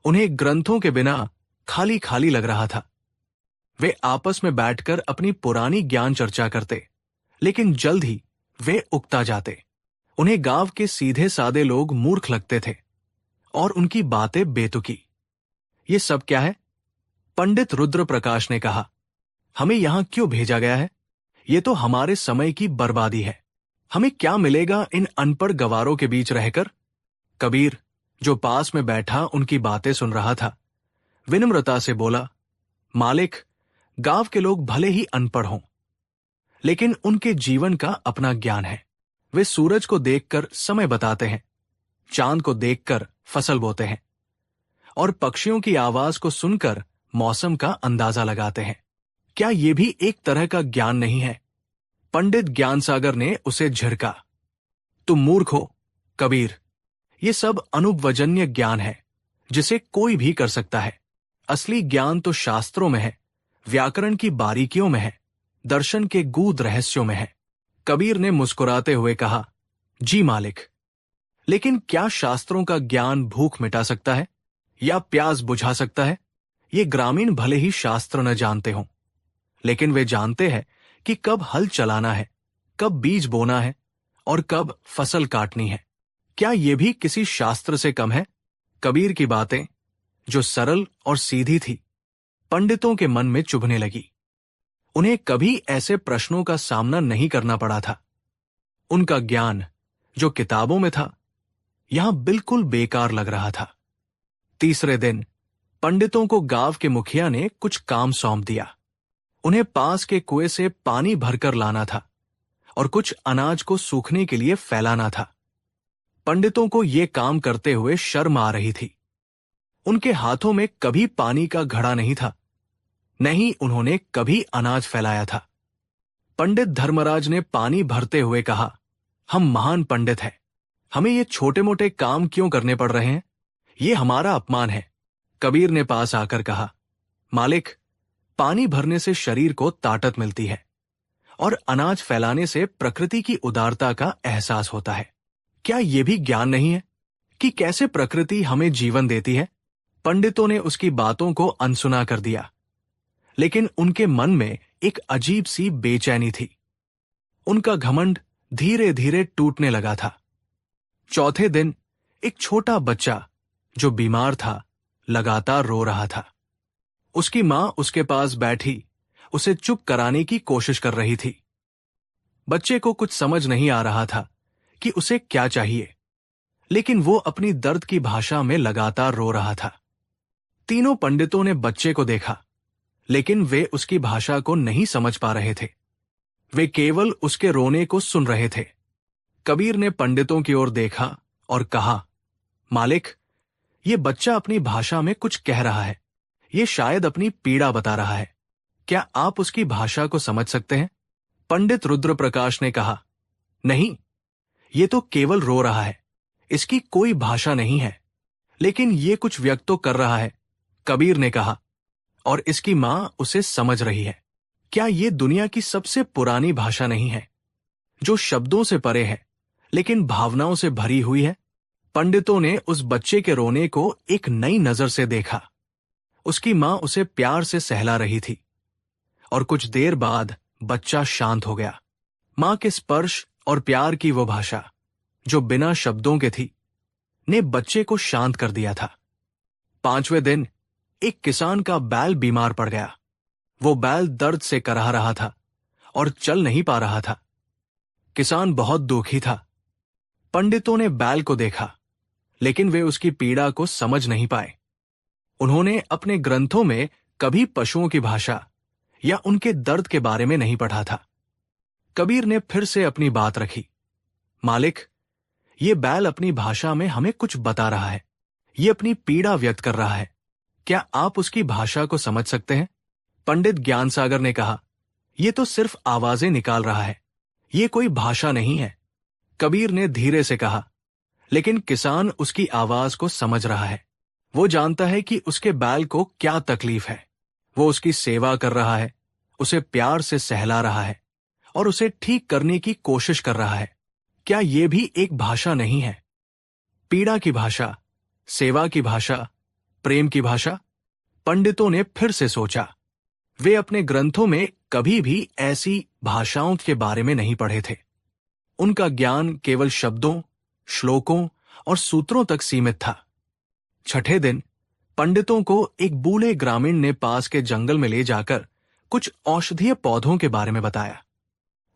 उन्हें ग्रंथों के बिना खाली खाली लग रहा था। वे आपस में बैठकर अपनी पुरानी ज्ञान चर्चा करते, लेकिन जल्द ही वे उकता जाते। उन्हें गांव के सीधे सादे लोग मूर्ख लगते थे और उनकी बातें बेतुकी। ये सब क्या है? पंडित रुद्र प्रकाश ने कहा, हमें यहां क्यों भेजा गया है? ये तो हमारे समय की बर्बादी है। हमें क्या मिलेगा इन अनपढ़ गवारों के बीच रहकर? कबीर, जो पास में बैठा उनकी बातें सुन रहा था, विनम्रता से बोला, मालिक, गांव के लोग भले ही अनपढ़ हों, लेकिन उनके जीवन का अपना ज्ञान है। वे सूरज को देखकर समय बताते हैं, चांद को देखकर फसल बोते हैं और पक्षियों की आवाज को सुनकर मौसम का अंदाजा लगाते हैं। क्या ये भी एक तरह का ज्ञान नहीं है? पंडित ज्ञानसागर ने उसे झिड़का। तुम मूर्ख हो कबीर, ये सब अनुभवजन्य ज्ञान है जिसे कोई भी कर सकता है। असली ज्ञान तो शास्त्रों में है, व्याकरण की बारीकियों में है, दर्शन के गूढ़ रहस्यों में है। कबीर ने मुस्कुराते हुए कहा, जी मालिक, लेकिन क्या शास्त्रों का ज्ञान भूख मिटा सकता है या प्यास बुझा सकता है? ये ग्रामीण भले ही शास्त्र न जानते हों, लेकिन वे जानते हैं कि कब हल चलाना है, कब बीज बोना है और कब फसल काटनी है। क्या ये भी किसी शास्त्र से कम है? कबीर की बातें, जो सरल और सीधी थी, पंडितों के मन में चुभने लगी। उन्हें कभी ऐसे प्रश्नों का सामना नहीं करना पड़ा था। उनका ज्ञान, जो किताबों में था, यहां बिल्कुल बेकार लग रहा था। तीसरे दिन पंडितों को गांव के मुखिया ने कुछ काम सौंप दिया। उन्हें पास के कुएं से पानी भरकर लाना था और कुछ अनाज को सूखने के लिए फैलाना था। पंडितों को ये काम करते हुए शर्म आ रही थी। उनके हाथों में कभी पानी का घड़ा नहीं था, न ही उन्होंने कभी अनाज फैलाया था। पंडित धर्मराज ने पानी भरते हुए कहा, हम महान पंडित हैं, हमें ये छोटे मोटे काम क्यों करने पड़ रहे हैं? ये हमारा अपमान है। कबीर ने पास आकर कहा, मालिक, पानी भरने से शरीर को ताकत मिलती है और अनाज फैलाने से प्रकृति की उदारता का एहसास होता है। क्या यह भी ज्ञान नहीं है कि कैसे प्रकृति हमें जीवन देती है? पंडितों ने उसकी बातों को अनसुना कर दिया, लेकिन उनके मन में एक अजीब सी बेचैनी थी। उनका घमंड धीरे धीरे टूटने लगा था। चौथे दिन एक छोटा बच्चा जो बीमार था लगातार रो रहा था। उसकी मां उसके पास बैठी उसे चुप कराने की कोशिश कर रही थी। बच्चे को कुछ समझ नहीं आ रहा था कि उसे क्या चाहिए, लेकिन वो अपनी दर्द की भाषा में लगातार रो रहा था। तीनों पंडितों ने बच्चे को देखा, लेकिन वे उसकी भाषा को नहीं समझ पा रहे थे। वे केवल उसके रोने को सुन रहे थे। कबीर ने पंडितों की ओर देखा और कहा, मालिक, ये बच्चा अपनी भाषा में कुछ कह रहा है। ये शायद अपनी पीड़ा बता रहा है। क्या आप उसकी भाषा को समझ सकते हैं? पंडित रुद्र प्रकाश ने कहा, नहीं, ये तो केवल रो रहा है, इसकी कोई भाषा नहीं है, लेकिन ये कुछ व्यक्त तो कर रहा है। कबीर ने कहा, और इसकी मां उसे समझ रही है। क्या ये दुनिया की सबसे पुरानी भाषा नहीं है, जो शब्दों से परे है लेकिन भावनाओं से भरी हुई है? पंडितों ने उस बच्चे के रोने को एक नई नजर से देखा। उसकी मां उसे प्यार से सहला रही थी और कुछ देर बाद बच्चा शांत हो गया। मां के स्पर्श और प्यार की वो भाषा, जो बिना शब्दों के थी, ने बच्चे को शांत कर दिया था। पांचवें दिन एक किसान का बैल बीमार पड़ गया। वो बैल दर्द से कराह रहा था और चल नहीं पा रहा था। किसान बहुत दुखी था। पंडितों ने बैल को देखा, लेकिन वे उसकी पीड़ा को समझ नहीं पाए। उन्होंने अपने ग्रंथों में कभी पशुओं की भाषा या उनके दर्द के बारे में नहीं पढ़ा था। कबीर ने फिर से अपनी बात रखी, मालिक, ये बैल अपनी भाषा में हमें कुछ बता रहा है। ये अपनी पीड़ा व्यक्त कर रहा है। क्या आप उसकी भाषा को समझ सकते हैं? पंडित ज्ञानसागर ने कहा, यह तो सिर्फ आवाजें निकाल रहा है, ये कोई भाषा नहीं है। कबीर ने धीरे से कहा, लेकिन किसान उसकी आवाज को समझ रहा है। वो जानता है कि उसके बैल को क्या तकलीफ है। वो उसकी सेवा कर रहा है, उसे प्यार से सहला रहा है और उसे ठीक करने की कोशिश कर रहा है। क्या यह भी एक भाषा नहीं है? पीड़ा की भाषा, सेवा की भाषा, प्रेम की भाषा? पंडितों ने फिर से सोचा। वे अपने ग्रंथों में कभी भी ऐसी भाषाओं के बारे में नहीं पढ़े थे। उनका ज्ञान केवल शब्दों, श्लोकों और सूत्रों तक सीमित था। छठे दिन पंडितों को एक बूढ़े ग्रामीण ने पास के जंगल में ले जाकर कुछ औषधीय पौधों के बारे में बताया।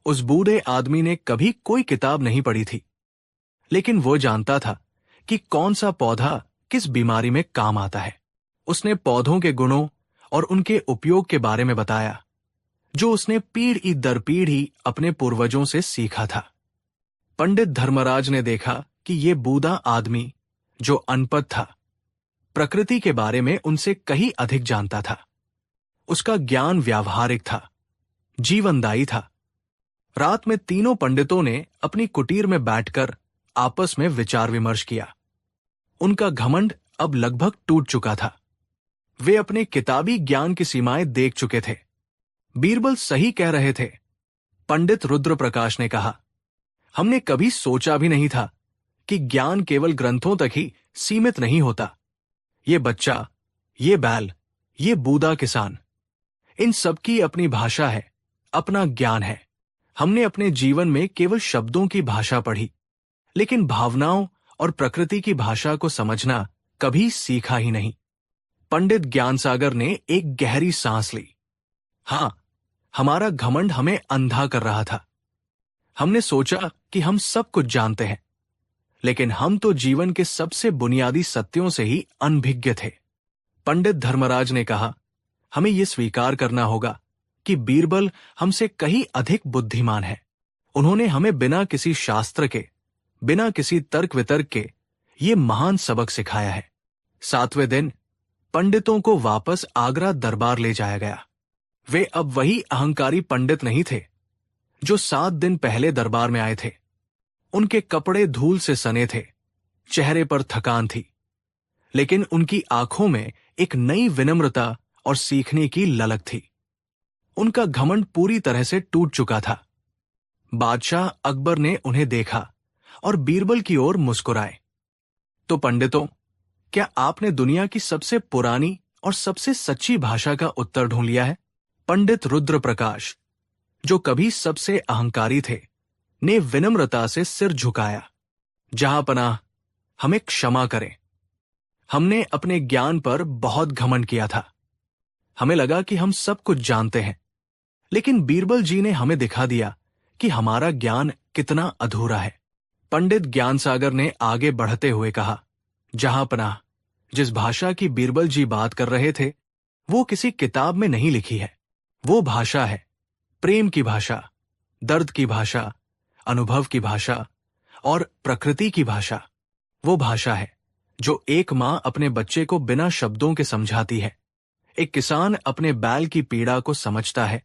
उस बूढ़े आदमी ने कभी कोई किताब नहीं पढ़ी थी, लेकिन वो जानता था कि कौन सा पौधा किस बीमारी में काम आता है। उसने पौधों के गुणों और उनके उपयोग के बारे में बताया, जो उसने पीढ़ी दर पीढ़ी अपने पूर्वजों से सीखा था। पंडित धर्मराज ने देखा कि ये बूढ़ा आदमी, जो अनपढ़ था, प्रकृति के बारे में उनसे कहीं अधिक जानता था। उसका ज्ञान व्यावहारिक था, जीवनदायी था। रात में तीनों पंडितों ने अपनी कुटीर में बैठकर आपस में विचार विमर्श किया। उनका घमंड अब लगभग टूट चुका था। वे अपने किताबी ज्ञान की सीमाएं देख चुके थे। बीरबल सही कह रहे थे, पंडित रुद्र प्रकाश ने कहा। हमने कभी सोचा भी नहीं था कि ज्ञान केवल ग्रंथों तक ही सीमित नहीं होता। ये बच्चा, ये बैल, ये बूढ़ा किसान, इन सबकी अपनी भाषा है, अपना ज्ञान है। हमने अपने जीवन में केवल शब्दों की भाषा पढ़ी, लेकिन भावनाओं और प्रकृति की भाषा को समझना कभी सीखा ही नहीं। पंडित ज्ञानसागर ने एक गहरी सांस ली। हां, हमारा घमंड हमें अंधा कर रहा था। हमने सोचा कि हम सब कुछ जानते हैं, लेकिन हम तो जीवन के सबसे बुनियादी सत्यों से ही अनभिज्ञ थे। पंडित धर्मराज ने कहा, हमें यह स्वीकार करना होगा कि बीरबल हमसे कहीं अधिक बुद्धिमान है। उन्होंने हमें बिना किसी शास्त्र के, बिना किसी तर्क वितर्क के ये महान सबक सिखाया है। 7वें दिन पंडितों को वापस आगरा दरबार ले जाया गया। वे अब वही अहंकारी पंडित नहीं थे जो 7 दिन पहले दरबार में आए थे। उनके कपड़े धूल से सने थे, चेहरे पर थकान थी, लेकिन उनकी आंखों में एक नई विनम्रता और सीखने की ललक थी। उनका घमंड पूरी तरह से टूट चुका था। बादशाह अकबर ने उन्हें देखा और बीरबल की ओर मुस्कुराए। तो पंडितों, क्या आपने दुनिया की सबसे पुरानी और सबसे सच्ची भाषा का उत्तर ढूंढ लिया है? पंडित रुद्र प्रकाश, जो कभी सबसे अहंकारी थे, ने विनम्रता से सिर झुकाया। जहांपनाह, हमें क्षमा करें। हमने अपने ज्ञान पर बहुत घमंड किया था। हमें लगा कि हम सब कुछ जानते हैं, लेकिन बीरबल जी ने हमें दिखा दिया कि हमारा ज्ञान कितना अधूरा है। पंडित ज्ञान सागर ने आगे बढ़ते हुए कहा, जहांपनाह, जिस भाषा की बीरबल जी बात कर रहे थे, वो किसी किताब में नहीं लिखी है। वो भाषा है प्रेम की भाषा, दर्द की भाषा, अनुभव की भाषा और प्रकृति की भाषा। वो भाषा है जो एक मां अपने बच्चे को बिना शब्दों के समझाती है, एक किसान अपने बैल की पीड़ा को समझता है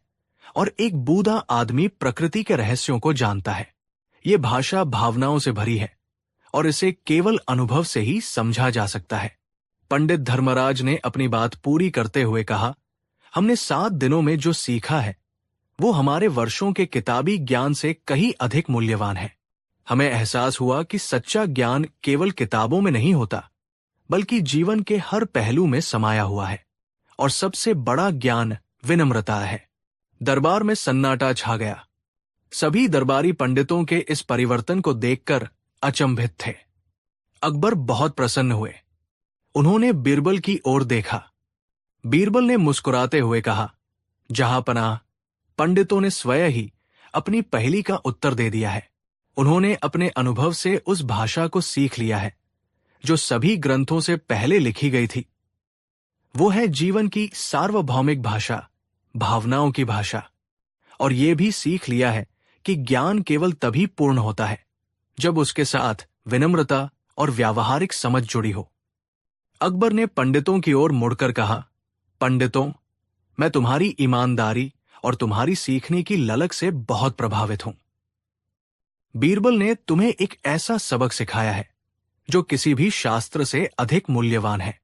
और एक बूढ़ा आदमी प्रकृति के रहस्यों को जानता है। ये भाषा भावनाओं से भरी है और इसे केवल अनुभव से ही समझा जा सकता है। पंडित धर्मराज ने अपनी बात पूरी करते हुए कहा, हमने 7 दिनों में जो सीखा है वो हमारे वर्षों के किताबी ज्ञान से कहीं अधिक मूल्यवान है। हमें एहसास हुआ कि सच्चा ज्ञान केवल किताबों में नहीं होता, बल्कि जीवन के हर पहलू में समाया हुआ है, और सबसे बड़ा ज्ञान विनम्रता है। दरबार में सन्नाटा छा गया। सभी दरबारी पंडितों के इस परिवर्तन को देखकर अचंभित थे। अकबर बहुत प्रसन्न हुए। उन्होंने बीरबल की ओर देखा। बीरबल ने मुस्कुराते हुए कहा, जहांपनाह, पंडितों ने स्वयं ही अपनी पहेली का उत्तर दे दिया है। उन्होंने अपने अनुभव से उस भाषा को सीख लिया है जो सभी ग्रंथों से पहले लिखी गई थी। वो है जीवन की सार्वभौमिक भाषा, भावनाओं की भाषा। और ये भी सीख लिया है कि ज्ञान केवल तभी पूर्ण होता है जब उसके साथ विनम्रता और व्यावहारिक समझ जुड़ी हो। अकबर ने पंडितों की ओर मुड़कर कहा, पंडितों, मैं तुम्हारी ईमानदारी और तुम्हारी सीखने की ललक से बहुत प्रभावित हूं। बीरबल ने तुम्हें एक ऐसा सबक सिखाया है जो किसी भी शास्त्र से अधिक मूल्यवान है।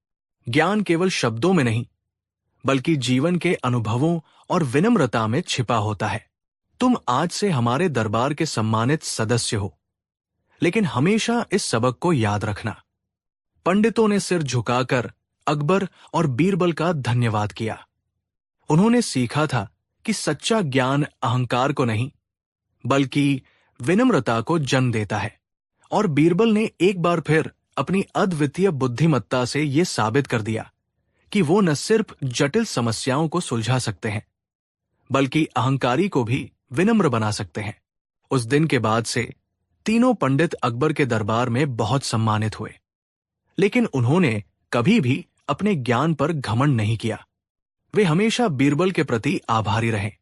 ज्ञान केवल शब्दों में नहीं, बल्कि जीवन के अनुभवों और विनम्रता में छिपा होता है। तुम आज से हमारे दरबार के सम्मानित सदस्य हो, लेकिन हमेशा इस सबक को याद रखना। पंडितों ने सिर झुकाकर अकबर और बीरबल का धन्यवाद किया। उन्होंने सीखा था कि सच्चा ज्ञान अहंकार को नहीं, बल्कि विनम्रता को जन्म देता है। और बीरबल ने एक बार फिर अपनी अद्वितीय बुद्धिमत्ता से यह साबित कर दिया कि वो न सिर्फ जटिल समस्याओं को सुलझा सकते हैं, बल्कि अहंकारी को भी विनम्र बना सकते हैं। उस दिन के बाद से तीनों पंडित अकबर के दरबार में बहुत सम्मानित हुए, लेकिन उन्होंने कभी भी अपने ज्ञान पर घमंड नहीं किया। वे हमेशा बीरबल के प्रति आभारी रहे।